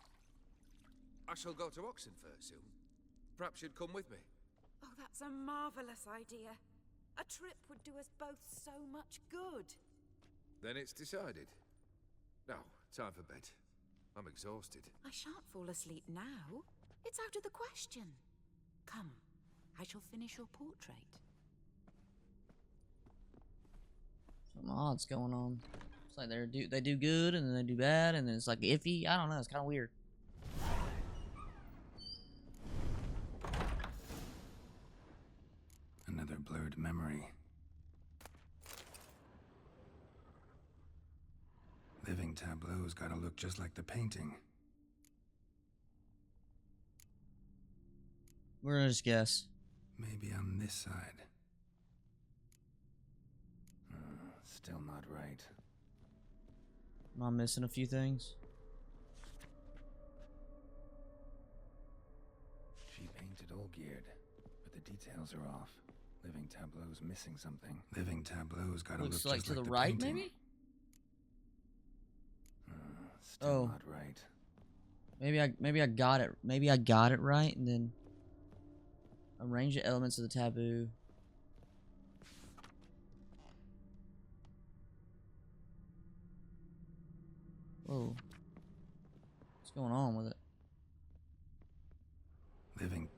I shall go to Oxenfurt soon. Perhaps you'd come with me. Oh, that's a marvelous idea. A trip would do us both so much good. Then it's decided. Now, time for bed. I'm exhausted. I shan't fall asleep now. It's out of the question. Come, I shall finish your portrait. Some odds going on. It's like they do good and then they do bad and then it's like iffy. I don't know. It's kind of weird. Another blurred memory. Living tableau's gotta look just like the painting. We're gonna just guess. Maybe on this side. Still not right. Am I missing a few things? She painted Olgierd, but the details are off. Living tableau's missing something. Living tableau's gotta Looks look like just to like the the right, painting. maybe? Still not right. Maybe I got it. Maybe I got it right, and then arrange the elements of the taboo. Whoa. What's going on with it? Living.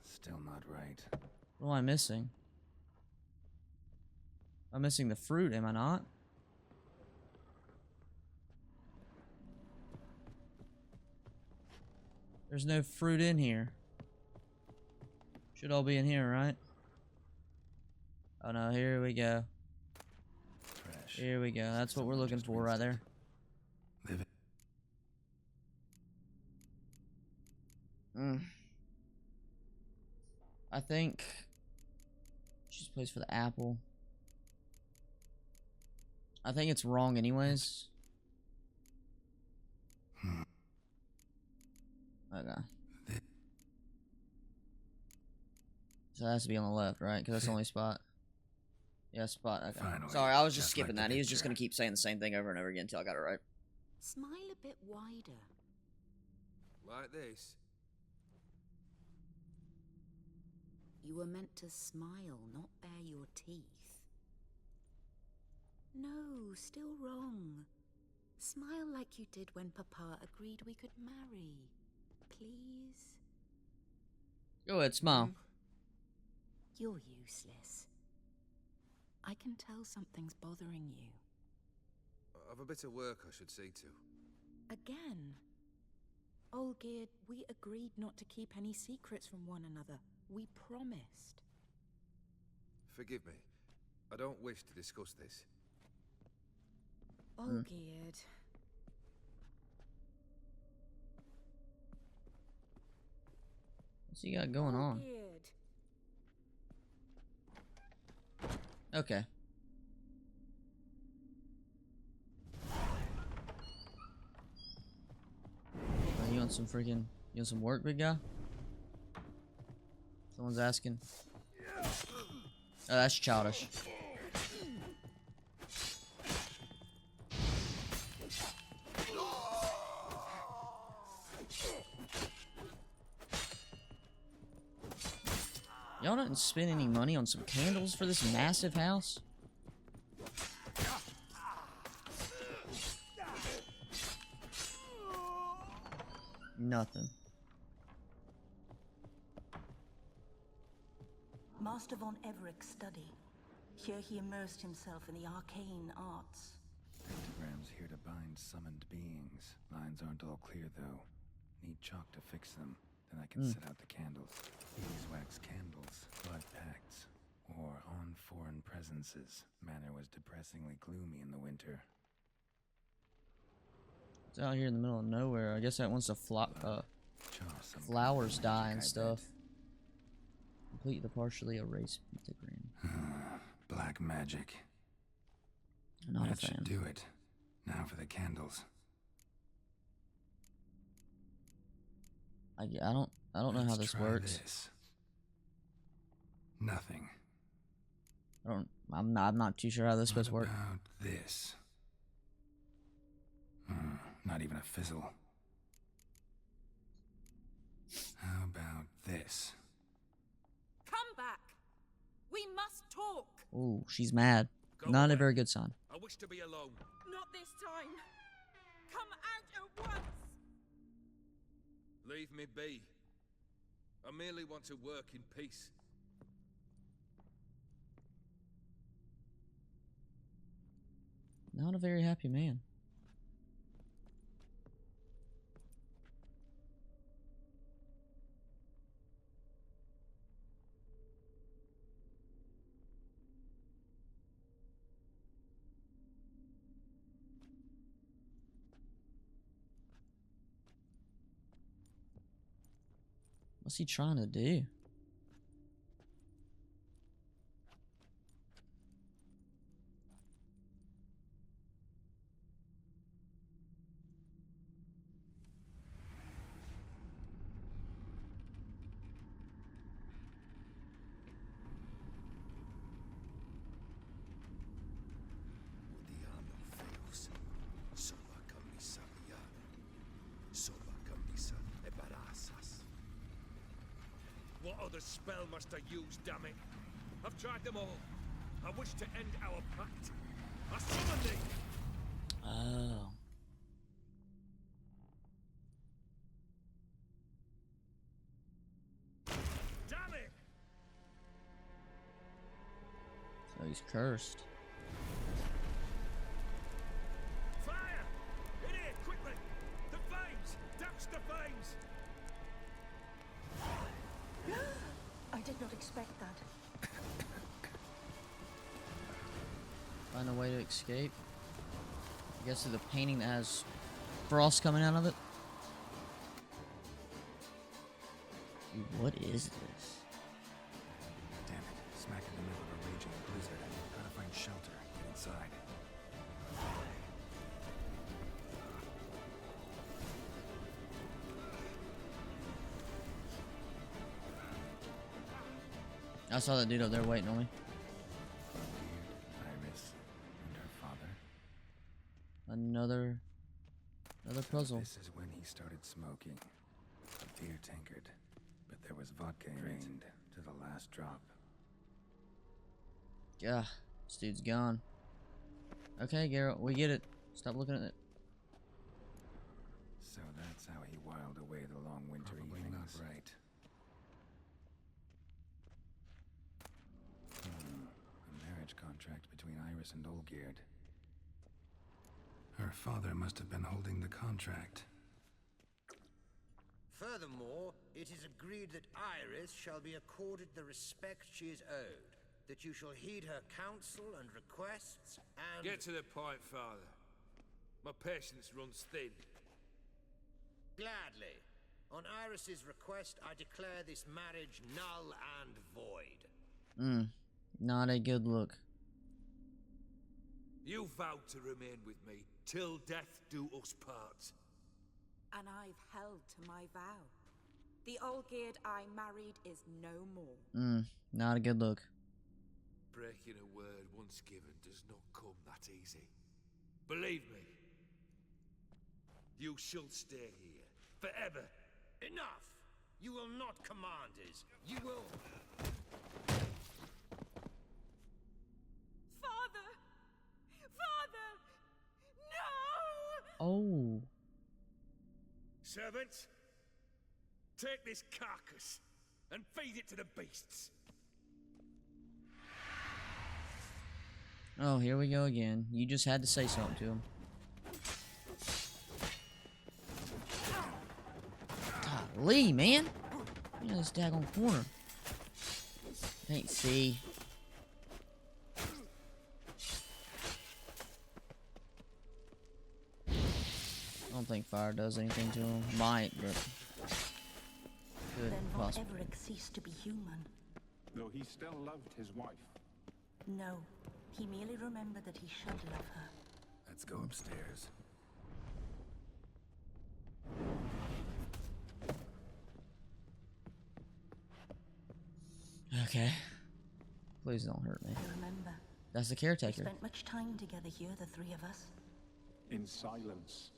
Still not right. What am I missing? I'm missing the fruit, am I not? There's no fruit in here. Should all be in here, right? Oh no, here we go. Fresh. Here we go. That's what we're looking for right there. Living. I think she's placed for the apple. I think it's wrong anyways. Okay. So it has to be on the left, right? Because that's the only spot. Yeah, spot. Okay. Finally, Sorry, I was just just skipping like the that. He was just picture. gonna keep saying the same thing over and over again until I got it right. Smile a bit wider. Like this. You were meant to smile, not bare your teeth. No, still wrong. Smile like you did when Papa agreed we could marry. Please? Go ahead, smile. You're useless. I can tell something's bothering you. I've a bit of work I should see to. Again. Olgierd, we agreed not to keep any secrets from one another. We promised. Forgive me. I don't wish to discuss this. Olgierd. What's he got going on? Olgierd. Okay. You want some freaking? You want some work, big guy? Someone's asking. Oh, that's childish. Y'all didn't spend any money on some candles for this massive house? Nothing. Master von Evereck's study. Here he immersed himself in the arcane arts. Pentagrams here to bind summoned beings. Lines aren't all clear, though. Need chalk to fix them. Then I can set out the candles. Beeswax candles, blood pacts, or on foreign presences. Manor was depressingly gloomy in the winter. It's out here in the middle of nowhere. I guess that wants to flowers die and stuff. Complete the partially erased pentagram. Black magic. Not a That fan. should do it. Now for the candles. I don't know how Let's this try works. this. Nothing. I'm not too sure how this is supposed to work. What about this? Not even a fizzle. How about this? Come back! We must talk! Ooh, she's mad. Go Not a away. very good sign. I wish to be alone. Not this time! Come out at once! Leave me be. I merely want to work in peace. Not a very happy man. What's he trying to do? What other spell must I use, damn it? I've tried them all. I wish to end our pact. I summon thee! Oh. Damn it! So he's cursed. Fire! In here, quickly! The flames! Douse the flames! I did not expect that. Find a way to escape. I guess through the painting that has frost coming out of it. Dude, what is this? Damn it. Smack in the middle of a raging blizzard. Gotta find shelter. Get inside. I saw that dude up there waiting on me. Iris and her father. Another puzzle. This is when he started smoking. A beer tankard. But there was vodka drained to the last drop. Yeah, this dude's gone. Okay, Geralt, we get it. Stop looking at it. So that's how he whiled away the long winter evenings. Not right. A marriage contract between Iris and Olgierd. Her father must have been holding the contract. Furthermore, it is agreed that Iris shall be accorded the respect she is owed, that you shall heed her counsel and requests, and... Get to the point, Father. My patience runs thin. Gladly. On Iris's request, I declare this marriage null and void. Not a good look. You vowed to remain with me till death do us part. And I've held to my vow. The Olgierd I married is no more. Not a good look. Breaking a word once given does not come that easy. Believe me, you shall stay here forever. Enough! You will not command us. You will... Father! Father! No! Oh. Servants, take this carcass and feed it to the beasts. Oh, here we go again. You just had to say something to him. Golly, man. You know this daggone corner. Can't see. I don't think fire does anything to him. Might, but could Then possibly. not ever cease to be human. Though he still loved his wife. No, he merely remembered that he should love her. Let's go upstairs. Okay. Please don't hurt me. Remember, That's the we caretaker. spent much time together here, the three of us. In silence.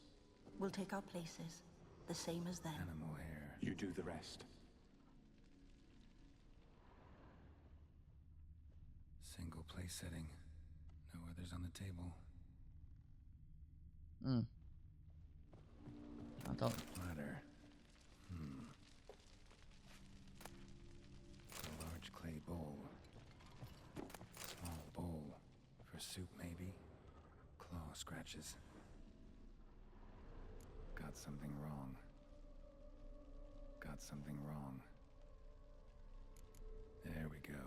We'll take our places, the same as then. Animal hair. You do the rest. Single place setting. No others on the table. I thought. Ladder. A large clay bowl. Small bowl. For soup, maybe? Claw scratches. Got something wrong. Got something wrong. There we go.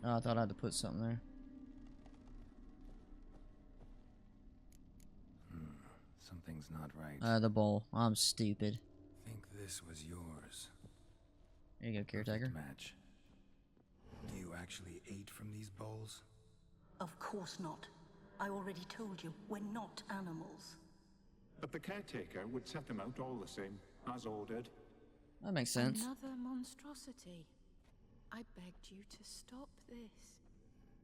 Oh, I thought I had to put something there. Something's not right. The bowl. I'm stupid. Think this was yours. There you go, caretaker. Match. You actually ate from these bowls? Of course not. I already told you, we're not animals. But the caretaker would set them out all the same, as ordered. That makes sense. Another monstrosity. I begged you to stop this.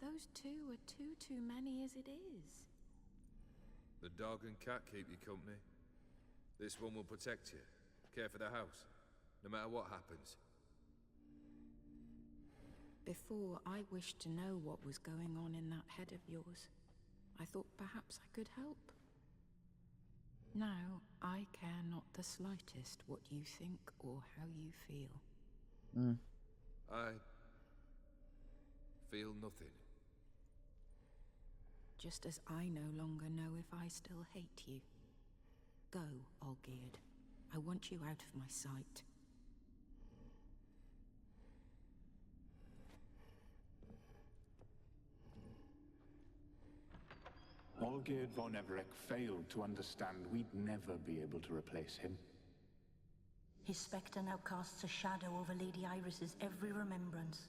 Those two are too many as it is. The dog and cat keep you company. This one will protect you, care for the house, no matter what happens. Before, I wished to know what was going on in that head of yours. I thought perhaps I could help. Now, I care not the slightest what you think or how you feel. I feel nothing. Just as I no longer know if I still hate you. Go, Olgierd. I want you out of my sight. Olgierd von Everec failed to understand we'd never be able to replace him. His spectre now casts a shadow over Lady Iris's every remembrance.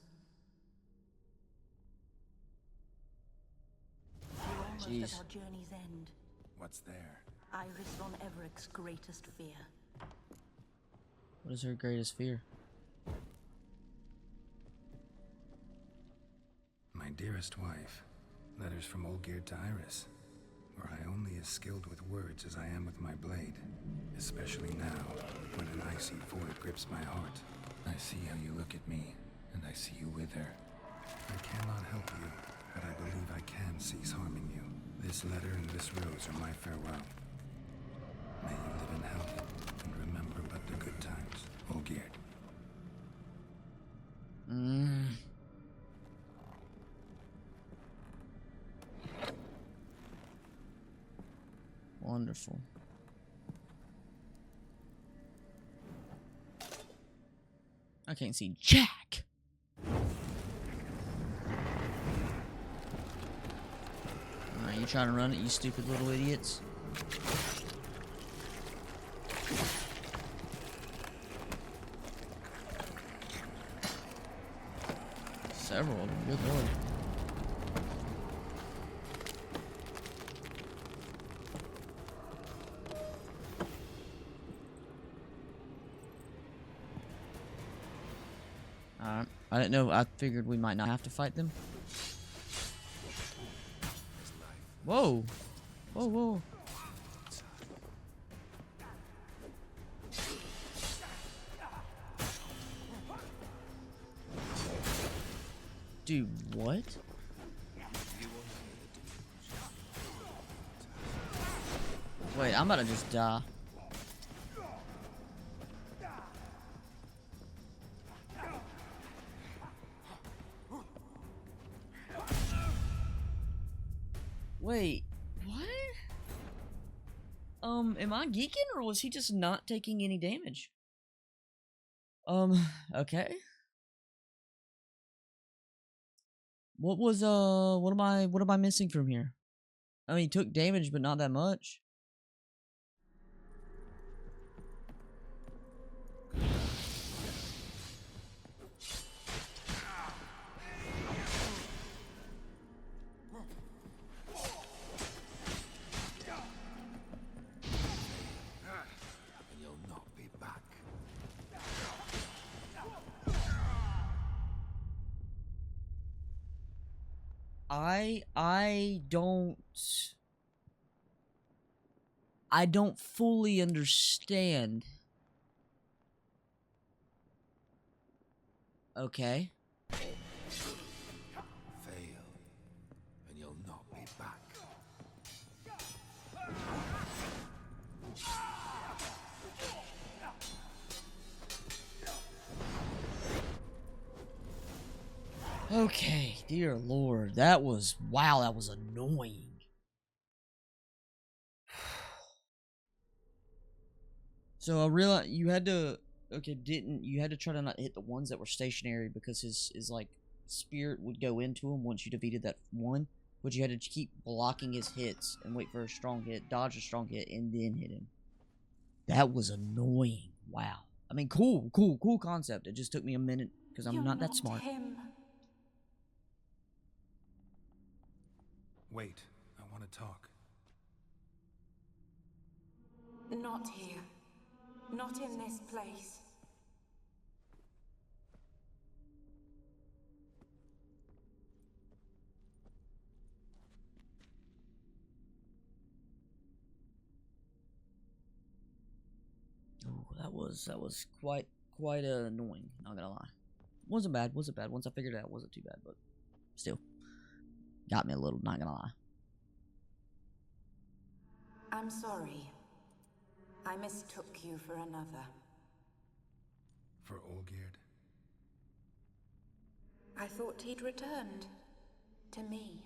We're almost at our journey's end. What's there? Iris von Everec's greatest fear. What is her greatest fear? My dearest wife. Letters from Olgierd to Iris. Were I only as skilled with words as I am with my blade. Especially now, when an icy void grips my heart. I see how you look at me, and I see you wither. I cannot help you, but I believe I can cease harming you. This letter and this rose are my farewell. May you live in health, and remember but the good times, Olgierd. Wonderful. I can't see Jack. Alright, you trying to run it, you stupid little idiots? Several of them, good lord. I didn't know. I figured we might not have to fight them. Whoa. Whoa, whoa. Dude, what? Wait, I'm about to just die. Wait, what? Am I geeking or was he just not taking any damage? Okay. What was, what am I missing from here? I mean, he took damage, but not that much. I don't fully understand. Okay. Fail, and you'll not be back. Okay, dear lord, that was, wow, that was annoying. So I realized you had to, okay, you had to try to not hit the ones that were stationary because his like spirit would go into him once you defeated that one. which you had to keep blocking his hits and wait for a strong hit, dodge a strong hit, and then hit him. That was annoying. Wow. I mean, cool concept. It just took me a minute because I'm not that smart. Him. Wait, I want to talk. Not here. Not in this place. Oh, that was quite annoying. Not gonna lie. Wasn't bad. Once I figured it out, wasn't too bad, but still got me a little. Not gonna lie. I'm sorry. I mistook you for another. For Olgierd? I thought he'd returned. To me.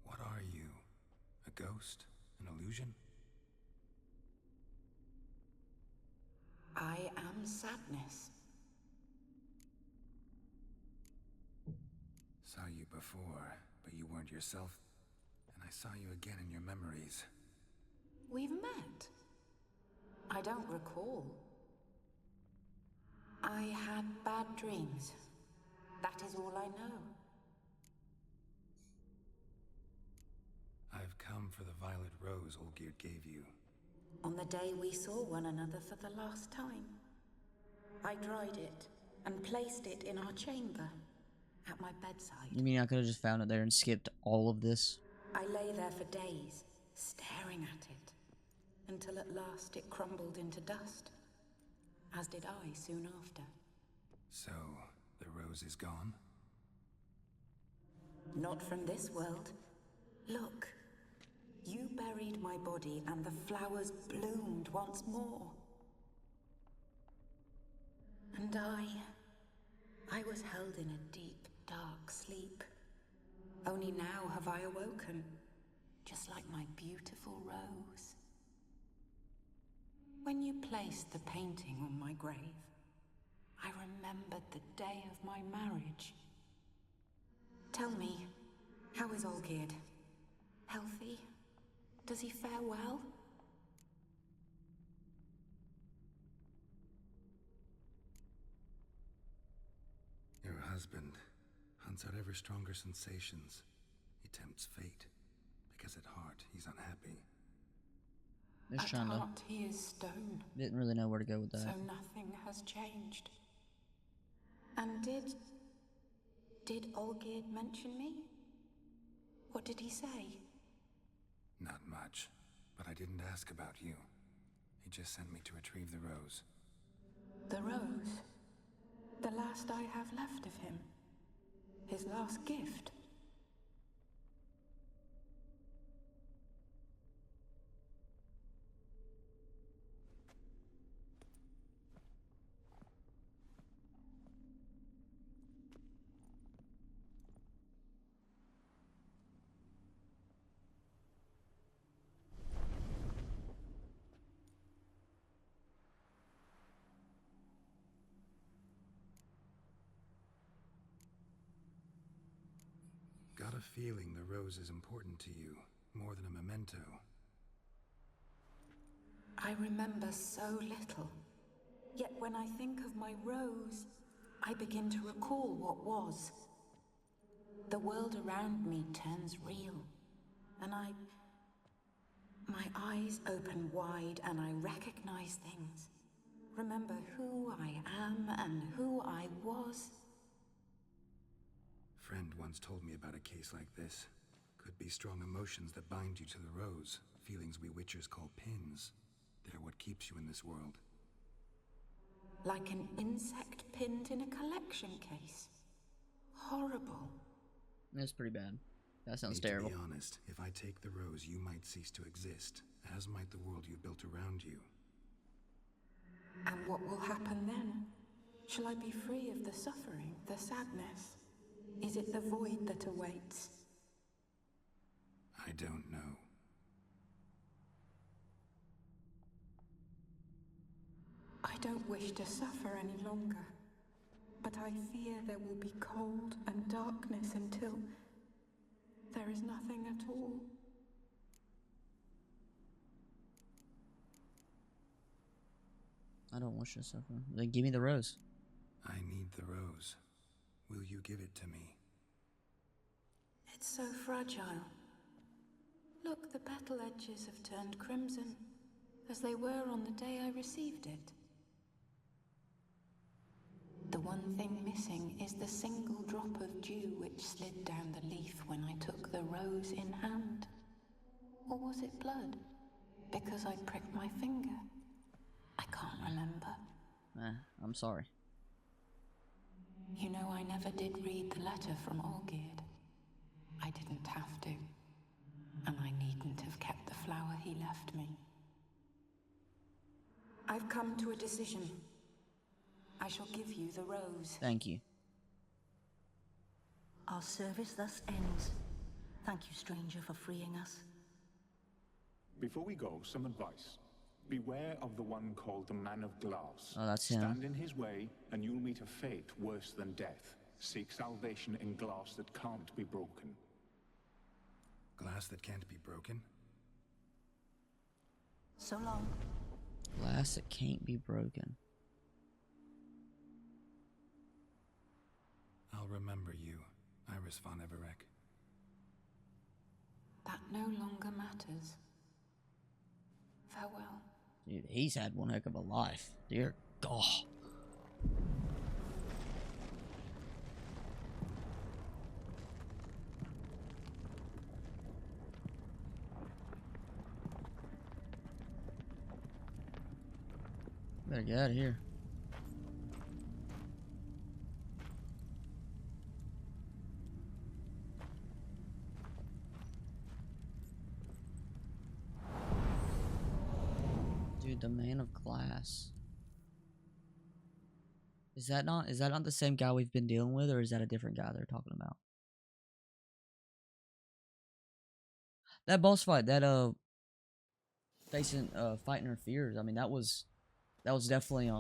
What are you? A ghost? An illusion? I am sadness. Saw you before, but you weren't yourself. And I saw you again in your memories. We've met. I don't recall. I had bad dreams. That is all I know. I've come for the violet rose Olgierd gave you. On the day we saw one another for the last time. I dried it and placed it in our chamber, at my bedside. You mean I could have just found it there and skipped all of this? I lay there for days, staring at it, until at last it crumbled into dust, as did I soon after. So, the rose is gone? Not from this world. Look, you buried my body and the flowers bloomed once more. And I was held in a deep, dark sleep. Only now have I awoken, just like my beautiful rose. When you placed the painting on my grave, I remembered the day of my marriage. Tell me, how is Olgierd? Healthy? Does he fare well? Your husband hunts out ever stronger sensations. He tempts fate, because at heart he's unhappy. Just At trying to. heart he is stone. Didn't really know where to go with that. So nothing has changed. And did Olgierd mention me? What did he say? Not much, but I didn't ask about you. He just sent me to retrieve the rose. The rose? The last I have left of him? His last gift? Got a feeling the rose is important to you, more than a memento. I remember so little. Yet when I think of my rose, I begin to recall what was. The world around me turns real, and my eyes open wide and I recognize things. Remember who I am and who I was. Friend once told me about a case like this. Could be strong emotions that bind you to the rose. Feelings we witchers call pins. They're what keeps you in this world. Like an insect pinned in a collection case. Horrible. That's pretty bad. That sounds Need terrible. To be honest, if I take the rose, you might cease to exist, as might the world you built around you. And what will happen then? Shall I be free of the suffering, the sadness? Is it the void that awaits? I don't know. I don't wish to suffer any longer, but I fear there will be cold and darkness until there is nothing at all. I don't wish this suffering. Then give me the rose. I need the rose. Will you give it to me? It's so fragile. Look, the petal edges have turned crimson, as they were on the day I received it. The one thing missing is the single drop of dew which slid down the leaf when I took the rose in hand. Or was it blood? Because I pricked my finger. I can't remember. I'm sorry. You know, I never did read the letter from Olgierd. I didn't have to. And I needn't have kept the flower he left me. I've come to a decision. I shall give you the rose. Thank you. Our service thus ends. Thank you, stranger, for freeing us. Before we go, some advice. Beware of the one called the Man of Glass. Oh, that's him. Stand in his way, and you'll meet a fate worse than death. Seek salvation in glass that can't be broken. Glass that can't be broken? So long. Glass that can't be broken. I'll remember you, Iris von Everec. That no longer matters. Farewell. Dude, he's had one heck of a life. Dear God. Better get out of here. Dude, the Man of Glass. Is that not the same guy we've been dealing with, or is that a different guy they're talking about? That boss fight, that fighting her fears. I mean, that was definitely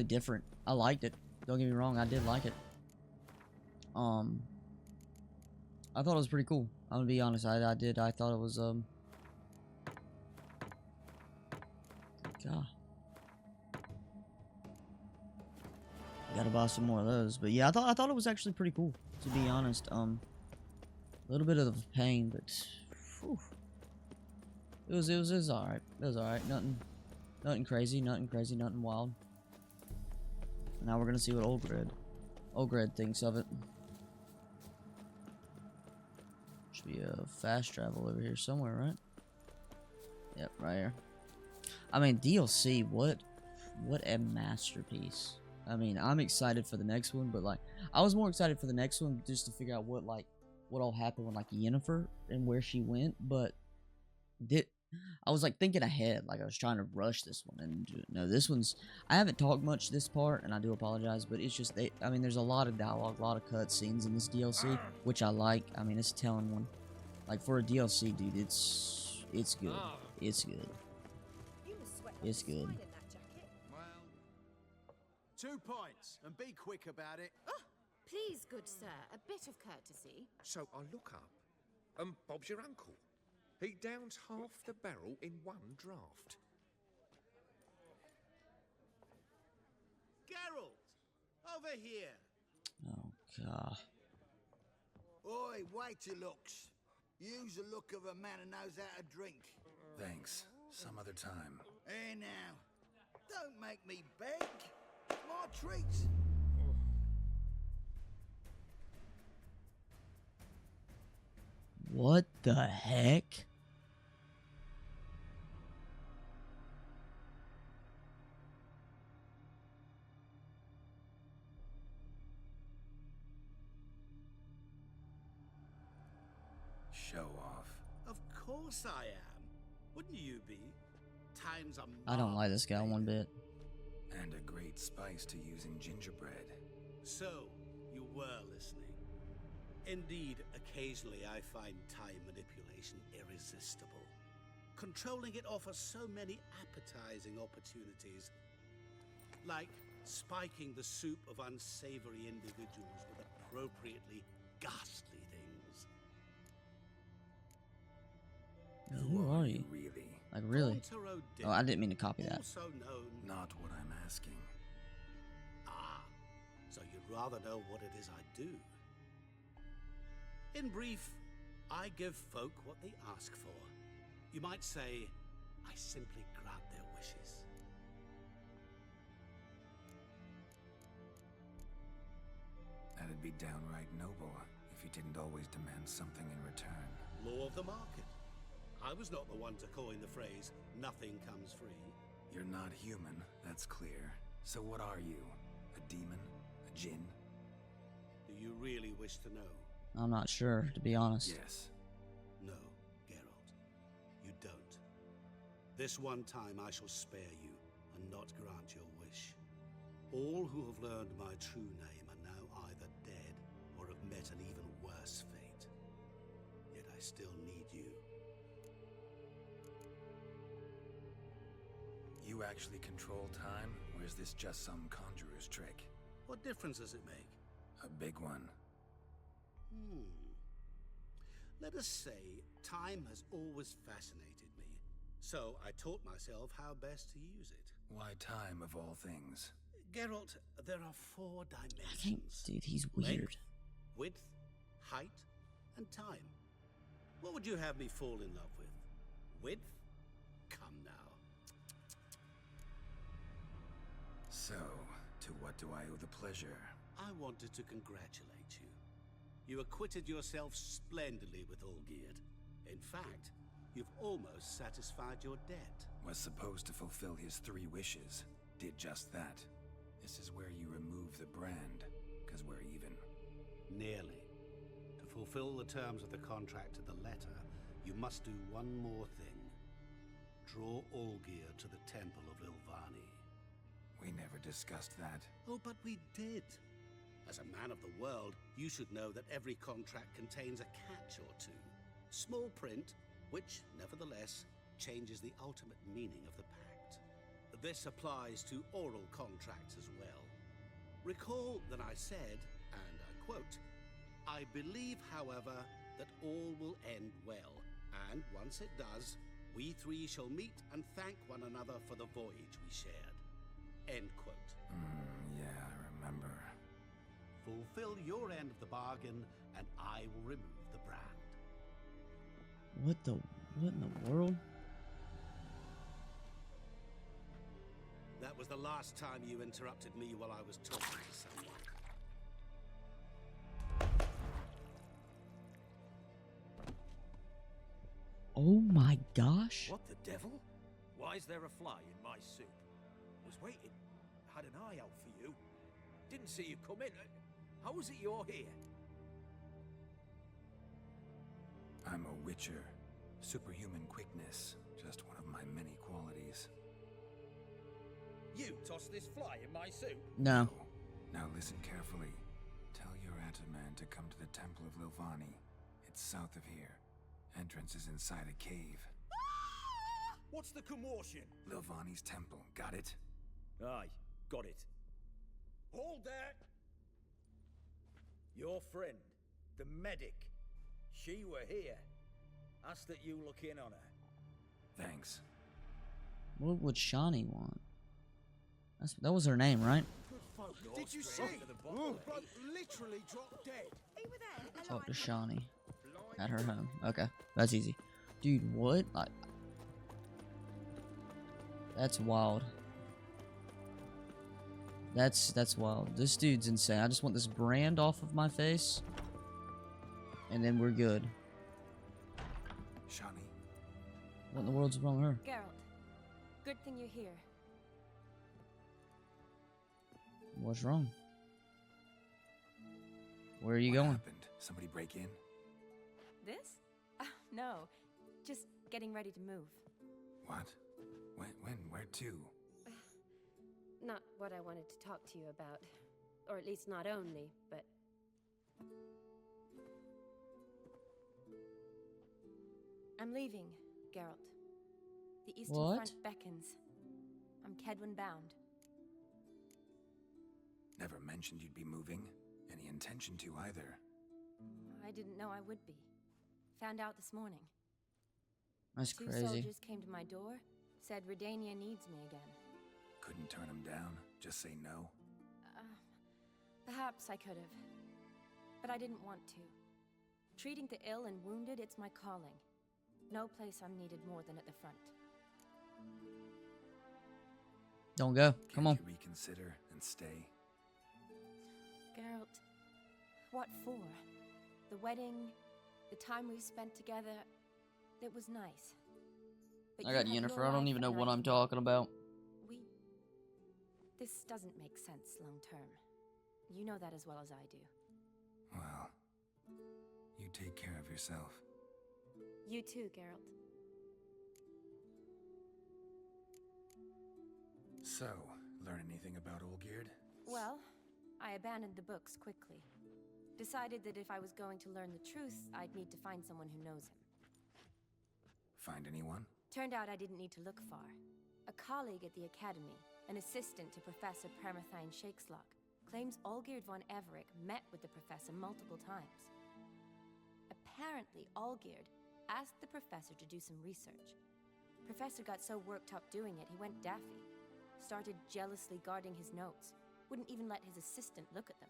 different. I liked it. Don't get me wrong, I did like it. I thought it was pretty cool. I'm gonna be honest, I did. I thought it was God. Gotta buy some more of those. But yeah, I thought it was actually pretty cool, to be honest. A little bit of pain, but whew, it was alright. It was alright. Nothing crazy, nothing wild. Now we're gonna see what Olgred thinks of it. Should be a fast travel over here somewhere, right? Yep, right here. I mean, DLC, what a masterpiece. I mean, I'm excited for the next one, but like, I was more excited for the next one just to figure out what all happened with like Yennefer and where she went. But I was like thinking ahead, like I was trying to rush this one, and no, this one's. I haven't talked much this part, and I do apologize, but it's just I mean, there's a lot of dialogue, a lot of cutscenes in this DLC, which I like. I mean, it's a telling one. Like for a DLC, dude, it's good. It's good. It's good. Well, 2 points, and be quick about it. Oh, please, good sir, a bit of courtesy. So I look up, and Bob's your uncle. He downs half the barrel in one draft. Geralt! Over here! Oh, God. Oi, waiter looks. Use the look of a man who knows how to drink. Thanks. Some other time. Here now. Don't make me beg. My treats. What the heck? Show off. Of course I am. Wouldn't you be? Times are I don't like this guy one bit. And a great spice to use in gingerbread. So, you were listening. Indeed, occasionally I find time manipulation irresistible. Controlling it offers so many appetizing opportunities. Like spiking the soup of unsavory individuals with appropriately ghastly things. Who are you? Really? Like, really? Oh, I didn't mean to copy that. Also known... Not what I'm asking. Ah, so you'd rather know what it is I do. In brief, I give folk what they ask for. You might say, I simply grant their wishes. That'd be downright noble if you didn't always demand something in return. Law of the market. I was not the one to coin the phrase, nothing comes free. You're not human, that's clear. So what are you? A demon? A djinn? Do you really wish to know? I'm not sure, to be honest. Yes. No, Geralt. You don't. This one time I shall spare you, and not grant your wish. All who have learned my true name are now either dead, or have met an even worse fate. Yet I still need you. You actually control time, or is this just some conjurer's trick? What difference does it make? A big one. Let us say, time has always fascinated me. So I taught myself how best to use it. Why time of all things? Geralt, there are 4 I dimensions. think, dude, he's weird. Length, width, height, and time. What would you have me fall in love with? Width? Come now. So, to what do I owe the pleasure? I wanted to congratulate you. You acquitted yourself splendidly with Olgierd. In fact, you've almost satisfied your debt. Was supposed to fulfill his 3 wishes. Did just that. This is where you remove the brand, because we're even. Nearly. To fulfill the terms of the contract to the letter, you must do one more thing. Draw Olgierd to the Temple of Ilvani. We never discussed that. Oh, but we did. As a man of the world, you should know that every contract contains a catch or two. Small print, which, nevertheless, changes the ultimate meaning of the pact. This applies to oral contracts as well. Recall that I said, and I quote, I believe, however, that all will end well, and once it does, we 3 shall meet and thank one another for the voyage we shared. End quote. Yeah, I remember. Fulfill your end of the bargain, and I will remove the brand. What in the world? That was the last time you interrupted me while I was talking to someone. Oh my gosh. What the devil? Why is there a fly in my soup? Was waiting. Had an eye out for you. Didn't see you come in. How is it you're here? I'm a witcher. Superhuman quickness. Just one of my many qualities. You tossed this fly in my soup? No. Now listen carefully. Tell your Ataman to come to the Temple of Lilvani. It's south of here. Entrance is inside a cave. What's the commotion? Lilvani's temple. Got it? Aye, got it. Hold there! Your friend, the medic. She were here. Ask that you look in on her. Thanks. What would Shawnee want? That was her name, right? Did you see? Bloke literally dropped dead. Talk to Shawnee at her home. Okay, that's easy. Dude, what? That's wild. That's wild. This dude's insane. I just want this brand off of my face, and then we're good. Shawnee. What in the world's wrong with her? Geralt, good thing you're here. What's wrong? Where are you What going? happened? Somebody break in? This? No. Just getting ready to move. What? When? Where to? Not what I wanted to talk to you about. Or at least not only, but... I'm leaving, Geralt. The Eastern What? Front beckons. I'm Kedwin bound. Never mentioned you'd be moving. Any intention to either. I didn't know I would be. Found out this morning. That's Two crazy. soldiers came to my door, said Redania needs me again. Couldn't turn him down? Just say no? Perhaps I could have. But I didn't want to. Treating the ill and wounded, it's my calling. No place I'm needed more than at the front. Don't go. Come on. Can't you reconsider and stay? Geralt, what for? The wedding, the time we've spent together, it was nice. But I got you have Yennefer. your I don't life even know and what I I'm have talking about. This doesn't make sense long term. You know that as well as I do. Well, you take care of yourself. You too, Geralt. So, learn anything about Olgierd? Well, I abandoned the books quickly. Decided that if I was going to learn the truth, I'd need to find someone who knows him. Find anyone? Turned out I didn't need to look far. A colleague at the Academy, an assistant to Professor Permathine Shakeslock, claims Olgierd von Everec met with the professor multiple times. Apparently, Olgierd asked the professor to do some research. Professor got so worked up doing it, he went daffy. Started jealously guarding his notes. Wouldn't even let his assistant look at them.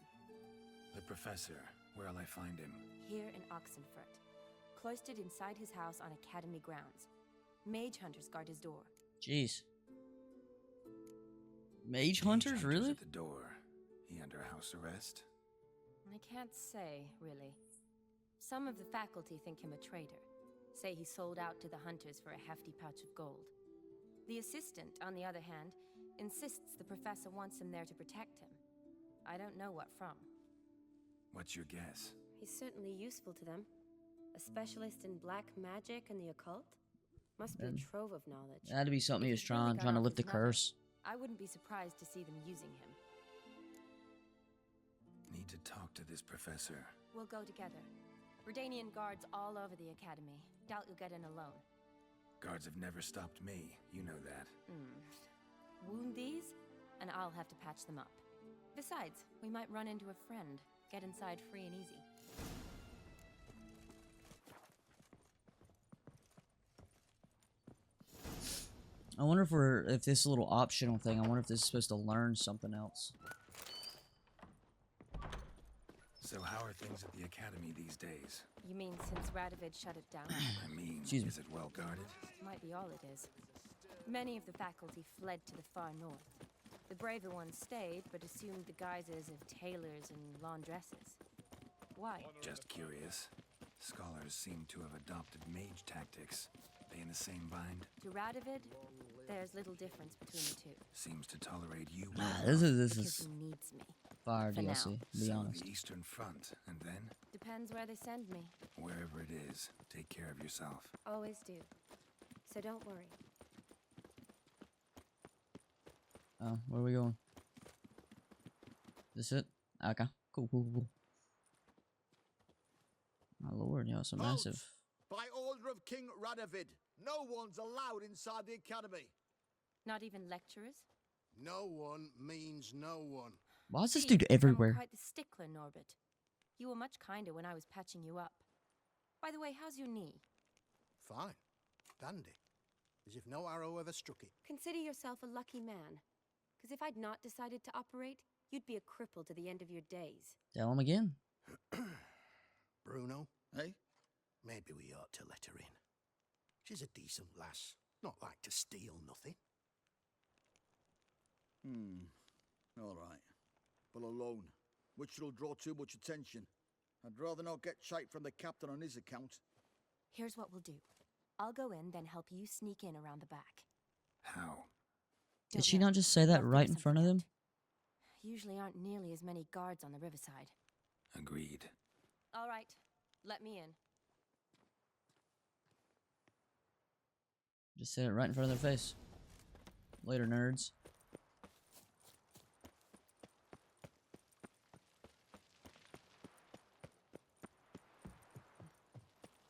The professor. Where'll I find him? Here in Oxenfurt. Cloistered inside his house on Academy grounds. Mage hunters guard his door. Jeez. Mage hunters, really? At the door. He under house arrest? I can't say, really. Some of the faculty think him a traitor. Say he sold out to the hunters for a hefty pouch of gold. The assistant, on the other hand, insists the professor wants him there to protect him. I don't know what from. What's your guess? He's certainly useful to them. A specialist in black magic and the occult? Must be a trove of knowledge. That had to be something he was trying to lift the curse. I wouldn't be surprised to see them using him. Need to talk to this professor. We'll go together. Redanian guards all over the Academy. Doubt you'll get in alone. Guards have never stopped me. You know that. Wound these, and I'll have to patch them up. Besides, we might run into a friend. Get inside free and easy. I wonder if this little optional thing, I wonder if this is supposed to learn something else. So how are things at the Academy these days? You mean since Radovid shut it down? I mean, is it well guarded? Might be all it is. Many of the faculty fled to the far north. The braver ones stayed, but assumed the guises of tailors and laundresses. Why? Just curious. Scholars seem to have adopted mage tactics. They in the same bind? To Radovid, there's little difference between the two. Seems to tolerate you. This is Because he needs me. fire For DLC, now. to be honest. The Eastern Front, and then? Depends where they send me. Wherever it is, take care of yourself. Always do. So don't worry. Oh, where are we going? This it? Okay. Cool. My lord, y'all so massive. By order of King Radovid, no one's allowed inside the Academy. Not even lecturers? No one means no one. Why is this Gee, dude I'm everywhere? quite the stickler, Norbert. You were much kinder when I was patching you up. By the way, how's your knee? Fine. Dandy. As if no arrow ever struck it. Consider yourself a lucky man. Because if I'd not decided to operate, you'd be a cripple to the end of your days. Tell him again. Bruno, eh? Maybe we ought to let her in. She's a decent lass. Not like to steal nothing. All right. But alone, which will draw too much attention. I'd rather not get shite from the captain on his account. Here's what we'll do. I'll go in, then help you sneak in around the back. How? Did she not just say that right in front of them? Usually aren't nearly as many guards on the riverside. Agreed. All right, let me in. Just say it right in front of their face. Later, nerds.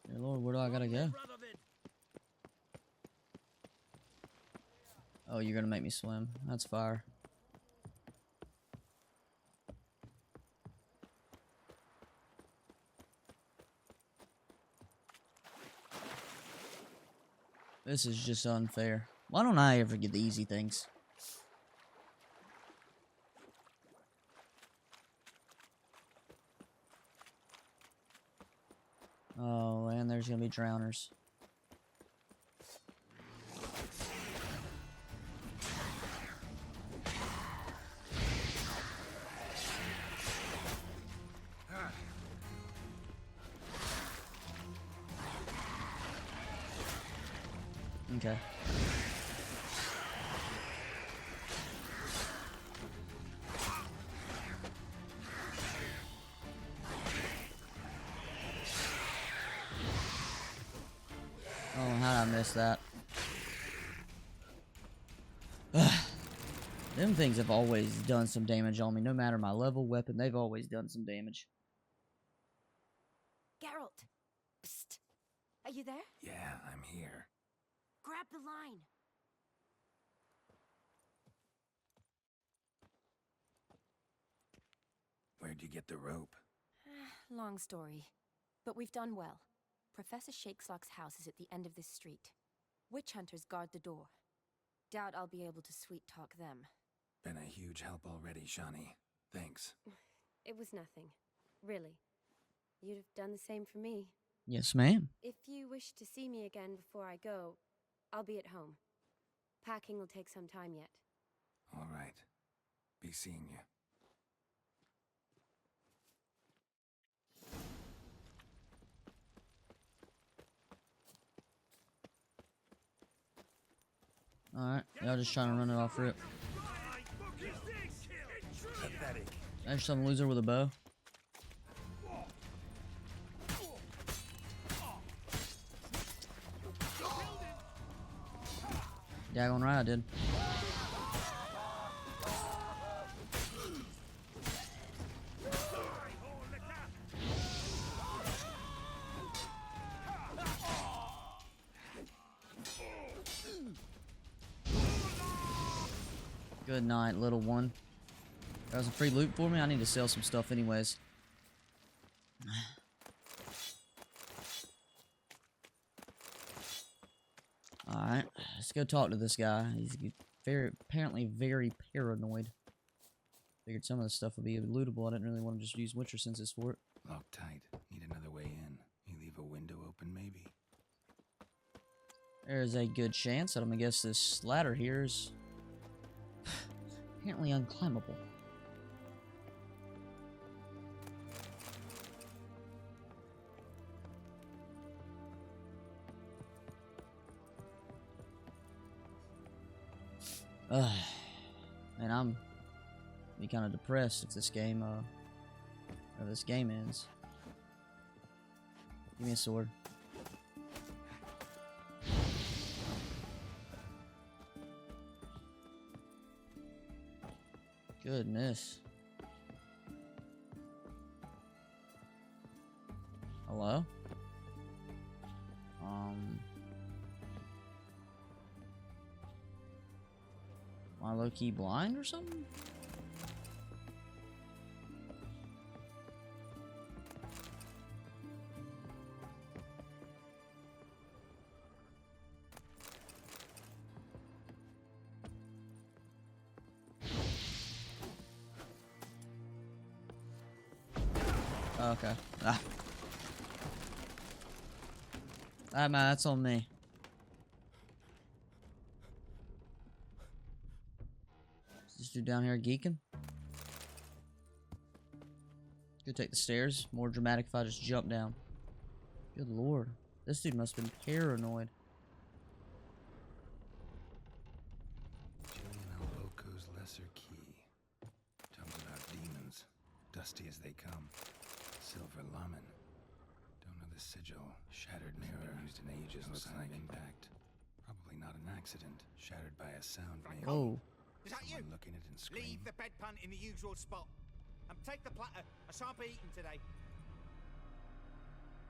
Dear Lord, where do I gotta go? Oh, you're gonna make me swim. That's fire. This is just unfair. Why don't I ever get the easy things? Oh, and there's gonna be drowners. Okay. Oh, how'd I miss that? Them things have always done some damage on me. No matter my level, weapon, they've always done some damage. Geralt! Psst! Are you there? Yeah, I'm here. Grab the line! Where'd you get the rope? Long story. But we've done well. Professor Shakeslock's house is at the end of this street. Witch hunters guard the door. Doubt I'll be able to sweet-talk them. Been a huge help already, Shawnee. Thanks. It was nothing. Really. You'd have done the same for me. Yes, ma'am. If you wish to see me again before I go, I'll be at home. Packing will take some time yet. All right. Be seeing you. Alright, y'all just trying to run it off rip. There's some loser with a bow. Daggone right I did. Good night, little one. That was a free loot for me. I need to sell some stuff anyways. Alright, let's go talk to this guy. He's apparently very paranoid. Figured some of the stuff would be lootable. I didn't really want to just use Witcher senses for it. Locked tight. Need another way in. You leave a window open, maybe? There's a good chance that I'm gonna guess this ladder here is apparently unclimbable. And I'm be kind of depressed if this game ends. Give me a sword. Goodness. Hello? Am I low-key blind or something? Okay. Man, that's on me. Is this dude down here geeking? Could take the stairs. More dramatic if I just jump down. Good lord. This dude must have been paranoid. Julian Loco's Lesser Key. Talks about demons. Dusty as they come. Silver Lamen. Don't know the sigil. Shattered mirror. Used in ages. Looks like impact. Probably not an accident. Shattered by a sound maybe. Oh. Is that you? Look at it and scream. Leave the bedpan in the usual spot. And take the platter. I shan't be eating today.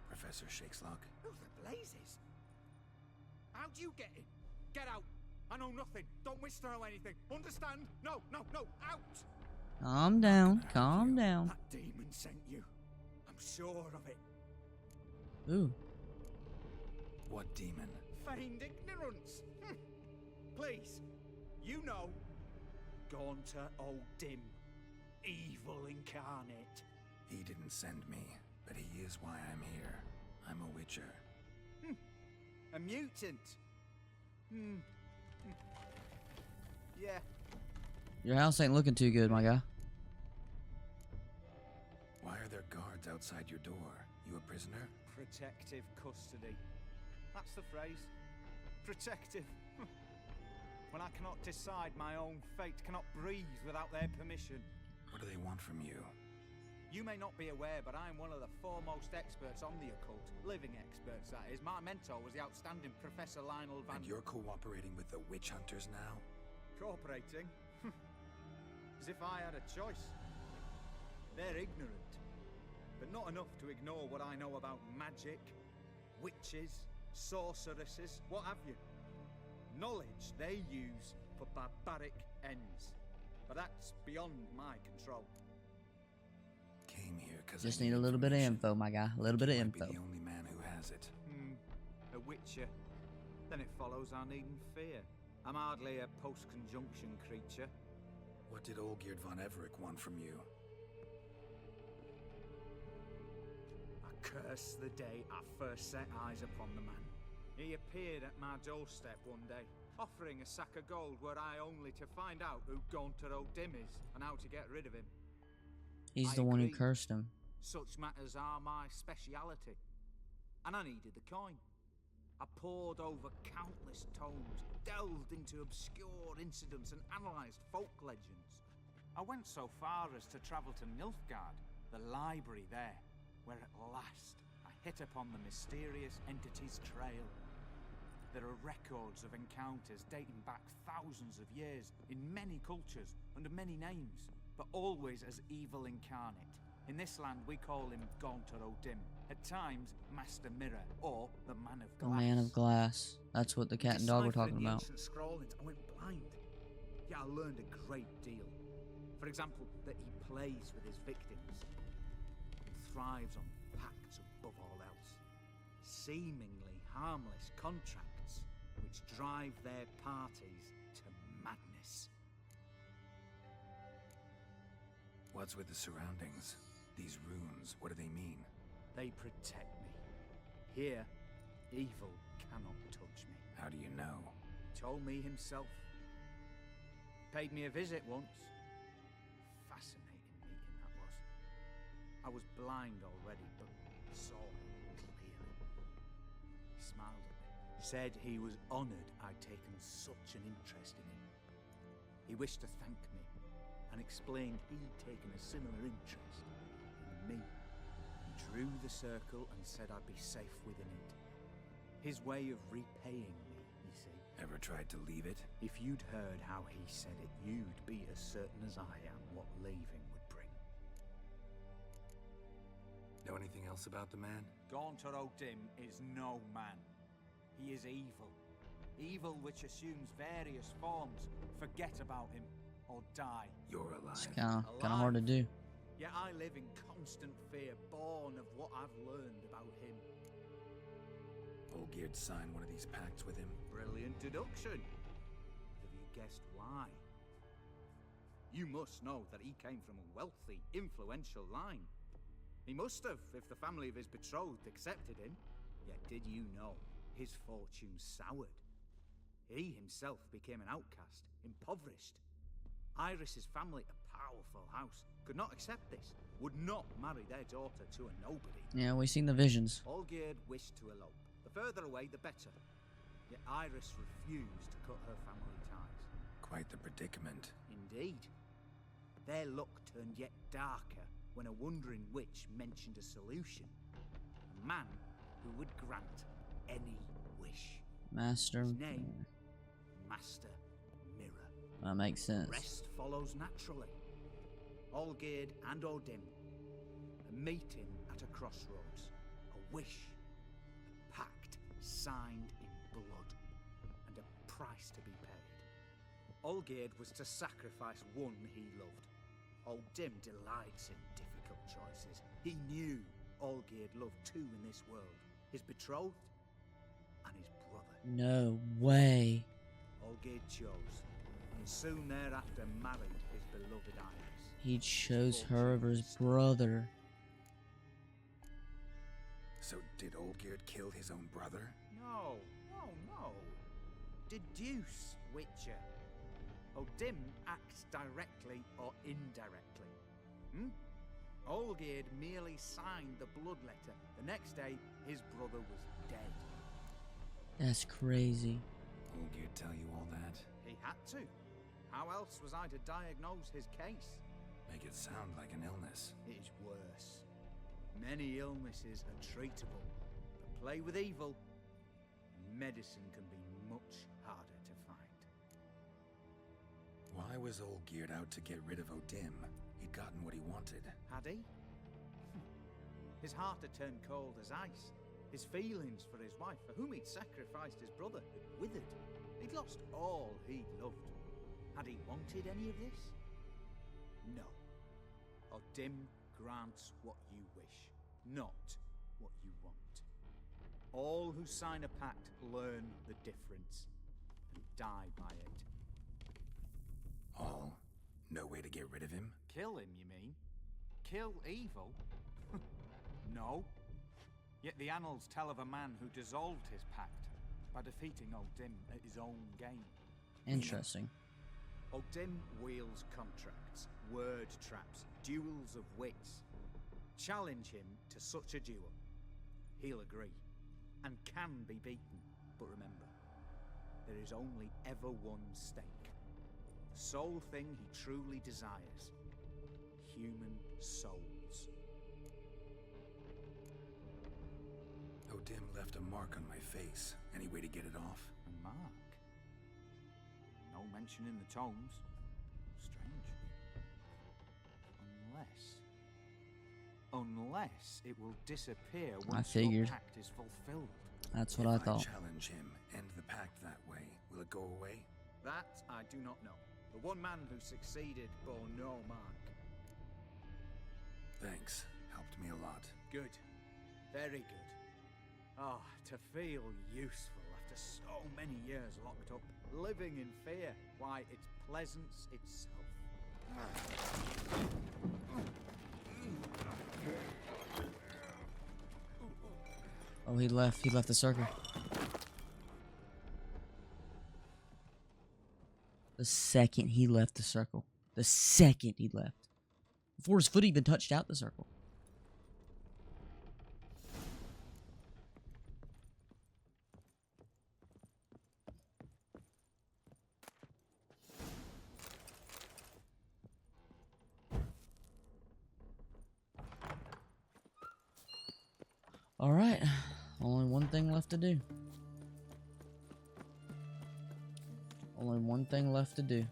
Professor Shakeslock. Who the blazes? How'd you get in? Get out. I know nothing. Don't whisper or anything. Understand? No, no, no. Out. Calm down. Calm down. That demon sent you. I'm sure of it. Ooh. What demon? feigned ignorance. Please, you know, Gaunter O'Dim, evil incarnate. He didn't send me, but he is why I'm here. I'm a witcher. A mutant. Yeah. Your house ain't looking too good, my guy. Why are there guards outside your door? You a prisoner? Protective custody. That's the phrase. Protective. When I cannot decide my own fate, cannot breathe without their permission. What do they want from you? You may not be aware, but I'm one of the foremost experts on the occult. Living experts, that is. My mentor was the outstanding Professor Lionel Van... And you're cooperating with the witch hunters now? Cooperating? As if I had a choice. They're ignorant, but not enough to ignore what I know about magic, witches, sorceresses, what have you. Knowledge they use for barbaric ends. But that's beyond my control. Came here because Just need a little bit of info, my guy. A little bit of info. Be the only man who has it. A witcher. Then it follows I needn't fear. I'm hardly a post-conjunction creature. What did Olgierd von Everec want from you? I curse the day I first set eyes upon the man. He appeared at my doorstep one day, offering a sack of gold were I only to find out who Gaunter O'Dim is and how to get rid of him. He's the one who cursed him. Such matters are my speciality. And I needed the coin. I pored over countless tomes, delved into obscure incidents and analysed folk legends. I went so far as to travel to Nilfgaard, the library there, where at last I hit upon the mysterious entity's trail. There are records of encounters dating back thousands of years in many cultures, under many names, but always as evil incarnate. In this land, we call him Gaunter O'Dim. At times, Master Mirror, or the Man of The Glass. Man of Glass. That's what the cat and dog were talking Deciphering the about. ancient scrollings, I went blind. Yet I learned a great deal. For example, that he plays with his victims and thrives on pacts above all else. Seemingly harmless contracts which drive their parties to madness. What's with the surroundings? These runes, what do they mean? They protect me. Here, evil cannot touch me. How do you know? Told me himself. Paid me a visit once. Fascinating meeting that was. I was blind already, but saw him clearly. He smiled at me. Said he was honoured I'd taken such an interest in him. He wished to thank me and explained he'd taken a similar interest in me. He drew the circle and said I'd be safe within it. His way of repaying me, you see. Ever tried to leave it? If you'd heard how he said it, you'd be as certain as I am what leaving would bring. Know anything else about the man? Gaunter O'Dim is no man. He is evil. Evil which assumes various forms. Forget about him, or die. You're alive. It's kind of hard to do. Yet I live in constant fear, born of what I've learned about him. Olgierd signed one of these pacts with him. Brilliant deduction. Have you guessed why? You must know that he came from a wealthy, influential line. He must have, if the family of his betrothed accepted him. Yet did you know his fortune soured? He himself became an outcast, impoverished. Iris's family, a powerful house, could not accept this, would not marry their daughter to a nobody. Yeah, we've seen the visions. Olgierd wished to elope. The further away, the better. Yet Iris refused to cut her family ties. Quite the predicament. Indeed. Their luck turned yet darker when a wandering witch mentioned a solution. A man who would grant any wish. Master. His name, Master Mirror. That makes sense. Rest follows naturally. Olgierd and O'Dim, a meeting at a crossroads, a wish, a pact signed in blood, and a price to be paid. Olgierd was to sacrifice one he loved. O'Dim delights in difficult choices. He knew Olgierd loved two in this world, his betrothed and his brother. No way. Olgierd chose, and soon thereafter married his beloved Iris. He chose her over his brother. So did Olgierd kill his own brother? No. Deduce, Witcher. O'Dim acts directly or indirectly. Olgierd merely signed the bloodletter. The next day, his brother was dead. That's crazy. Olgierd tell you all that? He had to. How else was I to diagnose his case? Make it sound like an illness. It is worse. Many illnesses are treatable, but play with evil, and medicine can be much harder to find. Why was Olgierd out to get rid of O'Dim? He'd gotten what he wanted. Had he? His heart had turned cold as ice. His feelings for his wife, for whom he'd sacrificed his brother, had withered. He'd lost all he loved. Had he wanted any of this? No. O'Dim grants what you wish, not what you want. All who sign a pact learn the difference and die by it. All? No way to get rid of him? Kill him, you mean? Kill evil? No. Yet the annals tell of a man who dissolved his pact by defeating O'Dim at his own game. Interesting. O'Dim wields contracts, word traps, duels of wits. Challenge him to such a duel. He'll agree, and can be beaten. But remember, there is only ever one stake. The sole thing he truly desires. Human souls. O'Dim left a mark on my face. Any way to get it off? A mark? No mention in the tomes. Strange. Unless it will disappear once your pact is fulfilled. That's what I thought. If I challenge him, end the pact that way, will it go away? That I do not know. The one man who succeeded bore no mark. Thanks. Helped me a lot. Good. Very good. Oh, to feel useful after so many years locked up, living in fear. Why, it's pleasance itself. Oh, he left. He left the circle. The second he left the circle. The second he left. Before his foot even touched out the circle. Alright. Only one thing left to do. Only one thing left to do.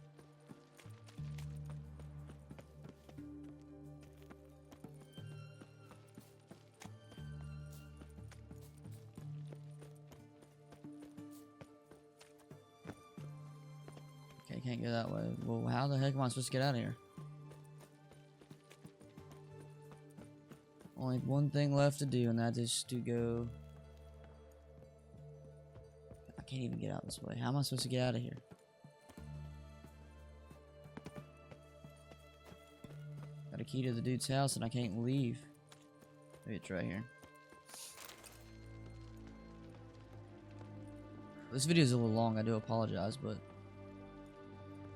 Okay, can't go that way. Well, how the heck am I supposed to get out of here? Only one thing left to do, and that is to go... I can't even get out this way. How am I supposed to get out of here? Got a key to the dude's house, and I can't leave. Maybe it's right here. This video is a little long. I do apologize, but...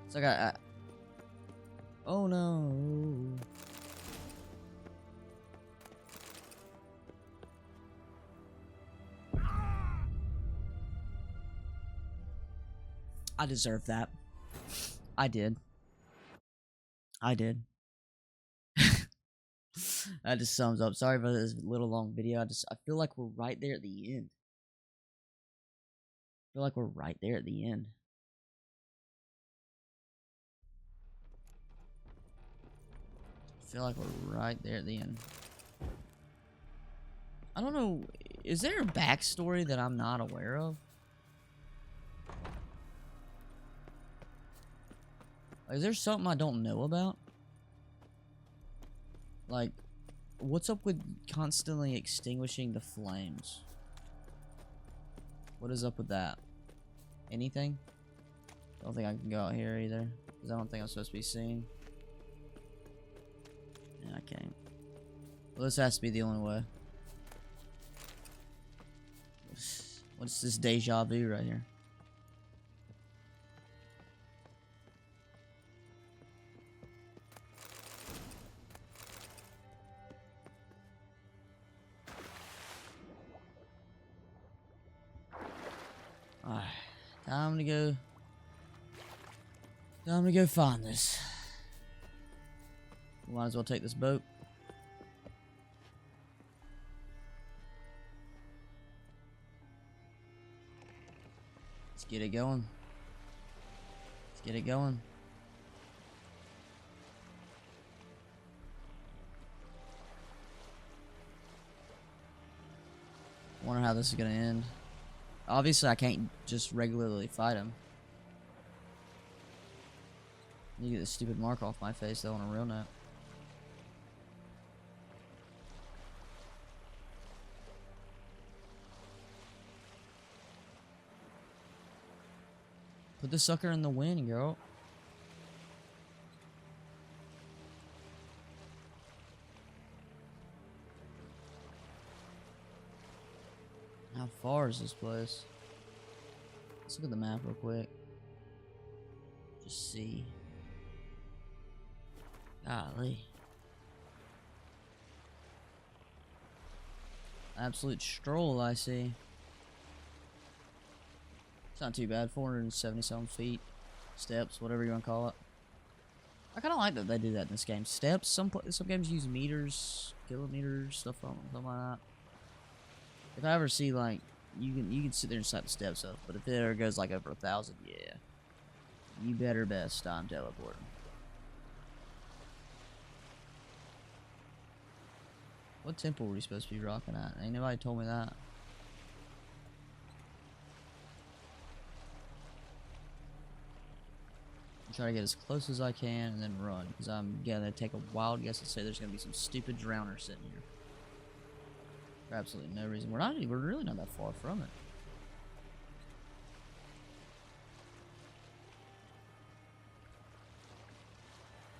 It's like I... Oh, no. I deserve that. I did. That just sums up. Sorry for this little long video. I feel like we're right there at the end. I feel like we're right there at the end. I feel like we're right there at the end. I don't know. Is there a backstory that I'm not aware of? Is there something I don't know about? Like, what's up with constantly extinguishing the flames? What is up with that? anything. Don't think I can go out here either, because I don't think I'm supposed to be seen. Yeah, I can't. Well, this has to be the only way. What's this deja vu right here? Alright, time to go. Time to go find this. Might as well take this boat. Let's get it going. Let's get it going. Wonder how this is gonna end. Obviously, I can't just regularly fight him. You get this stupid mark off my face, though, on a real note. Put the sucker in the wind, girl. How far is this place? Let's look at the map real quick. Just see. Golly. Absolute stroll, I see. It's not too bad. 470-some feet. Steps, whatever you want to call it. I kind of like that they do that in this game. Steps. Some games use meters, kilometers, stuff like that. If I ever see, like, you can sit there and set the steps up, but if it ever goes like over 1,000, yeah, you better best I'm teleporting. What temple were we supposed to be rocking at? Ain't nobody told me that. Try to get as close as I can and then run, because I'm gonna take a wild guess and say there's gonna be some stupid drowner sitting here. For absolutely no reason. We're really not that far from it.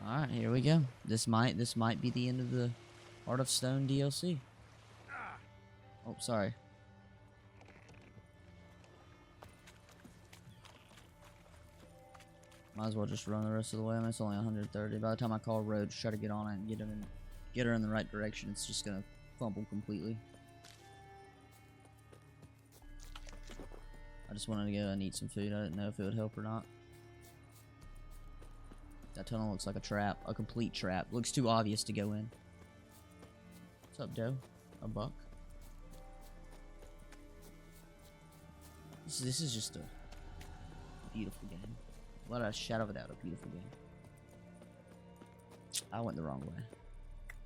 Alright, here we go. This might be the end of the Heart of Stone DLC. Oh, sorry. Might as well just run the rest of the way. I mean, it's only 130. By the time I call road to try to get on it and get her in the right direction, it's just gonna fumble completely. I just wanted to go and eat some food. I didn't know if it would help or not. That tunnel looks like a trap. A complete trap. Looks too obvious to go in. What's up, Doe? A buck? This is just a beautiful game. Without a shadow of a doubt, a beautiful game. I went the wrong way.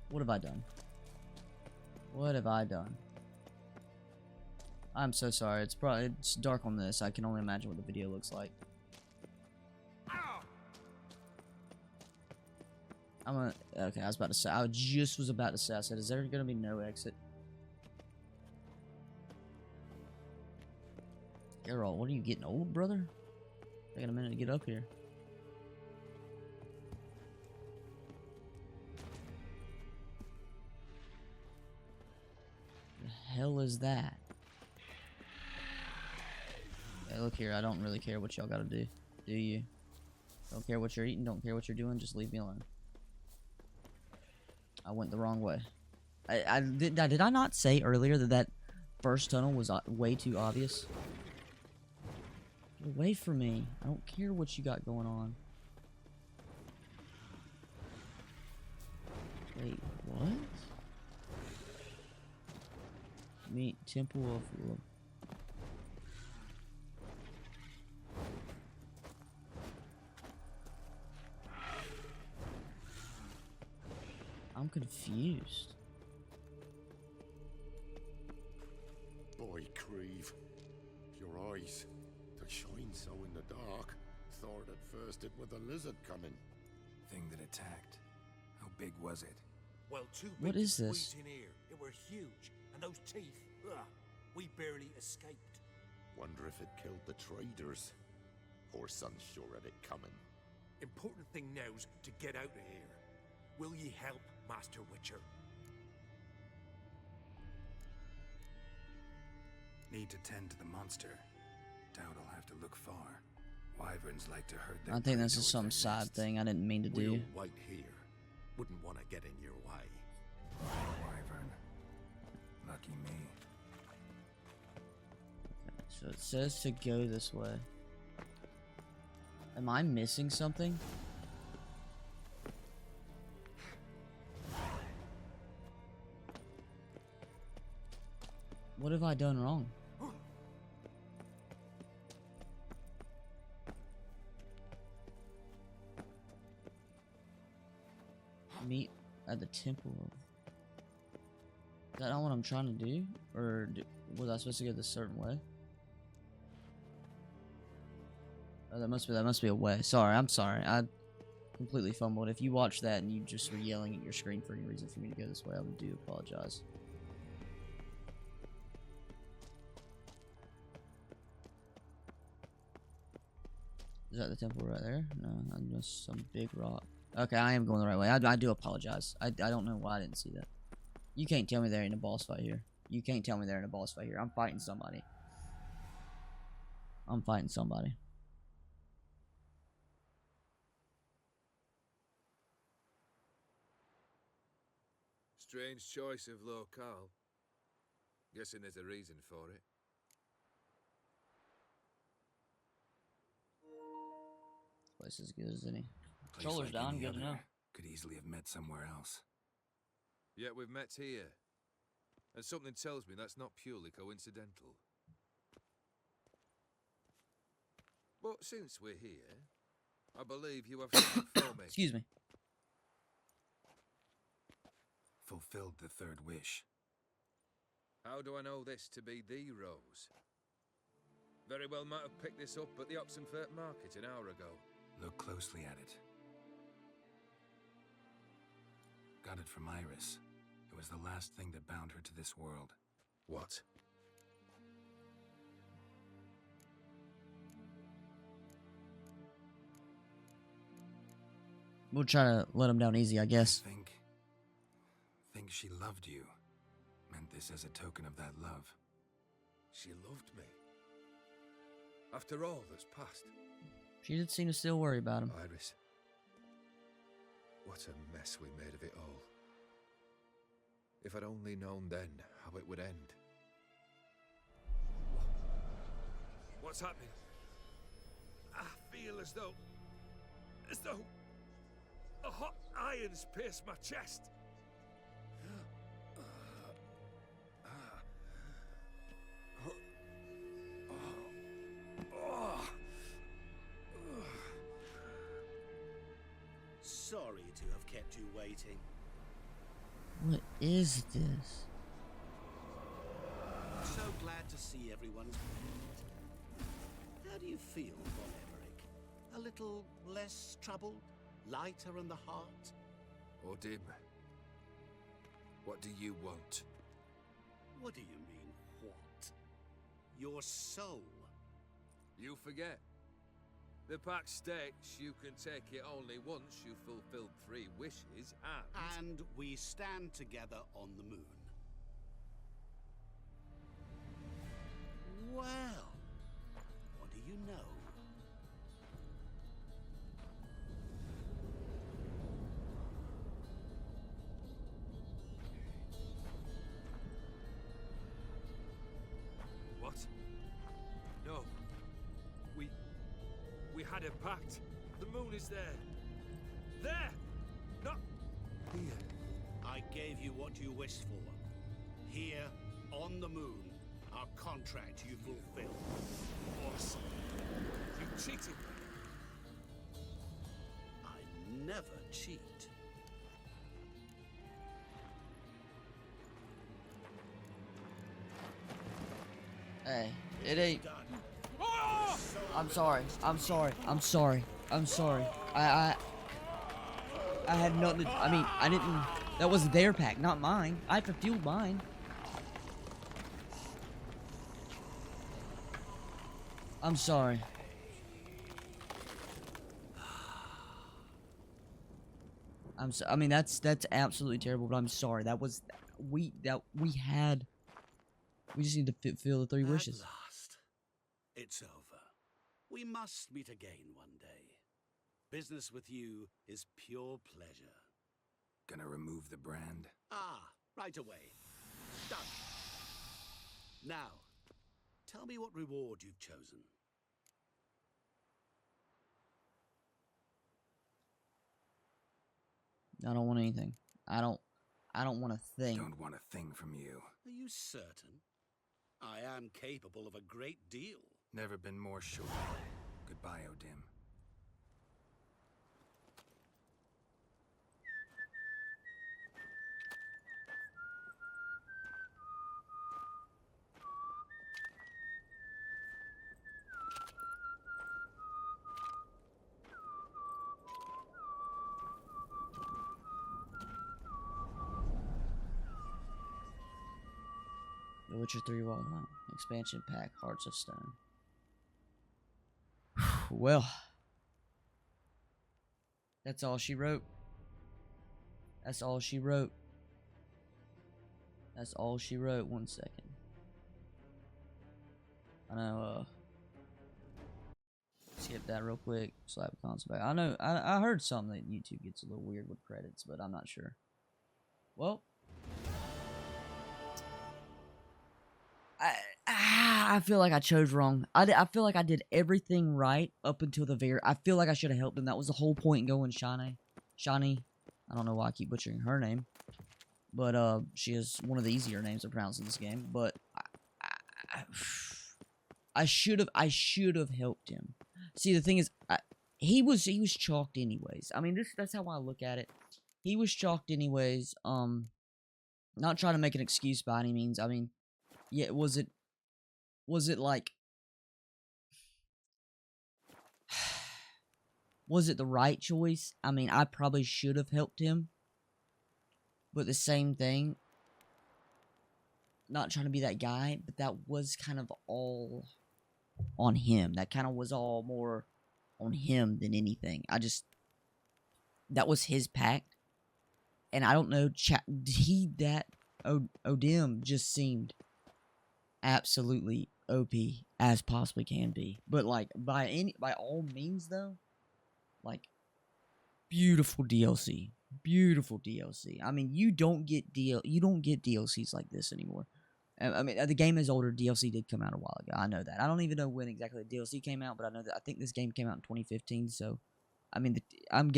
What have I done? What have I done? I'm so sorry. It's dark on this. I can only imagine what the video looks like. Okay, I was about to say. I just was about to say. I said, is there gonna be no exit? Geralt, what are you getting old, brother? Taking a minute to get up here. The hell is that? Hey, look here. I don't really care what y'all gotta do. Do you? Don't care what you're eating. Don't care what you're doing. Just leave me alone. I went the wrong way. Did I not say earlier that first tunnel was way too obvious? Get away from me. I don't care what you got going on. Wait, what? Meet Temple of... I'm confused. Boy, Creve. Your eyes. They shine so in the dark. Thought at first it was a lizard coming. Thing that attacked. How big was it? Well, too big What is to this? squeeze in here. They were huge. And those teeth, ugh, we barely escaped. Wonder if it killed the traders. Or son's sure of it coming. Important thing now's to get out of here. Will ye help, Master Witcher? Need to tend to the monster. Doubt I'll have to look far. Wyverns like to herd their I think this prey is towards some their side nests. thing I didn't mean to do. We'll wait here. Wouldn't want to get in your way. Wyvern. Lucky me. So it says to go this way. Am I missing something? What have I done wrong? Meet at the temple. Is that not what I'm trying to do? Or was I supposed to go this certain way? Oh, that must be a way. Sorry, I'm sorry. I completely fumbled. If you watched that and you just were yelling at your screen for any reason for me to go this way, I do apologize. Is that the temple right there? No, I'm just some big rock. Okay, I am going the right way. I do apologize. I don't know why I didn't see that. You can't tell me there ain't a boss fight here. You can't tell me there ain't a boss fight here. I'm fighting somebody. I'm fighting somebody. Strange choice of locale. Guessing there's a reason for it. Place is good as any. Place Controller's like down, any good to other. know. Could easily have met somewhere else. Yet we've met here. And something tells me that's not purely coincidental. But since we're here, I believe you have something for me. Excuse me. Fulfilled the third wish. How do I know this to be the rose? Very well might have picked this up at the Oxenfurt market an hour ago. Look closely at it. Got it from Iris. It was the last thing that bound her to this world. What? We'll try to let him down easy, I guess. Think she loved you. Meant this as a token of that love. She loved me. After all that's passed. She did seem to still worry about him. Iris. What a mess we made of it all. If I'd only known then how it would end. What's happening? I feel as though a hot iron's pierced my chest. Sorry to have kept you waiting. What is this? So glad to see everyone's moved. How do you feel, Von Emmerich? A little less troubled? Lighter in the heart? Odim, what do you want? What do you mean, what? Your soul. You forget. The pact states you can take it only once you've fulfilled 3 wishes, And we stand together on the moon. Well, what do you know? What? No. We had a pact. The moon is there. There! Not here. I gave you what you wished for. Here, on the moon, our contract you fulfilled. Boss, you cheated me. I never cheat. Hey, it ain't. I'm sorry. I'm sorry. I'm sorry. I'm sorry. I had nothing to, I mean, I didn't. That was their pack, not mine. I fulfilled mine. I'm sorry. I mean, that's absolutely terrible, but I'm sorry. That was we had. We just need to feel the 3 wishes. At last, it's over. We must meet again one day. Business with you is pure pleasure. Gonna remove the brand? Ah, right away. Done. Now, tell me what reward you've chosen. I don't want anything. I don't want a thing. Don't want a thing from you. Are you certain? I am capable of a great deal. Never been more sure. Goodbye, Odim. The Witcher 3 Wild Hunt expansion pack, Hearts of Stone. Well, that's all she wrote. That's all she wrote. That's all she wrote. 1 second. I know, skip that real quick. Slap console back. I know, I heard something that YouTube gets a little weird with credits, but I'm not sure. Well, I feel like I chose wrong. I feel like I did everything right up until the very. I feel like I should have helped him. That was the whole point in going Shani. I don't know why I keep butchering her name, but she is one of the easier names to pronounce in this game. But I should have helped him. See, the thing is, he was chalked anyways. I mean, that's how I look at it. He was chalked anyways. Not trying to make an excuse by any means. I mean, yeah, was it like, was it the right choice? I mean, I probably should have helped him. But the same thing, not trying to be that guy, but that was kind of all on him. That kind of was all more on him than anything. That was his pact. And I don't know, Odim just seemed absolutely OP as possibly can be. But like by all means though, like beautiful DLC. Beautiful DLC. I mean, you don't get DLCs like this anymore. I mean, the game is older. DLC did come out a while ago. I know that. I don't even know when exactly the DLC came out, but I know that I think this game came out in 2015. So, I mean, I'm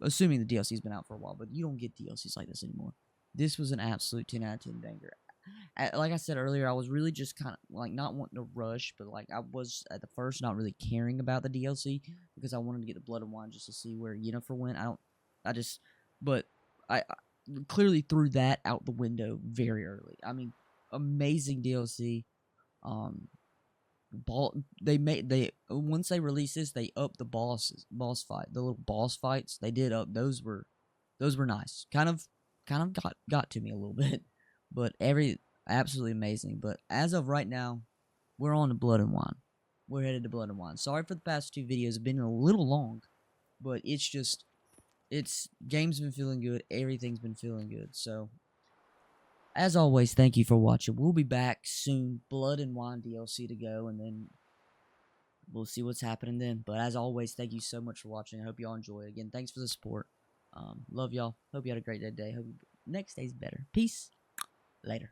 assuming the DLC's been out for a while, but you don't get DLCs like this anymore. This was an absolute 10 out of 10 banger. Like I said earlier, I was really just kind of like not wanting to rush, but like I was at the first not really caring about the DLC because I wanted to get the Blood and Wine just to see where Yennefer went. But I clearly threw that out the window very early. I mean, amazing DLC. Once they released this, they upped the boss fight, the little boss fights. They did up those were nice. Kind of got to me a little bit, but absolutely amazing. But as of right now, we're on to Blood and Wine. We're headed to Blood and Wine. Sorry for the past 2 videos. Have been a little long, but game's been feeling good. Everything's been feeling good. So, as always, thank you for watching. We'll be back soon. Blood and Wine DLC to go, and then we'll see what's happening then. But as always, thank you so much for watching. I hope y'all enjoy it. Again, thanks for the support. Love y'all. Hope you had a great day. Hope next day's better. Peace. Later.